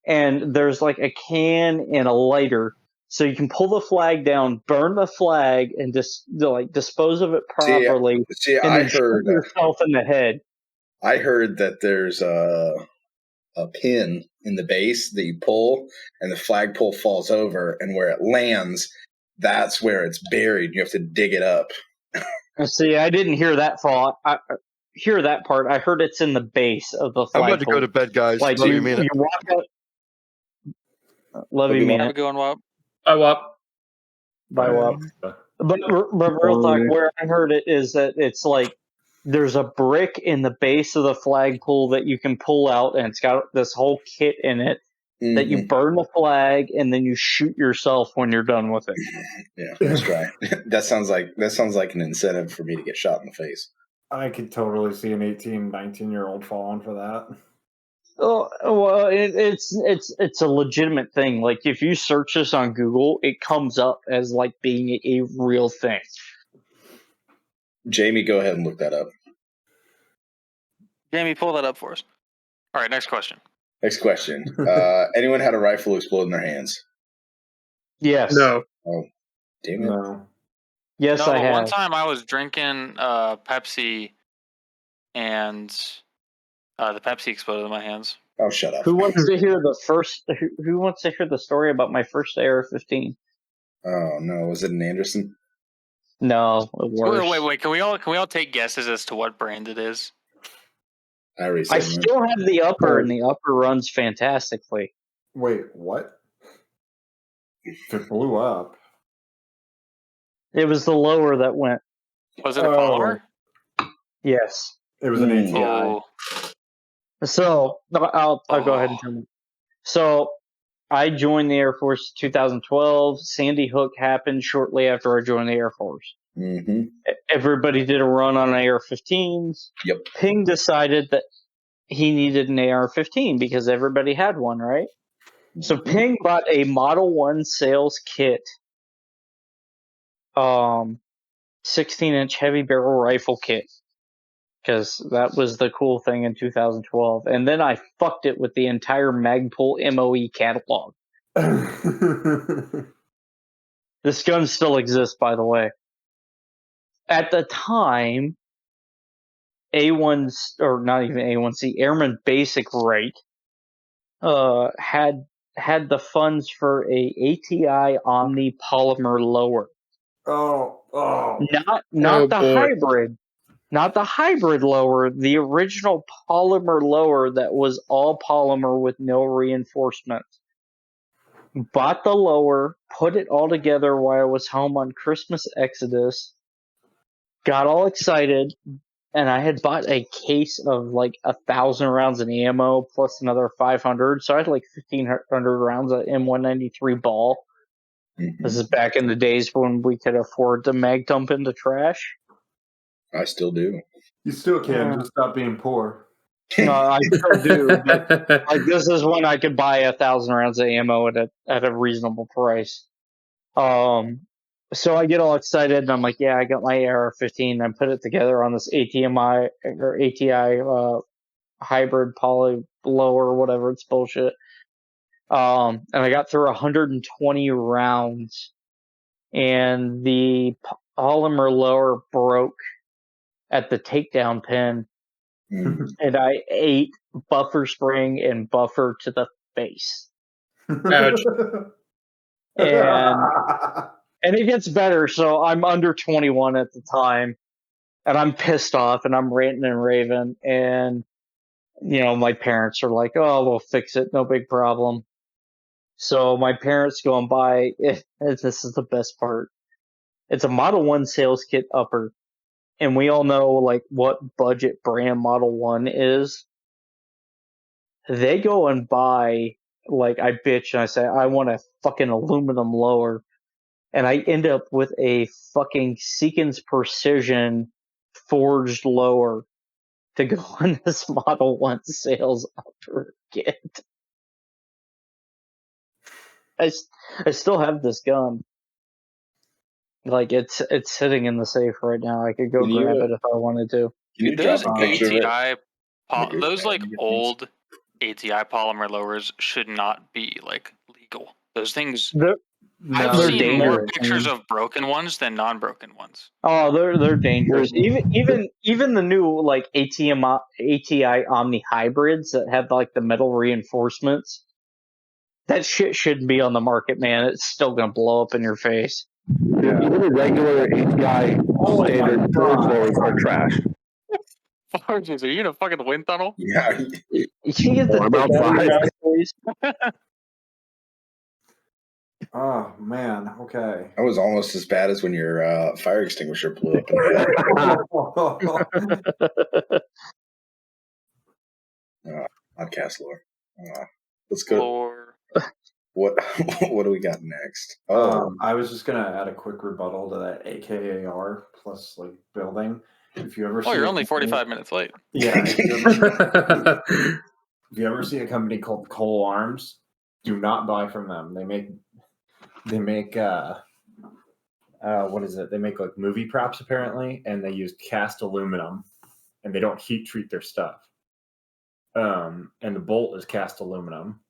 Speaker 3: and there's like a can and a lighter. So you can pull the flag down, burn the flag, and just dispose of it properly,
Speaker 4: See,
Speaker 3: and
Speaker 4: I
Speaker 3: then shoot
Speaker 4: heard
Speaker 3: yourself in the head.
Speaker 4: that there's a pin in the base that you pull, and the flagpole falls over, and where it lands, that's where it's buried. You have to dig it up.
Speaker 3: See, I didn't hear that part. Hear that part. I heard it's in the base of the
Speaker 1: I'm
Speaker 3: flagpole.
Speaker 1: about to go to bed, guys.
Speaker 3: Like
Speaker 1: Love
Speaker 3: you,
Speaker 1: you, mean it.
Speaker 3: you walk up. Love you,
Speaker 4: Have
Speaker 3: man.
Speaker 2: Have a good one, Wop.
Speaker 8: Oh, well,
Speaker 3: By what? But real talk, where I heard it is that it's like there's a brick in the base of the flagpole that you can pull out, and it's got this whole kit in it that you
Speaker 4: Mhm.
Speaker 3: burn the flag and then you shoot yourself when you're done with it.
Speaker 4: Yeah, that's right. that sounds like an incentive for me to get shot in the face.
Speaker 6: I could totally see an 18, 19-year-old falling for that.
Speaker 3: Oh well, it's a legitimate thing. Like if you search this on Google, it comes up as like being a real thing.
Speaker 4: Jamie, go ahead and look that up.
Speaker 2: Jamie, pull that up for us. All right, next question.
Speaker 4: Next question. Anyone had a rifle explode in their hands?
Speaker 3: Yes.
Speaker 8: no.
Speaker 4: Damn it.
Speaker 6: No.
Speaker 3: Yes,
Speaker 2: No,
Speaker 3: I
Speaker 2: but
Speaker 3: have.
Speaker 2: one time I was drinking Pepsi, and the Pepsi exploded in my hands.
Speaker 4: Oh, shut up.
Speaker 3: Who wants to hear the first? Who wants to hear the story about my first AR-15?
Speaker 4: Oh no, was it an Anderson?
Speaker 3: No, worse.
Speaker 2: Wait. Can we all take guesses as to what brand it is?
Speaker 4: I already
Speaker 3: I
Speaker 4: said mine.
Speaker 3: still have the upper, and the upper runs fantastically.
Speaker 6: Wait, what? If it blew up.
Speaker 3: It was the lower that went.
Speaker 2: Was it a polymer?
Speaker 3: Yes.
Speaker 6: It was an
Speaker 4: Mm.
Speaker 6: ATI.
Speaker 2: Oh,
Speaker 3: So I'll go ahead and tell you. So I joined the Air Force 2012. Sandy Hook happened shortly after I joined the Air Force.
Speaker 4: Mm-hmm.
Speaker 3: Everybody did a run on AR-15s.
Speaker 4: Yep.
Speaker 3: Ping decided that he needed an AR-15 because everybody had one, right? So Ping bought a Model 1 sales kit, 16-inch heavy barrel rifle kit, because that was the cool thing in 2012. And then I fucked it with the entire Magpul MOE catalog. This gun still exists, by the way. At the time, A1's, or not even A1C, Airman Basic Rate, had the funds for a ATI Omni polymer lower.
Speaker 6: Oh.
Speaker 3: Not the
Speaker 8: boy.
Speaker 3: hybrid. Not the hybrid lower, the original polymer lower that was all polymer with no reinforcement. Bought the lower, put it all together while I was home on Christmas Exodus, got all excited, and I had bought a case of like 1,000 rounds of ammo plus another 500, so I had like 1,500 rounds of M193 ball.
Speaker 4: Mm-hmm.
Speaker 3: This is back in the days when we could afford to mag dump into trash.
Speaker 4: I still do.
Speaker 6: You still can. Just stop being poor.
Speaker 3: I still do, but like this is when I could buy 1,000 rounds of ammo at a reasonable price. So I get all excited and I'm like, yeah, I got my AR-15. I put it together on this ATI hybrid poly lower, whatever. It's bullshit. And I got through 120 rounds, and the polymer lower broke at the takedown pin.
Speaker 4: Mm.
Speaker 3: And I ate buffer spring and buffer to the face.
Speaker 8: Ouch.
Speaker 3: And it gets better. So I'm under 21 at the time, and I'm pissed off, and I'm ranting and raving. And my parents are like, "Oh, we'll fix it, no big problem." So my parents go and buy. This is the best part. It's a Model 1 sales kit upper. And we all know like what budget brand Model 1 is. They go and buy, like, I bitch and I say, I want a fucking aluminum lower. And I end up with a fucking Seekins Precision forged lower to go on this Model 1 sales upper kit. I still have this gun. Like, it's sitting in the safe right now. I could go
Speaker 4: Can you,
Speaker 3: grab it if I wanted to.
Speaker 4: Can you
Speaker 2: those
Speaker 4: drop a picture of it?
Speaker 2: ATI,
Speaker 4: on your
Speaker 2: those like
Speaker 4: things?
Speaker 2: old ATI polymer lowers should not be like legal. Those things. I've
Speaker 3: They're
Speaker 2: seen more
Speaker 3: dangerous.
Speaker 2: pictures of broken ones than non-broken ones.
Speaker 3: Oh, they're dangerous. Even the new like ATI Omni hybrids that have like the metal reinforcements. That shit shouldn't be on the market, man. It's still gonna blow up in your face.
Speaker 9: Dude, even the regular ATI standard forge lowers are trash.
Speaker 2: Forges, are you in a fucking wind tunnel?
Speaker 4: Yeah.
Speaker 3: You can get the
Speaker 9: I'm
Speaker 3: dick out of your
Speaker 9: outside.
Speaker 3: mouth, please.
Speaker 6: Oh man. Okay.
Speaker 4: That was almost as bad as when your fire extinguisher blew up in the head. Podcast lore. Let's go.
Speaker 2: Or
Speaker 4: What do we got next? Oh,
Speaker 6: I was just gonna add a quick rebuttal to that AKAR plus like building. If you ever see
Speaker 2: you're
Speaker 6: a
Speaker 2: only
Speaker 6: company-
Speaker 2: 45 minutes late.
Speaker 6: Yeah. If you ever see a company called Cole Arms, do not buy from them. They make what is it? They make like movie props apparently, and they use cast aluminum, and they don't heat treat their stuff. And the bolt is cast aluminum.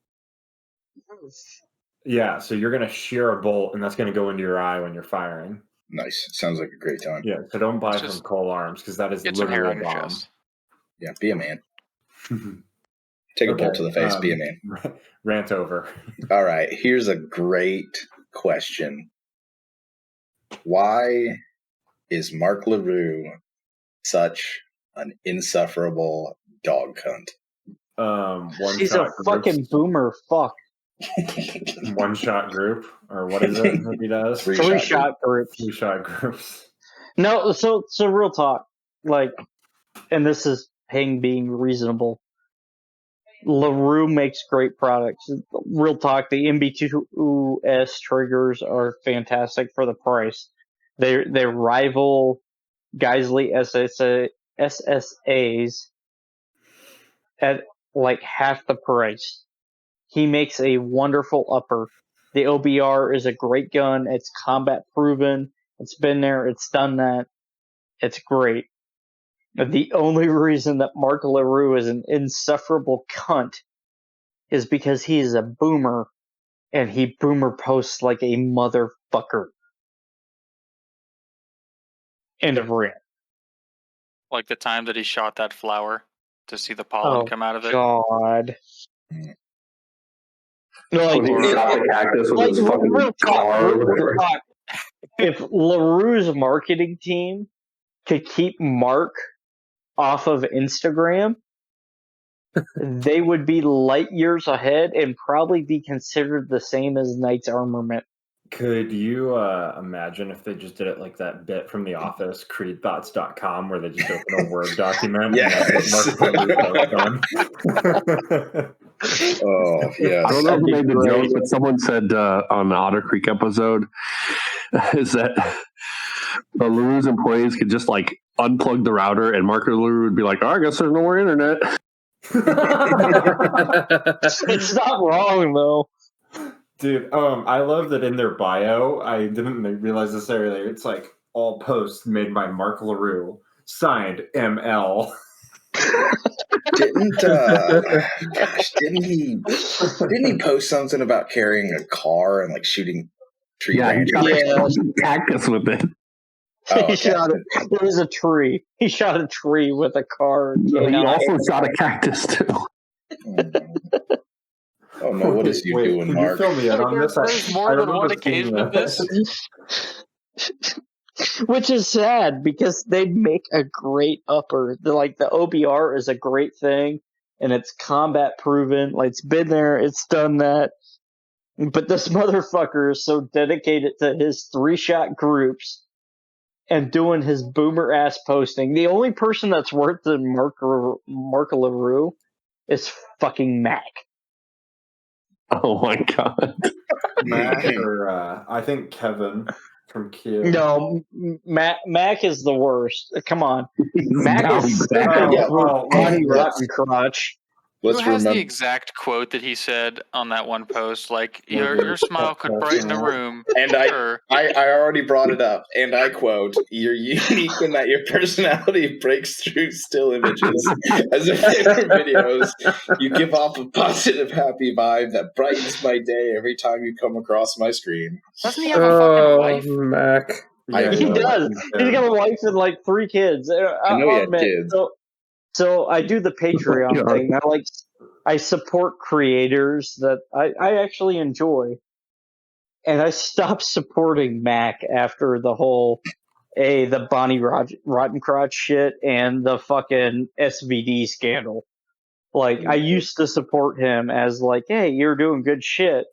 Speaker 6: Yeah, so you're gonna shear a bolt, and that's gonna go into your eye when you're firing.
Speaker 4: nice. Sounds like a great time.
Speaker 6: Yeah, so don't buy
Speaker 2: Just
Speaker 6: from Cole Arms because that is
Speaker 2: get some hair
Speaker 6: literally
Speaker 2: on
Speaker 6: a
Speaker 2: your
Speaker 6: bomb.
Speaker 2: chest.
Speaker 4: Yeah, be a man. Take a bolt to the face. Be a man.
Speaker 6: Rant over.
Speaker 4: All right. Here's a great question. Why is Mark LaRue such an insufferable dog cunt?
Speaker 6: One
Speaker 3: He's a
Speaker 6: shot groups.
Speaker 3: fucking boomer fuck.
Speaker 6: One shot group, or what is it that he does?
Speaker 3: Three shot groups.
Speaker 6: 3 shot groups.
Speaker 3: No, so real talk, like, and this is Ping being reasonable. LaRue makes great products. Real talk, the MB2S triggers are fantastic for the price. They rival Geisley SSAs at like half the price. He makes a wonderful upper. The OBR is a great gun. It's combat proven. It's been there. It's done that. It's great. But the only reason that Mark LaRue is an insufferable cunt is because he is a boomer and he boomer posts like a motherfucker. End of rant.
Speaker 2: Like the time that he shot that flower to see the pollen come out of it.
Speaker 3: God. Like,
Speaker 9: When he shot the cactus with his fucking car or whatever.
Speaker 3: If LaRue's marketing team could keep Mark off of Instagram, they would be light years ahead and probably be considered the same as Knight's Armament.
Speaker 6: Could you imagine if they just did it like that bit from The Office, creedthoughts.com, where they just open a Word document?
Speaker 4: Yes.
Speaker 6: And that's what Mark done.
Speaker 4: Oh, yeah.
Speaker 9: I don't know who made the joke, but someone said on the Otter Creek episode is that the LaRue's employees could just like unplug the router and Mark LaRue would be like, oh, I guess there's no more internet.
Speaker 3: It's not wrong, though.
Speaker 6: Dude, I love that in their bio, I didn't realize this earlier, it's like all posts made by Mark LaRue, signed ML.
Speaker 4: Didn't he post something about carrying a car and like shooting tree
Speaker 9: Yeah, he
Speaker 4: branches?
Speaker 9: shot a fucking cactus with it.
Speaker 4: Oh,
Speaker 3: He shot it. It was a tree. He shot a tree with a car.
Speaker 9: He also shot a cactus too.
Speaker 4: Oh no, what is you doing,
Speaker 6: can
Speaker 4: Mark?
Speaker 6: you fill me in on this?
Speaker 2: There's more than one occasion of this.
Speaker 3: Which is sad because they make a great upper. Like the OBR is a great thing and it's combat proven. Like it's been there, it's done that. But this motherfucker is so dedicated to his 3-shot groups and doing his boomer ass posting. The only person that's worth the Mark LaRue is fucking Mac.
Speaker 9: Oh my god.
Speaker 6: Matt or I think Kevin from Q.
Speaker 3: No, Mac is the worst. Come on. Mac
Speaker 9: Now
Speaker 3: is
Speaker 9: he's
Speaker 3: sick
Speaker 9: back.
Speaker 3: of Ronnie Rotten Crotch.
Speaker 4: Let's
Speaker 2: Who has the
Speaker 4: remember.
Speaker 2: exact quote that he said on that one post? Like, your smile could brighten a room.
Speaker 4: And
Speaker 2: Sure.
Speaker 4: I already brought it up, and I quote, "You're unique in that your personality breaks through still images. As if they were videos, you give off a positive, happy vibe that brightens my day every time you come across my screen."
Speaker 2: Doesn't he have a fucking wife?
Speaker 8: Mac.
Speaker 6: Yeah,
Speaker 3: He does. He's got a wife and like 3 kids.
Speaker 4: I know he had kids.
Speaker 3: So I do the Patreon
Speaker 9: Yeah.
Speaker 3: thing. I support creators that I actually enjoy. And I stopped supporting Mac after the whole the Bonnie Rottencrotch shit and the fucking SVD scandal. Like I used to support him as like, hey, you're doing good shit.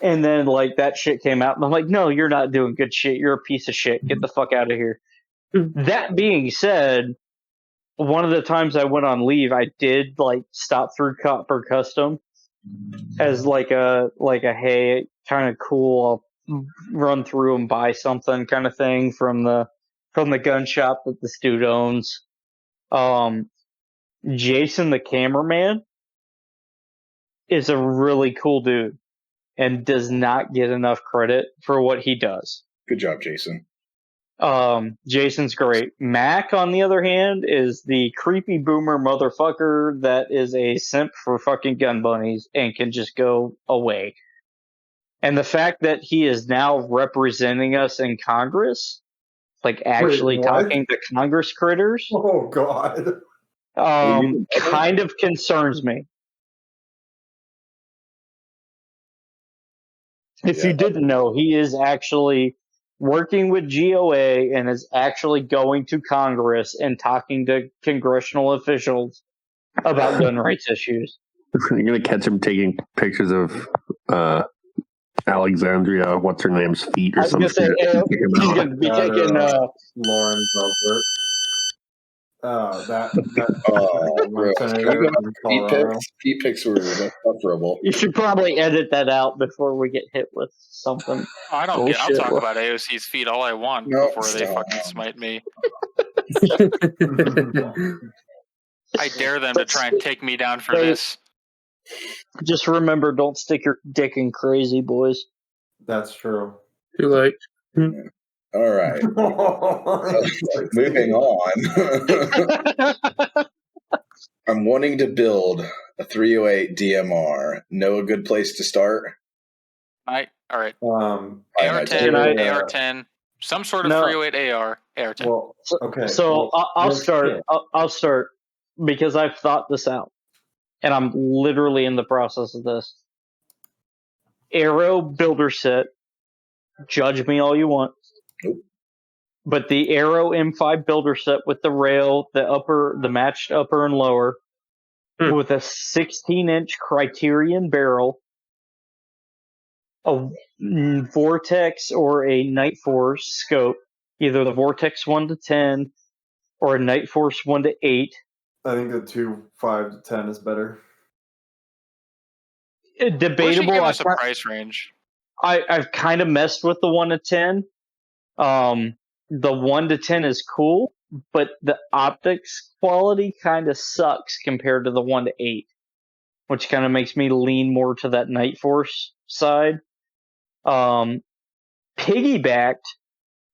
Speaker 3: And then like that shit came out and I'm like, no, you're not doing good shit. You're a piece of shit. Get the fuck out of here. That being said, one of the times I went on leave, I did like stop through Copper Custom as like a hey, kind of cool. I'll run through and buy something kind of thing from the gun shop that this dude owns. Jason, the cameraman, is a really cool dude and does not get enough credit for what he does.
Speaker 4: Good job, Jason.
Speaker 3: Jason's great. Mac, on the other hand, is the creepy boomer motherfucker that is a simp for fucking gun bunnies and can just go away. And the fact that he is now representing us in Congress, like actually
Speaker 6: Wait, what?
Speaker 3: talking to Congress critters,
Speaker 6: Oh god.
Speaker 3: kind of concerns me. If
Speaker 4: Yeah.
Speaker 3: you didn't know, he is actually working with GOA and is actually going to Congress and talking to congressional officials about gun rights issues.
Speaker 9: You're gonna catch him taking pictures of Alexandria, what's her name's feet
Speaker 3: I
Speaker 9: or
Speaker 3: was
Speaker 9: some
Speaker 3: gonna say
Speaker 9: shit.
Speaker 3: AO, he's gonna be taking.
Speaker 6: Lauren Velbert. That
Speaker 4: Oh,
Speaker 6: one
Speaker 4: gross.
Speaker 6: senator in Colorado.
Speaker 4: Feet pics were insufferable.
Speaker 3: You should probably edit that out before we get hit with something.
Speaker 2: I don't get. I'll
Speaker 3: Bullshit.
Speaker 2: talk about AOC's feet all I want
Speaker 4: No,
Speaker 2: before they
Speaker 4: stop.
Speaker 2: fucking smite me. I dare them to try and take me down for
Speaker 3: Hey.
Speaker 2: this.
Speaker 3: Just remember, don't stick your dick in crazy, boys.
Speaker 6: That's true.
Speaker 8: Too late.
Speaker 4: All right. Moving on. I'm wanting to build a 308 DMR. Know a good place to start?
Speaker 2: All right.
Speaker 4: I
Speaker 2: AR-10,
Speaker 3: I-
Speaker 2: AR-10, some sort of
Speaker 3: No.
Speaker 2: 308 AR, AR-10.
Speaker 6: Well, okay.
Speaker 3: So
Speaker 6: well,
Speaker 3: I'll
Speaker 6: there's
Speaker 3: start.
Speaker 6: kit.
Speaker 3: I'll start because I've thought this out, and I'm literally in the process of this. Arrow builder set. Judge me all you want.
Speaker 4: Nope.
Speaker 3: But the Arrow M5 builder set with the rail, the matched upper and lower, with a 16-inch Criterion barrel, a Vortex or a Night Force scope, either the Vortex 1 to 10 or a Night Force 1 to 8.
Speaker 6: I think the 5 to 10 is better.
Speaker 2: Why don't you
Speaker 3: Debatable.
Speaker 2: give us a price range?
Speaker 3: I've kind of messed with the 1 to 10. The 1 to 10 is cool, but the optics quality kind of sucks compared to the 1 to 8, which kind of makes me lean more to that Night Force side. Piggybacked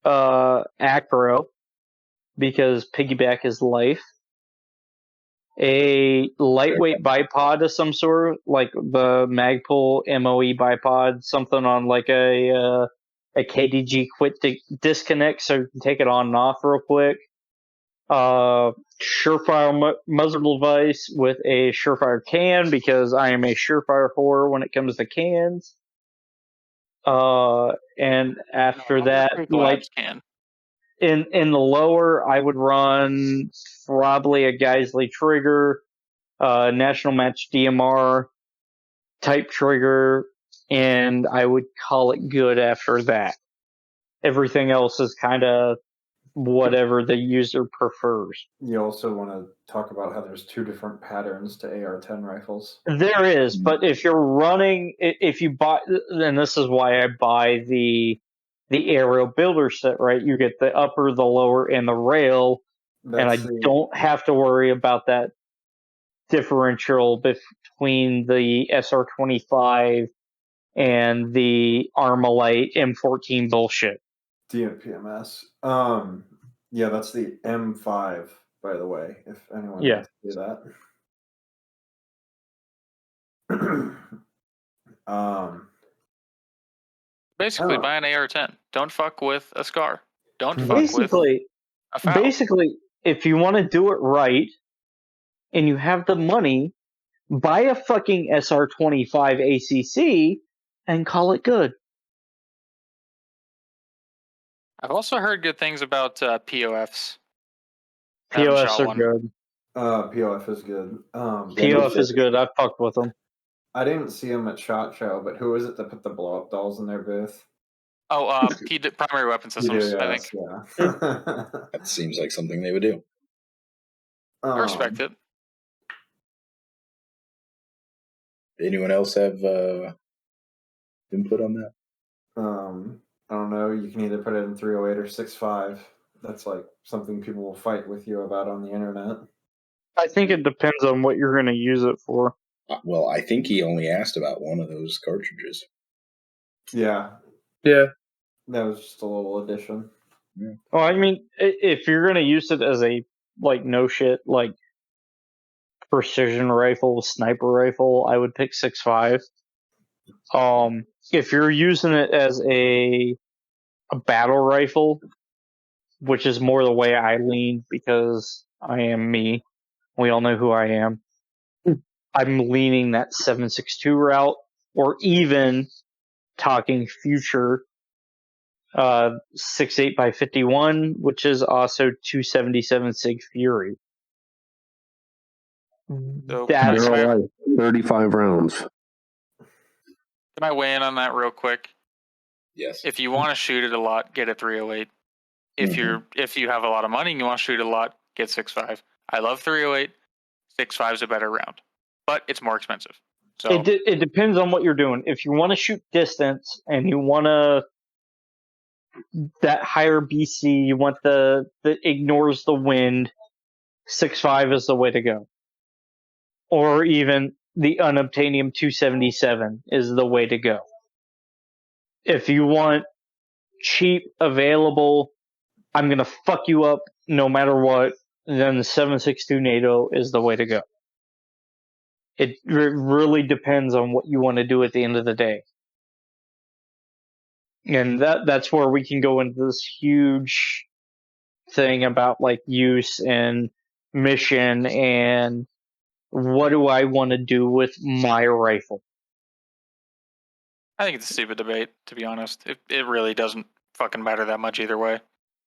Speaker 3: Acro, because piggyback is life. A lightweight bipod of some sort, like the Magpul MOE bipod, something on like a KDG quick disconnect, so you can take it on and off real quick. Surefire muzzle device with a Surefire can, because I am a Surefire whore when it comes to cans. And after that, like
Speaker 2: can.
Speaker 3: in the lower, I would run probably a Geisley trigger, National Match DMR type trigger, and I would call it good after that. Everything else is kind of whatever the user prefers.
Speaker 6: You also want to talk about how there's 2 different patterns to AR-10 rifles.
Speaker 3: There is, but if you're running, if you buy, and this is why I buy the Arrow builder set, right? You get the upper, the lower, and the rail, and I don't have to worry about that differential between the SR25 and the Armalite M14 bullshit.
Speaker 6: DMPMS. Yeah, that's the M5, by the way, if anyone
Speaker 3: Yeah.
Speaker 6: wants to do that.
Speaker 2: Basically,
Speaker 6: Oh.
Speaker 2: buy an AR-10. Don't fuck with a SCAR. Don't fuck with
Speaker 3: Basically,
Speaker 2: a FAL.
Speaker 3: if you want to do it right and you have the money, buy a fucking SR25 ACC and call it good.
Speaker 2: I've also heard good things about POFs. Haven't
Speaker 3: POFs
Speaker 2: shot
Speaker 3: are
Speaker 2: one.
Speaker 3: good.
Speaker 6: POF is good.
Speaker 3: POF is good. I've fucked with them.
Speaker 6: I didn't see them at SHOT Show, but who is it that put the blow-up dolls in their booth?
Speaker 2: Oh, primary weapon systems, I think.
Speaker 6: Yeah.
Speaker 4: That seems like something they would do.
Speaker 2: I respect it.
Speaker 4: Anyone else have input on that?
Speaker 6: I don't know. You can either put it in 308 or 6.5. That's like something people will fight with you about on the internet.
Speaker 3: I think it depends on what you're going to use it for.
Speaker 4: Well, I think he only asked about one of those cartridges.
Speaker 6: Yeah.
Speaker 8: Yeah.
Speaker 6: That was just a little addition.
Speaker 4: Yeah.
Speaker 3: Well, I mean, if you're going to use it as a, like, no shit, like, precision rifle, sniper rifle, I would pick 6.5. If you're using it as a battle rifle, which is more the way I lean because I am me, we all know who I am, I'm leaning that 7.62 route, or even talking future 6.8 by 51, which is also 277 Sig Fury.
Speaker 2: So
Speaker 3: That's
Speaker 9: They're all like 35 rounds.
Speaker 2: Can I weigh in on that real quick?
Speaker 4: Yes.
Speaker 2: If you want to shoot it a lot, get a 308. If you have a lot of money and you want to shoot it a lot, get 6.5. I love 308. 6.5 is a better round, but it's more expensive. So
Speaker 3: It depends on what you're doing. If you want to shoot distance and you want that higher BC, you want that ignores the wind, 6.5 is the way to go. Or even the unobtainium 277 is the way to go. If you want cheap, available, I'm going to fuck you up no matter what, then the 7.62 NATO is the way to go. It really depends on what you want to do at the end of the day. And that's where we can go into this huge thing about like use and mission and what do I want to do with my rifle.
Speaker 2: I think it's a stupid debate, to be honest. It really doesn't fucking matter that much either way.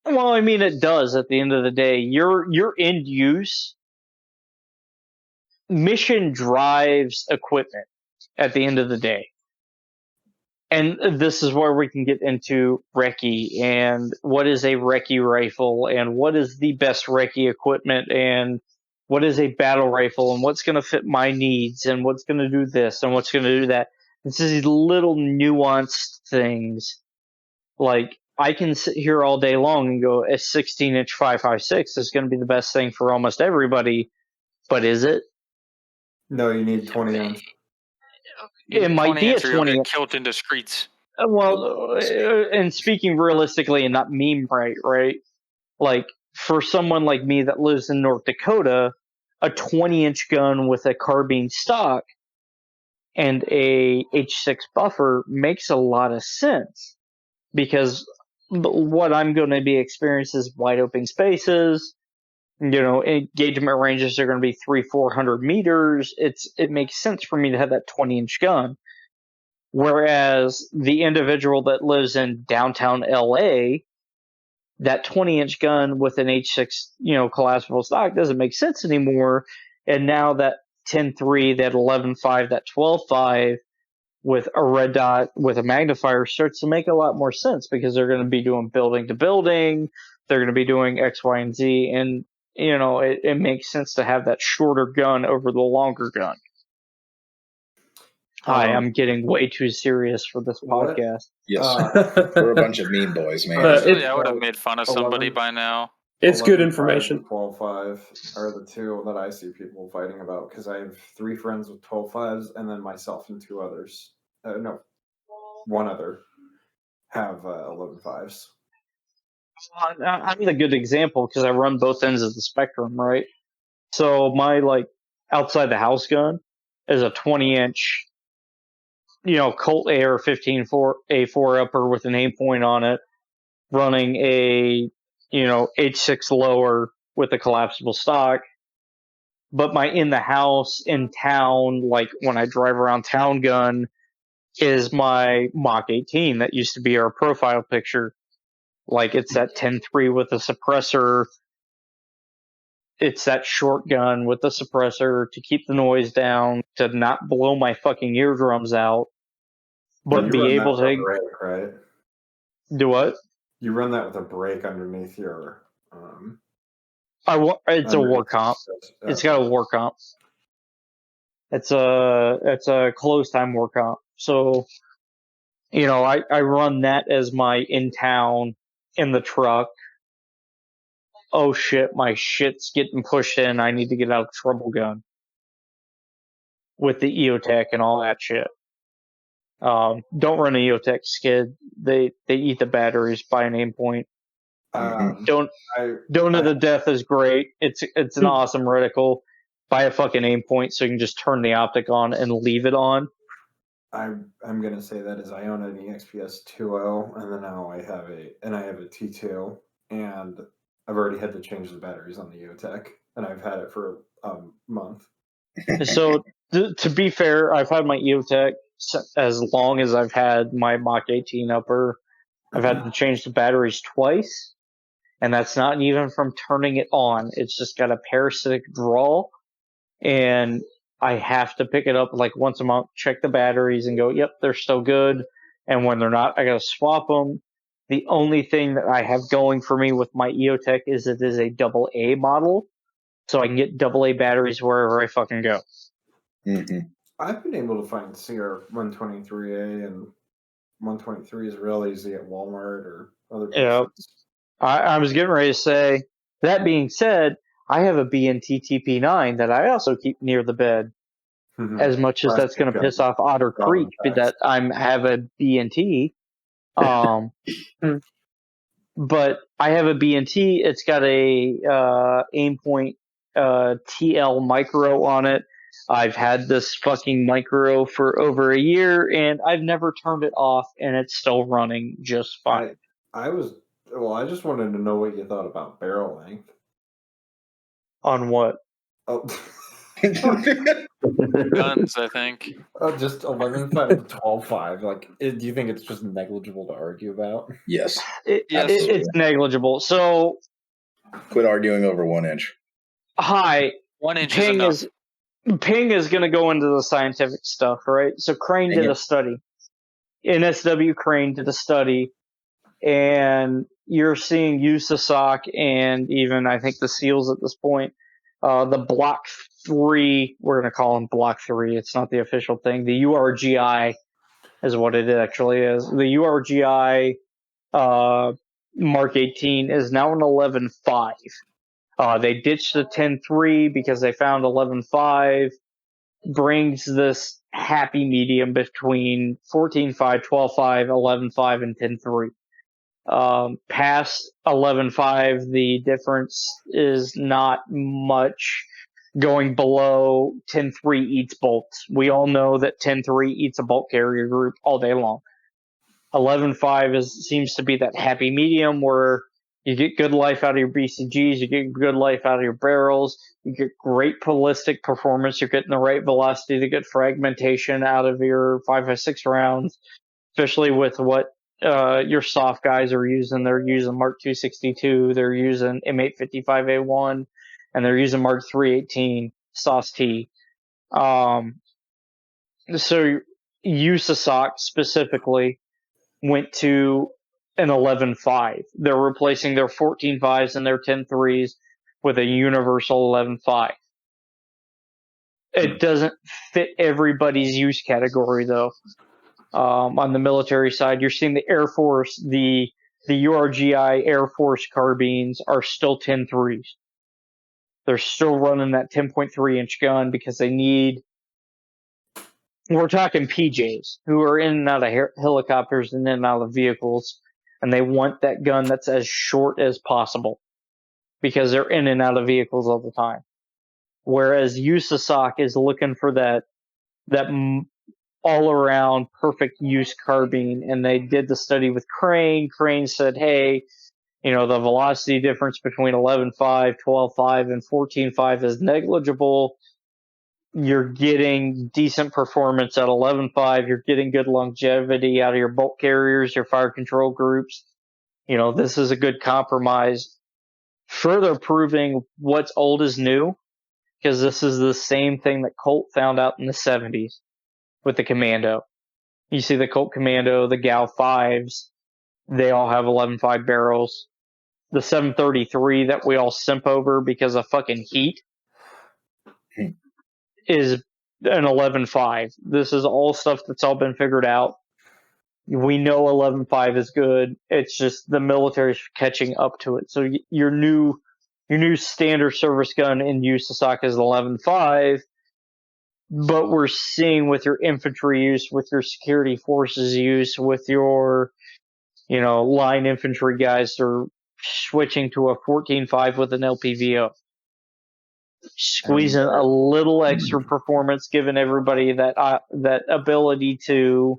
Speaker 3: Well, I mean, it does at the end of the day. Your end use mission drives equipment at the end of the day. And this is where we can get into recce and what is a recce rifle and what is the best recce equipment and what is a battle rifle and what's going to fit my needs and what's going to do this and what's going to do that. It's these little nuanced things. Like, I can sit here all day long and go, a 16-inch 5.56 is going to be the best thing for almost everybody, but is it?
Speaker 6: No, you need 20 inch.
Speaker 3: It might be a 20
Speaker 2: inch. Killed into streets.
Speaker 3: Well, and speaking realistically and not meme right? Like, for someone like me that lives in North Dakota, a 20-inch gun with a carbine stock and a H6 buffer makes a lot of sense because what I'm going to be experiencing is wide open spaces. Engagement ranges are going to be 300-400 meters. It makes sense for me to have that 20-inch gun. Whereas the individual that lives in downtown LA, that 20-inch gun with an H6, collapsible stock doesn't make sense anymore. And now that 10.3, that 11.5, that 12.5 with a red dot with a magnifier starts to make a lot more sense because they're going to be doing building to building. They're going to be doing X, Y, and Z. And, it makes sense to have that shorter gun over the longer gun. I'm getting way too serious for this podcast.
Speaker 4: Yes, we're a bunch of mean boys, man.
Speaker 2: Honestly, I would have made fun of somebody by now.
Speaker 8: It's good information.
Speaker 6: 12.5 are the two that I see people fighting about because I have 3 friends with 12.5s and then myself and 2 others. No, 1 other have 11.5s.
Speaker 3: I'm a good example because I run both ends of the spectrum, right? So my outside the house gun is a 20-inch, Colt AR-15 A4 upper with an aim point on it, running a H6 lower with a collapsible stock. But my in the house in town, like when I drive around town gun, is my Mach 18 that used to be our profile picture. Like, it's that 10.3 with a suppressor. It's that short gun with the suppressor to keep the noise down, to not blow my fucking eardrums out, but be able to
Speaker 6: brake, right?
Speaker 3: Do what?
Speaker 6: You run that with a brake underneath your.
Speaker 3: It's a war comp. It's got a war comp. It's a close time war comp. So, I run that as my in town in the truck. Oh shit, my shit's getting pushed in. I need to get out of trouble gun. With the EOTech and all that shit. Don't run an EOTech skid. They eat the batteries by an aim point. Don't of the Death is great. It's an awesome reticle. Buy a fucking aim point so you can just turn the optic on and leave it on.
Speaker 6: I'm gonna say that as I own an EXPS 2.0, and then now I have a T2, and I've already had to change the batteries on the EOTech, and I've had it for a month.
Speaker 3: So to be fair, I've had my EOTech as long as I've had my Mach 18 upper. I've had to change the batteries twice, and that's not even from turning it on. It's just got a parasitic draw, and I have to pick it up like once a month, check the batteries, and go, yep, they're still good. And when they're not, I gotta swap them. The only thing that I have going for me with my EOTech is it is a AA model, so I can get AA batteries wherever I fucking go.
Speaker 4: Mm-hmm.
Speaker 6: I've been able to find CR123A and 123s real easy at Walmart or other places.
Speaker 3: Yeah. I was getting ready to say, that being said, I have a BNT TP9 that I also keep near the bed.
Speaker 6: Mhm.
Speaker 3: As much as that's going to piss off Otter Creek, that have a BNT. But I have a BNT. It's got a Aimpoint TL micro on it. I've had this fucking micro for over a year, and I've never turned it off, and it's still running just fine.
Speaker 6: I just wanted to know what you thought about barrel length.
Speaker 3: On what?
Speaker 6: Oh.
Speaker 2: Guns, I think.
Speaker 6: Just 11.5 to 12.5. Like, do you think it's just negligible to argue about?
Speaker 4: Yes.
Speaker 3: It's negligible. So,
Speaker 4: quit arguing over 1 inch.
Speaker 3: Hi.
Speaker 2: 1 inch is enough.
Speaker 3: Ping is going to go into the scientific stuff, right? So Crane did a study. NSW Crane did a study, and you're seeing USASOC and even I think the SEALs at this point, the Block 3, we're going to call them Block 3. It's not the official thing. The URGI is what it actually is. The URGI Mark 18 is now an 11.5. They ditched the 10.3 because they found 11.5 brings this happy medium between 14.5, 12.5, 11.5, and 10.3. Past 11.5, the difference is not much. Going below 10.3 eats bolts. We all know that 10.3 eats a bolt carrier group all day long. 11.5 seems to be that happy medium where you get good life out of your BCGs, you get good life out of your barrels, you get great ballistic performance, you're getting the right velocity to get fragmentation out of your 5.56 rounds, especially with what your soft guys are using. They're using Mark 262, they're using M855A1, and they're using Mark 318 SOS-T. So USASOC specifically went to an 11.5. They're replacing their 14.5s and their 10.3s with a universal 11.5. It doesn't fit everybody's use category, though. On the military side, you're seeing the Air Force, the URGI Air Force carbines are still 10.3s. They're still running that 10.3 inch gun because they need. We're talking PJs who are in and out of helicopters and in and out of vehicles, and they want that gun that's as short as possible because they're in and out of vehicles all the time. Whereas USASOC is looking for that all-around perfect use carbine, and they did the study with Crane. Crane said, hey, the velocity difference between 11.5, 12.5, and 14.5 is negligible. You're getting decent performance at 11.5. You're getting good longevity out of your bolt carriers, your fire control groups. This is a good compromise. Further proving what's old is new, because this is the same thing that Colt found out in the 70s with the Commando. You see the Colt Commando, the GAL 5s, they all have 11.5 barrels. The 733 that we all simp over because of fucking heat is an 11.5. This is all stuff that's all been figured out. We know 11.5 is good. It's just the military's catching up to it. So your new standard service gun in USASOC is 11.5, but we're seeing with your infantry use, with your security forces use, with your line infantry guys are switching to a 14.5 with an LPVO. Squeezing a little extra performance, giving everybody that ability to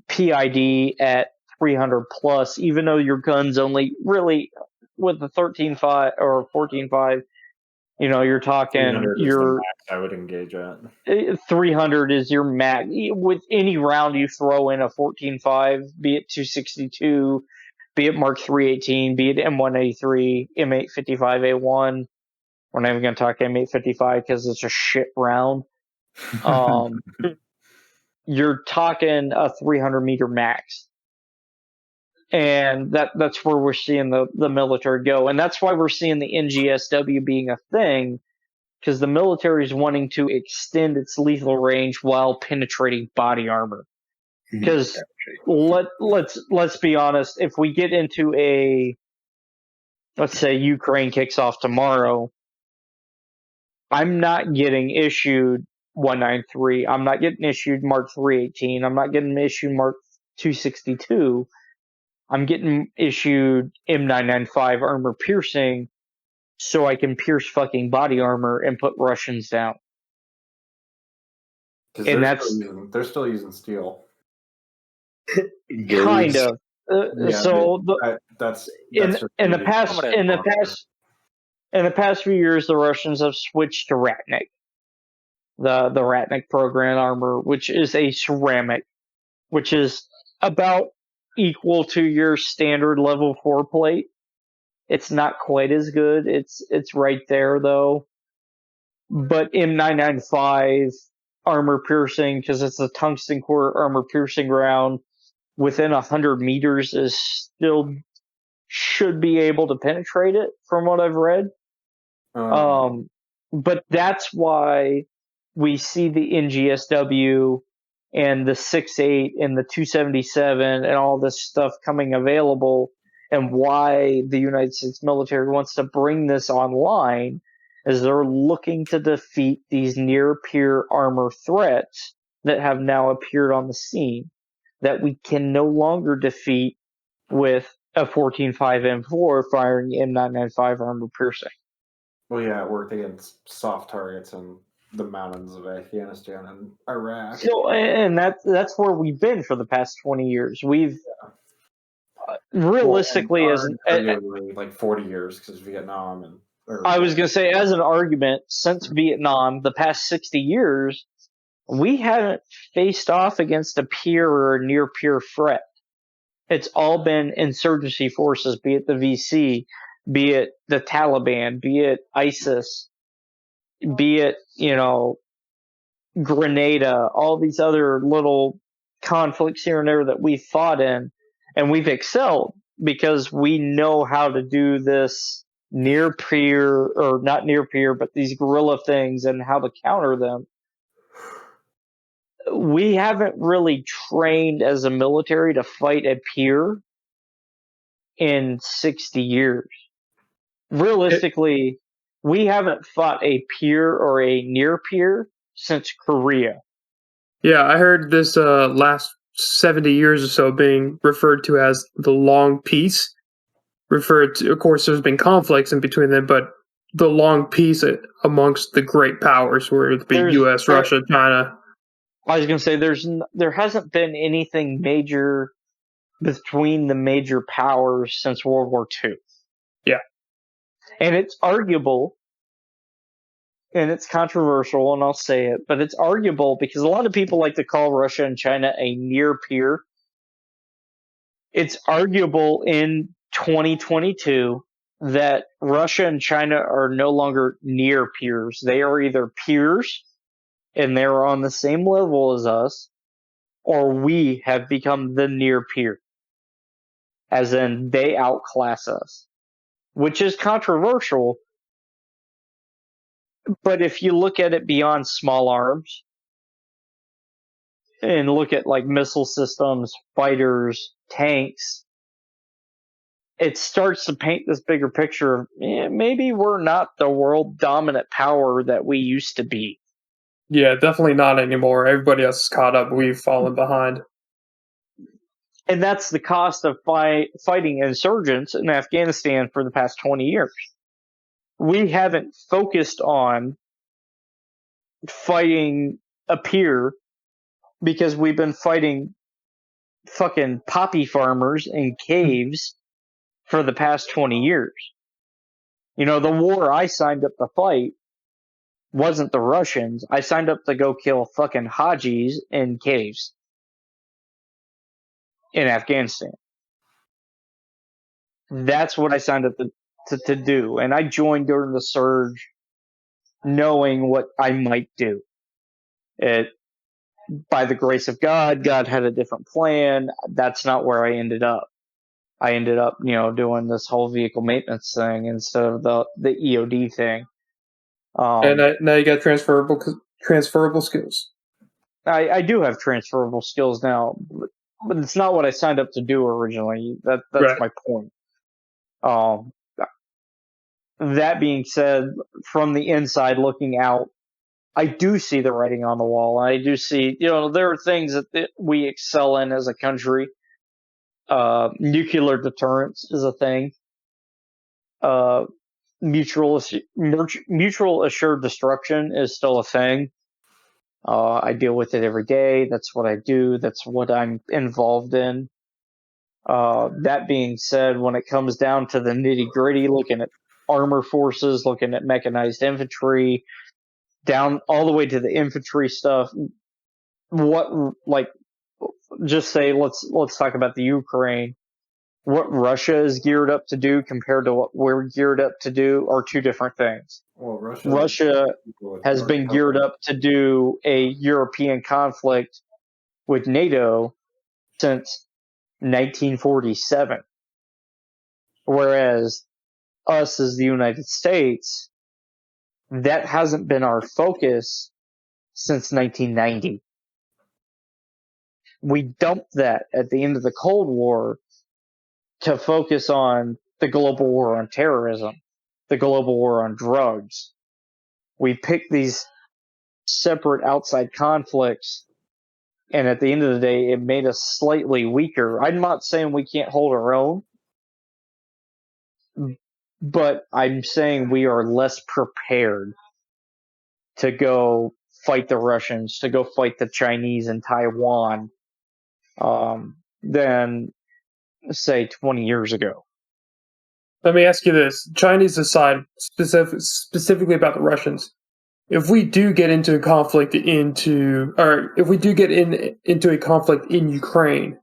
Speaker 3: PID at 300 plus, even though your gun's only really with the 13.5 or 14.5, you're talking your
Speaker 6: max I would engage at.
Speaker 3: 300 is your max. With any round you throw in a 14.5, be it 262, be it Mark 318, be it M183, M855A1. We're not even going to talk M855 because it's a shit round. You're talking a 300-meter max. And that's where we're seeing the military go. And that's why we're seeing the NGSW being a thing, because the military is wanting to extend its lethal range while penetrating body armor. Because let's be honest, if we get into let's say Ukraine kicks off tomorrow, I'm not getting issued 193. I'm not getting issued Mark 318. I'm not getting issued Mark 262. I'm getting issued M995 armor piercing so I can pierce fucking body armor and put Russians down. And
Speaker 6: they're still using steel.
Speaker 3: Kind of. So
Speaker 6: that's
Speaker 3: in the past few years, the Russians have switched to Ratnik, the Ratnik program armor, which is a ceramic, which is about equal to your standard level 4 plate. It's not quite as good. It's right there though. But M995 armor piercing, because it's a tungsten core armor piercing round, within 100 meters is still should be able to penetrate it from what I've read. But that's why we see the NGSW and the 6.8 and the 277 and all this stuff coming available, and why the United States military wants to bring this online is they're looking to defeat these near-peer armor threats that have now appeared on the scene that we can no longer defeat with a 14.5 M4 firing M995 armor piercing.
Speaker 6: Well, yeah, it worked against soft targets in the mountains of Afghanistan and Iraq.
Speaker 3: So, and that's where we've been for the past 20 years. We've realistically,
Speaker 6: like 40 years, because Vietnam and.
Speaker 3: I was going to say, as an argument, since Vietnam, the past 60 years, we haven't faced off against a peer or a near peer threat. It's all been insurgency forces, be it the VC, be it the Taliban, be it ISIS, be it, Grenada, all these other little conflicts here and there that we fought in, and we've excelled because we know how to do this near peer, or not near peer, but these guerrilla things and how to counter them. We haven't really trained as a military to fight a peer in 60 years. Realistically, we haven't fought a peer or a near peer since Korea.
Speaker 8: Yeah, I heard this last 70 years or so being referred to as the long peace. Referred to, of course, there's been conflicts in between them, but the long peace amongst the great powers, where it be U.S., Russia, China.
Speaker 3: I was going to say there hasn't been anything major between the major powers since World War II.
Speaker 8: Yeah.
Speaker 3: And it's arguable, and it's controversial, and I'll say it, but it's arguable because a lot of people like to call Russia and China a near peer. It's arguable in 2022 that Russia and China are no longer near peers. They are either peers and they're on the same level as us, or we have become the near peer, as in they outclass us, which is controversial. But if you look at it beyond small arms and look at like missile systems, fighters, tanks, it starts to paint this bigger picture of maybe we're not the world dominant power that we used to be.
Speaker 8: Yeah, definitely not anymore. Everybody else is caught up. We've fallen behind.
Speaker 3: And that's the cost of fighting insurgents in Afghanistan for the past 20 years. We haven't focused on fighting a peer because we've been fighting fucking poppy farmers in caves for the past 20 years. The war I signed up to fight wasn't the Russians. I signed up to go kill fucking Hajis in caves in Afghanistan. That's what I signed up to do. And I joined during the surge knowing what I might do. It, by the grace of God, God had a different plan. That's not where I ended up. I ended up, doing this whole vehicle maintenance thing instead of the EOD thing.
Speaker 8: And now you got transferable skills.
Speaker 3: I do have transferable skills now, but it's not what I signed up to do originally. That's
Speaker 8: Right.
Speaker 3: my point. That being said, from the inside looking out, I do see the writing on the wall. I do see, there are things that we excel in as a country. Nuclear deterrence is a thing. Mutual assured destruction is still a thing. I deal with it every day. That's what I do. That's what I'm involved in. That being said, when it comes down to the nitty gritty, looking at armor forces, looking at mechanized infantry, down all the way to the infantry stuff, just say let's talk about the Ukraine. What Russia is geared up to do compared to what we're geared up to do are two different things.
Speaker 6: Well,
Speaker 3: Russia has been geared up to do a European conflict with NATO since 1947. Whereas us as the United States, that hasn't been our focus since 1990. We dumped that at the end of the Cold War to focus on the global war on terrorism, the global war on drugs. We picked these separate outside conflicts, and at the end of the day, it made us slightly weaker. I'm not saying we can't hold our own, but I'm saying we are less prepared to go fight the Russians, to go fight the Chinese in Taiwan, than, say, 20 years ago.
Speaker 8: Let me ask you this: Chinese aside, specifically about the Russians, if we do get into a conflict into a conflict in Ukraine,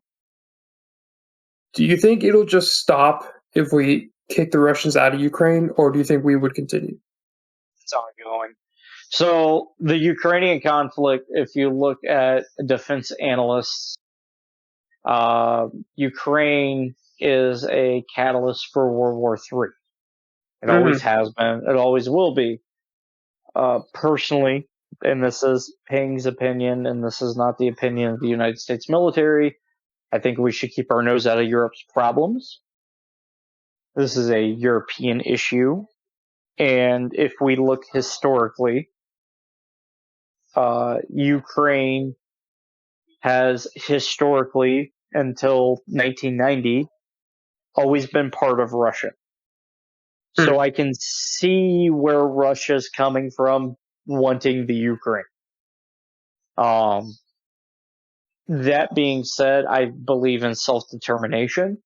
Speaker 8: do you think it'll just stop if we kick the Russians out of Ukraine, or do you think we would continue?
Speaker 3: It's ongoing. So the Ukrainian conflict, if you look at defense analysts, Ukraine is a catalyst for World War III. It always has been. It always will be. Personally, and this is Ping's opinion, and this is not the opinion of the United States military, I think we should keep our nose out of Europe's problems. This is a European issue. And if we look historically, Ukraine has historically, until 1990, always been part of Russia. So I can see where Russia's coming from wanting the Ukraine. That being said, I believe in self-determination.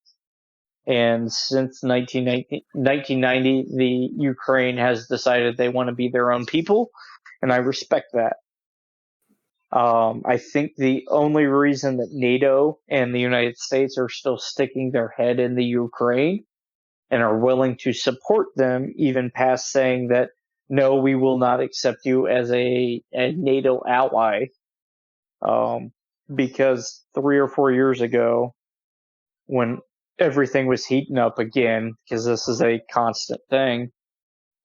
Speaker 3: And since 1990, the Ukraine has decided they want to be their own people, and I respect that. I think the only reason that NATO and the United States are still sticking their head in the Ukraine and are willing to support them, even past saying that, no, we will not accept you as a NATO ally, because 3 or 4 years ago, when everything was heating up again, because this is a constant thing,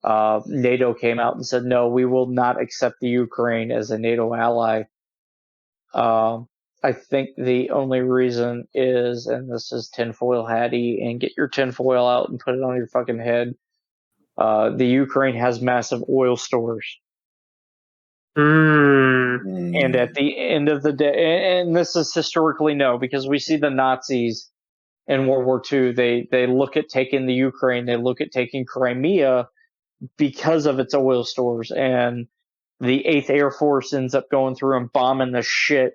Speaker 3: NATO came out and said, no, we will not accept the Ukraine as a NATO ally. I think the only reason is, and this is tinfoil hatty, and get your tinfoil out and put it on your fucking head, the Ukraine has massive oil stores. And at the end of the day, and this is historically no, because we see the Nazis in World War II, they look at taking the Ukraine, they look at taking Crimea because of its oil stores, and the 8th Air Force ends up going through and bombing the shit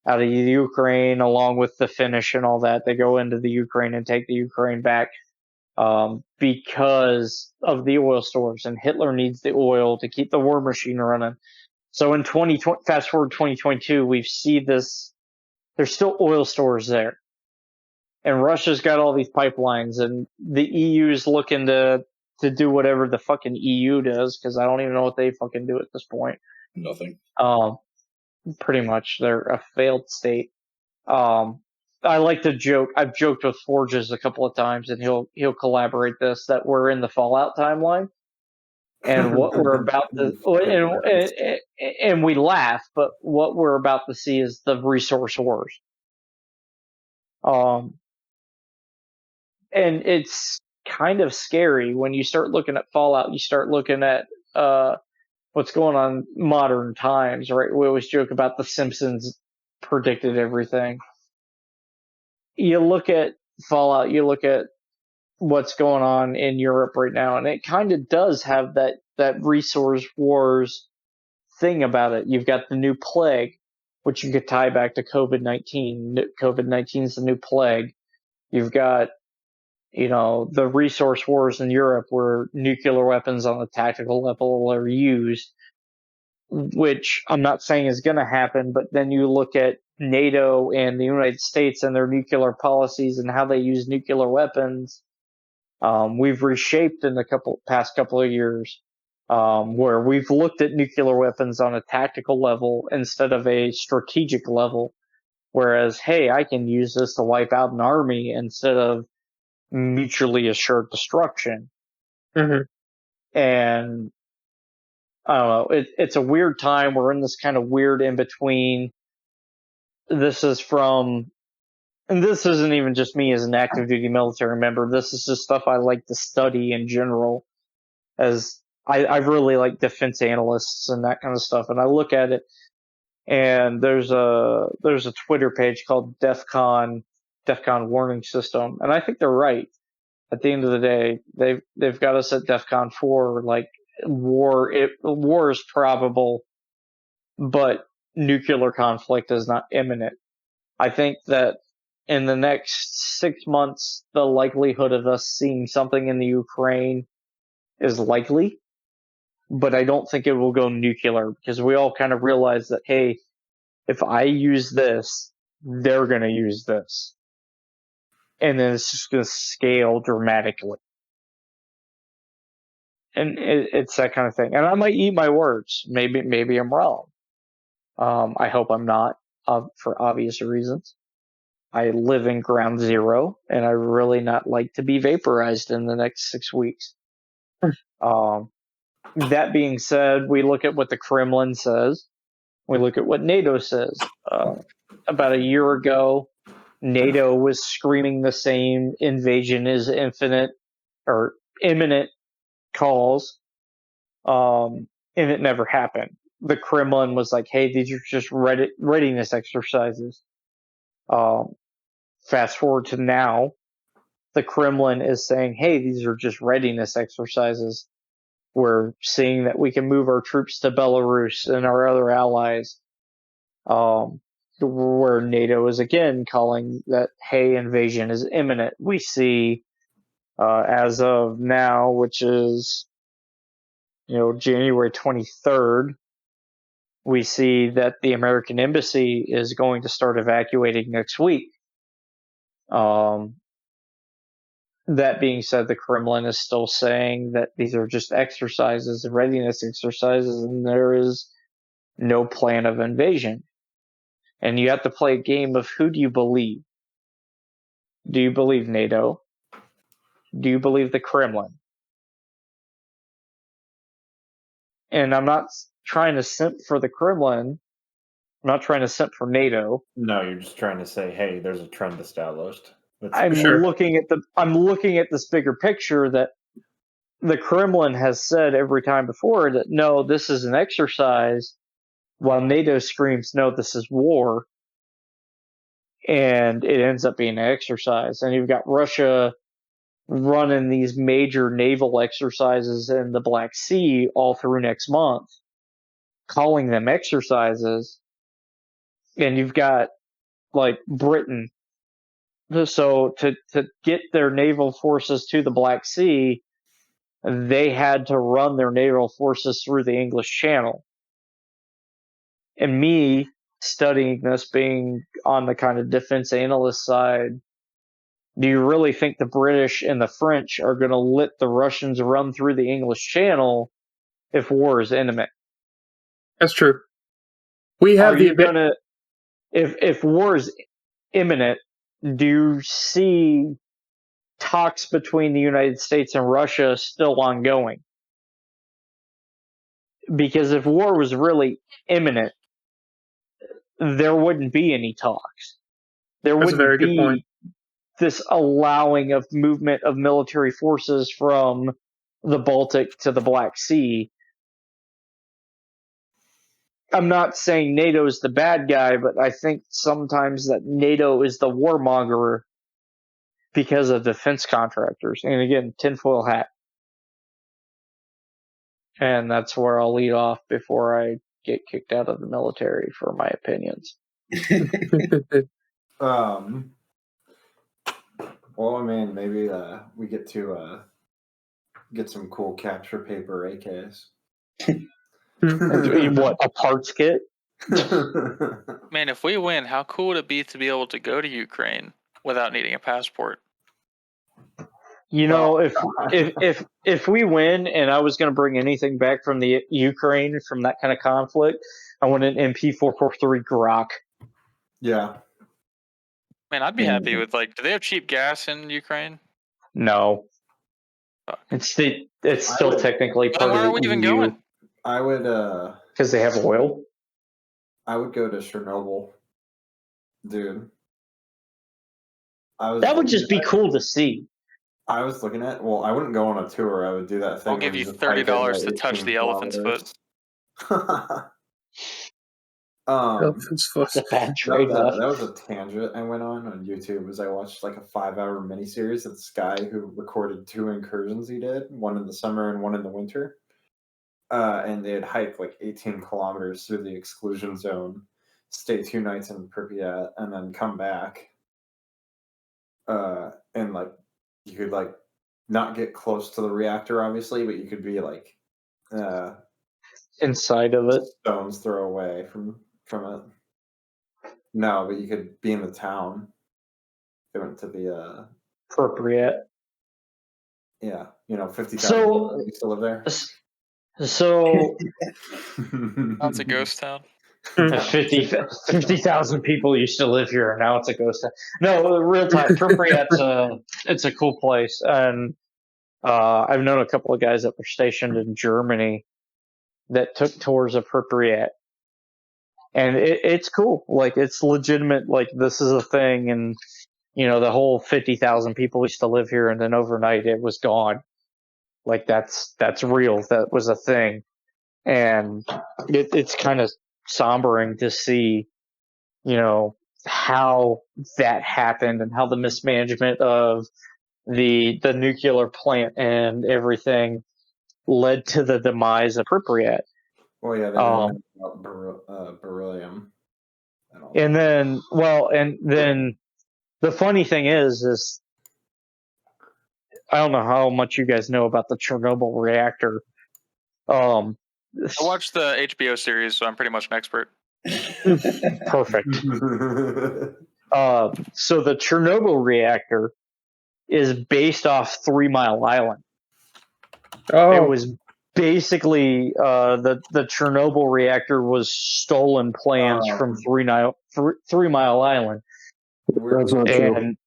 Speaker 3: out of the Ukraine, along with the Finnish and all that. They go into the Ukraine and take the Ukraine back because of the oil stores, and Hitler needs the oil to keep the war machine running. So in 2020, fast forward 2022, we see this. There's still oil stores there, and Russia's got all these pipelines, and the EU's looking to do whatever the fucking EU does, because I don't even know what they fucking do at this point.
Speaker 4: Nothing.
Speaker 3: pretty much. They're a failed state. I like to joke. I've joked with Forges a couple of times, and he'll collaborate this that we're in the Fallout timeline, and what we're about to, and we laugh, but what we're about to see is the resource wars. And it's kind of scary when you start looking at Fallout. You start looking at what's going on in modern times, right? We always joke about The Simpsons predicted everything. You look at Fallout, you look at what's going on in Europe right now, and it kind of does have that resource wars thing about it. You've got the new plague, which you could tie back to COVID-19. COVID-19 is the new plague. You've got, the resource wars in Europe where nuclear weapons on a tactical level are used, which I'm not saying is going to happen, but then you look at NATO and the United States and their nuclear policies and how they use nuclear weapons. We've reshaped in the past couple of years, where we've looked at nuclear weapons on a tactical level instead of a strategic level. Whereas, hey, I can use this to wipe out an army instead of mutually assured destruction.
Speaker 8: Mm-hmm.
Speaker 3: And I don't know. It's a weird time. We're in this kind of weird in between. This isn't even just me as an active duty military member. This is just stuff I like to study in general, as I really like defense analysts and that kind of stuff. And I look at it, and there's a Twitter page called DEFCON Warning System, and I think they're right. At the end of the day, they've got us at DEFCON 4, like war is probable, but nuclear conflict is not imminent. I think that in the next 6 months, the likelihood of us seeing something in the Ukraine is likely, but I don't think it will go nuclear, because we all kind of realize that, hey, if I use this, they're going to use this. And then it's just going to scale dramatically. And it's that kind of thing. And I might eat my words. Maybe I'm wrong. I hope I'm not, for obvious reasons. I live in ground zero, and I really not like to be vaporized in the next 6 weeks. That being said, we look at what the Kremlin says. We look at what NATO says. About a year ago, NATO was screaming the same invasion is infinite or imminent calls, and it never happened. The Kremlin was like, hey, these are just readiness exercises. Fast forward to now, the Kremlin is saying, hey, these are just readiness exercises. We're seeing that we can move our troops to Belarus and our other allies. Where NATO is again calling that, hey, invasion is imminent. We see, as of now, which is, January 23rd, we see that the American embassy is going to start evacuating next week. That being said, the Kremlin is still saying that these are just exercises, readiness exercises, and there is no plan of invasion. And you have to play a game of who do you believe? Do you believe NATO? Do you believe the Kremlin? And I'm not trying to simp for the Kremlin. I'm not trying to simp for NATO.
Speaker 6: No, you're just trying to say, hey, there's a trend established.
Speaker 3: I'm looking at this bigger picture that the Kremlin has said every time before that, no, this is an exercise, while NATO screams, no, this is war. And it ends up being an exercise. And you've got Russia running these major naval exercises in the Black Sea all through next month, calling them exercises. And you've got, like, Britain. So to get their naval forces to the Black Sea, they had to run their naval forces through the English Channel. And me studying this, being on the kind of defense analyst side, do you really think the British and the French are going to let the Russians run through the English Channel if war is imminent?
Speaker 8: That's true. We have
Speaker 3: Are
Speaker 8: the
Speaker 3: you gonna, if war is imminent, do you see talks between the United States and Russia still ongoing? Because if war was really imminent, there wouldn't be any talks. There
Speaker 8: That's a
Speaker 3: wouldn't
Speaker 8: very good point.
Speaker 3: be this allowing of movement of military forces from the Baltic to the Black Sea. I'm not saying NATO is the bad guy, but I think sometimes that NATO is the warmonger because of defense contractors. And again, tinfoil hat. And that's where I'll lead off before I get kicked out of the military for my opinions.
Speaker 6: Well, I mean, maybe we get to get some cool capture paper AKs.
Speaker 3: What, a parts kit?
Speaker 2: Man, if we win, how cool would it be to be able to go to Ukraine without needing a passport?
Speaker 3: You know, if we win, and I was going to bring anything back from the Ukraine from that kind of conflict, I want an MP443 Grok.
Speaker 6: Yeah.
Speaker 2: Man, I'd be happy with, like, do they have cheap gas in Ukraine?
Speaker 3: No,
Speaker 2: Fuck.
Speaker 3: it's still
Speaker 6: would-
Speaker 3: technically
Speaker 2: Then
Speaker 3: part
Speaker 2: why
Speaker 3: of
Speaker 2: are
Speaker 3: the
Speaker 2: we even
Speaker 3: EU
Speaker 2: going?
Speaker 6: I would
Speaker 3: because they have oil.
Speaker 6: I would go to Chernobyl, dude.
Speaker 3: That would just be cool to see.
Speaker 6: I was looking at. Well, I wouldn't go on a tour. I would do that thing.
Speaker 2: I'll give
Speaker 6: where
Speaker 2: you
Speaker 6: just hike
Speaker 2: $30
Speaker 6: over
Speaker 2: to touch
Speaker 6: 18
Speaker 2: the elephant's foot.
Speaker 6: kilometers.
Speaker 8: Elephant's foot.
Speaker 3: It's a bad trade-off.
Speaker 6: That was a tangent I went on YouTube. Was I watched like a 5-hour miniseries of this guy who recorded 2 incursions he did, one in the summer and one in the winter. And they had hiked like 18 kilometers through the exclusion zone, stay 2 nights in Pripyat, and then come back. And like you could like not get close to the reactor, obviously, but you could be like
Speaker 3: Inside of it.
Speaker 6: stones throw away from it. No, but you could be in the town. They went to the
Speaker 3: Appropriate.
Speaker 6: yeah, 50,000
Speaker 3: So-
Speaker 6: people used to live there.
Speaker 3: So
Speaker 2: That's a ghost town.
Speaker 3: 50,000 people used to live here, and now it's a ghost town. No, real time. Pripyat's it's a cool place, and I've known a couple of guys that were stationed in Germany that took tours of Pripyat, and it's cool. Like, it's legitimate. Like, this is a thing, and the whole 50,000 people used to live here, and then overnight it was gone. Like, that's real. That was a thing, and it's kind of sombering to see, how that happened and how the mismanagement of the nuclear plant and everything led to the demise of Pripyat.
Speaker 6: Well, yeah, they didn't know about beryllium.
Speaker 3: And then the funny thing is I don't know how much you guys know about the Chernobyl reactor.
Speaker 2: I watched the HBO series, so I'm pretty much an expert.
Speaker 3: Perfect. So the Chernobyl reactor is based off 3 Mile Island.
Speaker 8: Oh,
Speaker 3: It was basically the Chernobyl reactor was stolen plans from 3 Mile Island.
Speaker 9: That's not true.
Speaker 3: And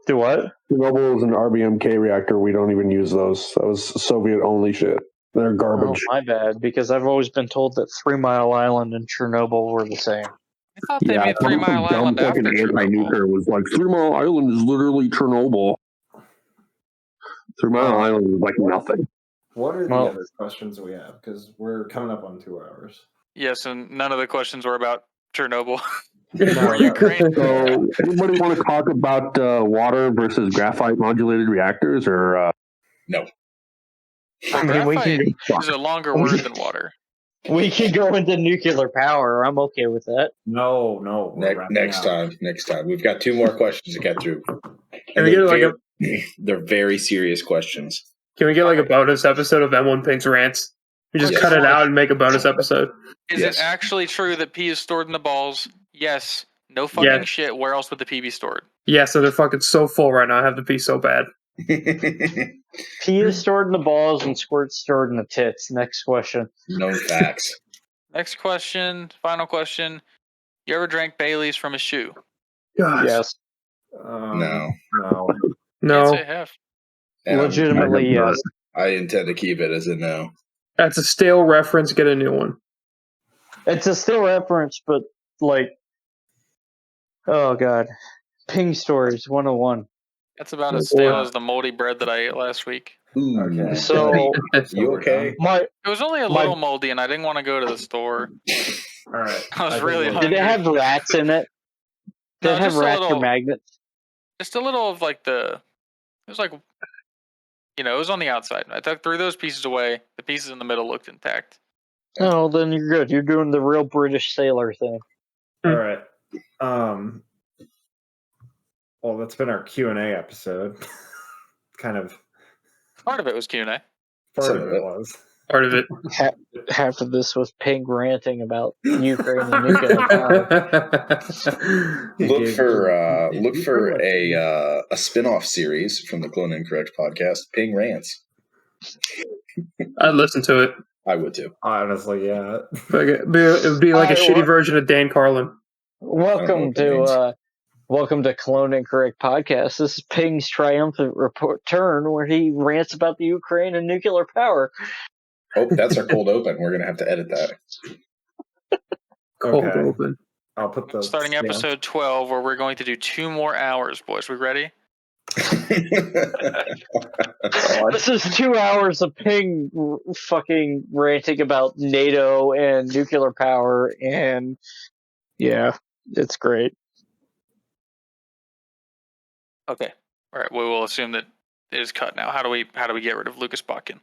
Speaker 3: do what?
Speaker 9: Chernobyl is an RBMK reactor. We don't even use those. That was Soviet only shit. They're
Speaker 3: Oh,
Speaker 9: garbage.
Speaker 3: my bad, because I've always been told that 3 Mile Island and Chernobyl were the same.
Speaker 2: I thought they made 3
Speaker 9: some
Speaker 2: Mile
Speaker 9: dumb
Speaker 2: Island after
Speaker 9: fucking
Speaker 2: Chernobyl.
Speaker 9: anti-nuclear was like 3 Mile Island is literally Chernobyl. 3 Mile Island is like nothing.
Speaker 6: What are the
Speaker 3: Well-
Speaker 6: other questions we have? Because we're coming up on 2 hours.
Speaker 2: Yes, and none of the questions were about Chernobyl
Speaker 6: No,
Speaker 2: or Ukraine.
Speaker 9: So, anybody want to talk about water versus graphite modulated reactors, or
Speaker 3: I mean,
Speaker 2: Graphite is a longer word than water.
Speaker 3: we can go into nuclear power. I'm okay with that.
Speaker 6: No. we're wrapping
Speaker 4: Next
Speaker 6: up.
Speaker 4: time. We've got 2 more questions to get through.
Speaker 8: Can we get like
Speaker 4: they're very serious questions.
Speaker 8: Can we get like a bonus episode of M1 Pink's rants? We just
Speaker 4: Yes.
Speaker 8: cut it out and make a bonus episode.
Speaker 2: Is
Speaker 4: Yes.
Speaker 2: it actually true that pee is stored in the balls? Yes. No fucking
Speaker 8: Yes.
Speaker 2: shit. Where else would the pee be stored?
Speaker 8: Yeah, so they're fucking so full right now. I have to pee so bad.
Speaker 3: Pee is stored in the balls and squirt's stored in the tits. Next question.
Speaker 4: Known facts.
Speaker 2: Next question, final question. You ever drank Bailey's from a shoe?
Speaker 6: Gosh.
Speaker 3: Yes.
Speaker 4: No.
Speaker 6: No.
Speaker 2: Can't
Speaker 8: No,
Speaker 2: say I have.
Speaker 4: And
Speaker 3: Legitimately,
Speaker 9: I have
Speaker 3: yes.
Speaker 4: I intend to keep it as a no.
Speaker 8: that's a stale reference. Get a new one.
Speaker 3: It's a still reference, but like, oh god, Ping Stories 101.
Speaker 2: That's about
Speaker 8: Oh,
Speaker 2: as stale
Speaker 8: boy.
Speaker 2: as the moldy bread that I ate last week.
Speaker 4: Ooh.
Speaker 6: Okay.
Speaker 3: So
Speaker 4: You okay?
Speaker 3: my
Speaker 2: It was only a
Speaker 3: My-
Speaker 2: little moldy, and I didn't want to go to the store.
Speaker 6: All right.
Speaker 2: I was
Speaker 6: think
Speaker 2: really
Speaker 6: we'll-
Speaker 2: hungry.
Speaker 3: did it have rats in it? Did
Speaker 2: No,
Speaker 3: it have
Speaker 2: just a
Speaker 3: rats or
Speaker 2: little-
Speaker 3: magnets?
Speaker 2: Just a little of like the. It was like, it was on the outside. I threw those pieces away. The pieces in the middle looked intact.
Speaker 3: No, then you're good. You're doing the real British sailor thing.
Speaker 6: All right. Well, that's been our Q&A episode. kind of
Speaker 2: Part of it was Q&A.
Speaker 6: part
Speaker 4: Some
Speaker 6: of
Speaker 4: of
Speaker 6: it
Speaker 4: it.
Speaker 6: was.
Speaker 8: Part of it.
Speaker 3: Half of this was Ping ranting about Ukraine and nuclear power.
Speaker 6: He
Speaker 4: Look
Speaker 6: gave-
Speaker 4: for
Speaker 6: he
Speaker 4: look
Speaker 6: pretty
Speaker 4: for
Speaker 6: much-
Speaker 4: a spin-off series from the Clone Incorrect podcast, Ping Rants.
Speaker 8: I'd listen to it.
Speaker 4: I would too.
Speaker 6: Honestly, yeah.
Speaker 8: Like, it would be like a
Speaker 3: Alright,
Speaker 8: shitty
Speaker 3: well-
Speaker 8: version of Dan Carlin.
Speaker 3: Welcome
Speaker 4: what that means.
Speaker 3: to Clone Incorrect podcast. This is Ping's triumphant return, where he rants about the Ukraine and nuclear power.
Speaker 4: Oh, that's our cold open. We're gonna have to edit that.
Speaker 8: Cold
Speaker 6: Okay.
Speaker 8: open.
Speaker 6: I'll put the
Speaker 2: Starting
Speaker 6: stamp.
Speaker 2: episode 12, where we're going to do 2 more hours, boys. We ready?
Speaker 3: This is 2 hours of Ping fucking ranting about NATO and nuclear power, and yeah, it's great.
Speaker 2: Okay. All right. We will assume that it is cut now. How do we get rid of Lucas Botkin?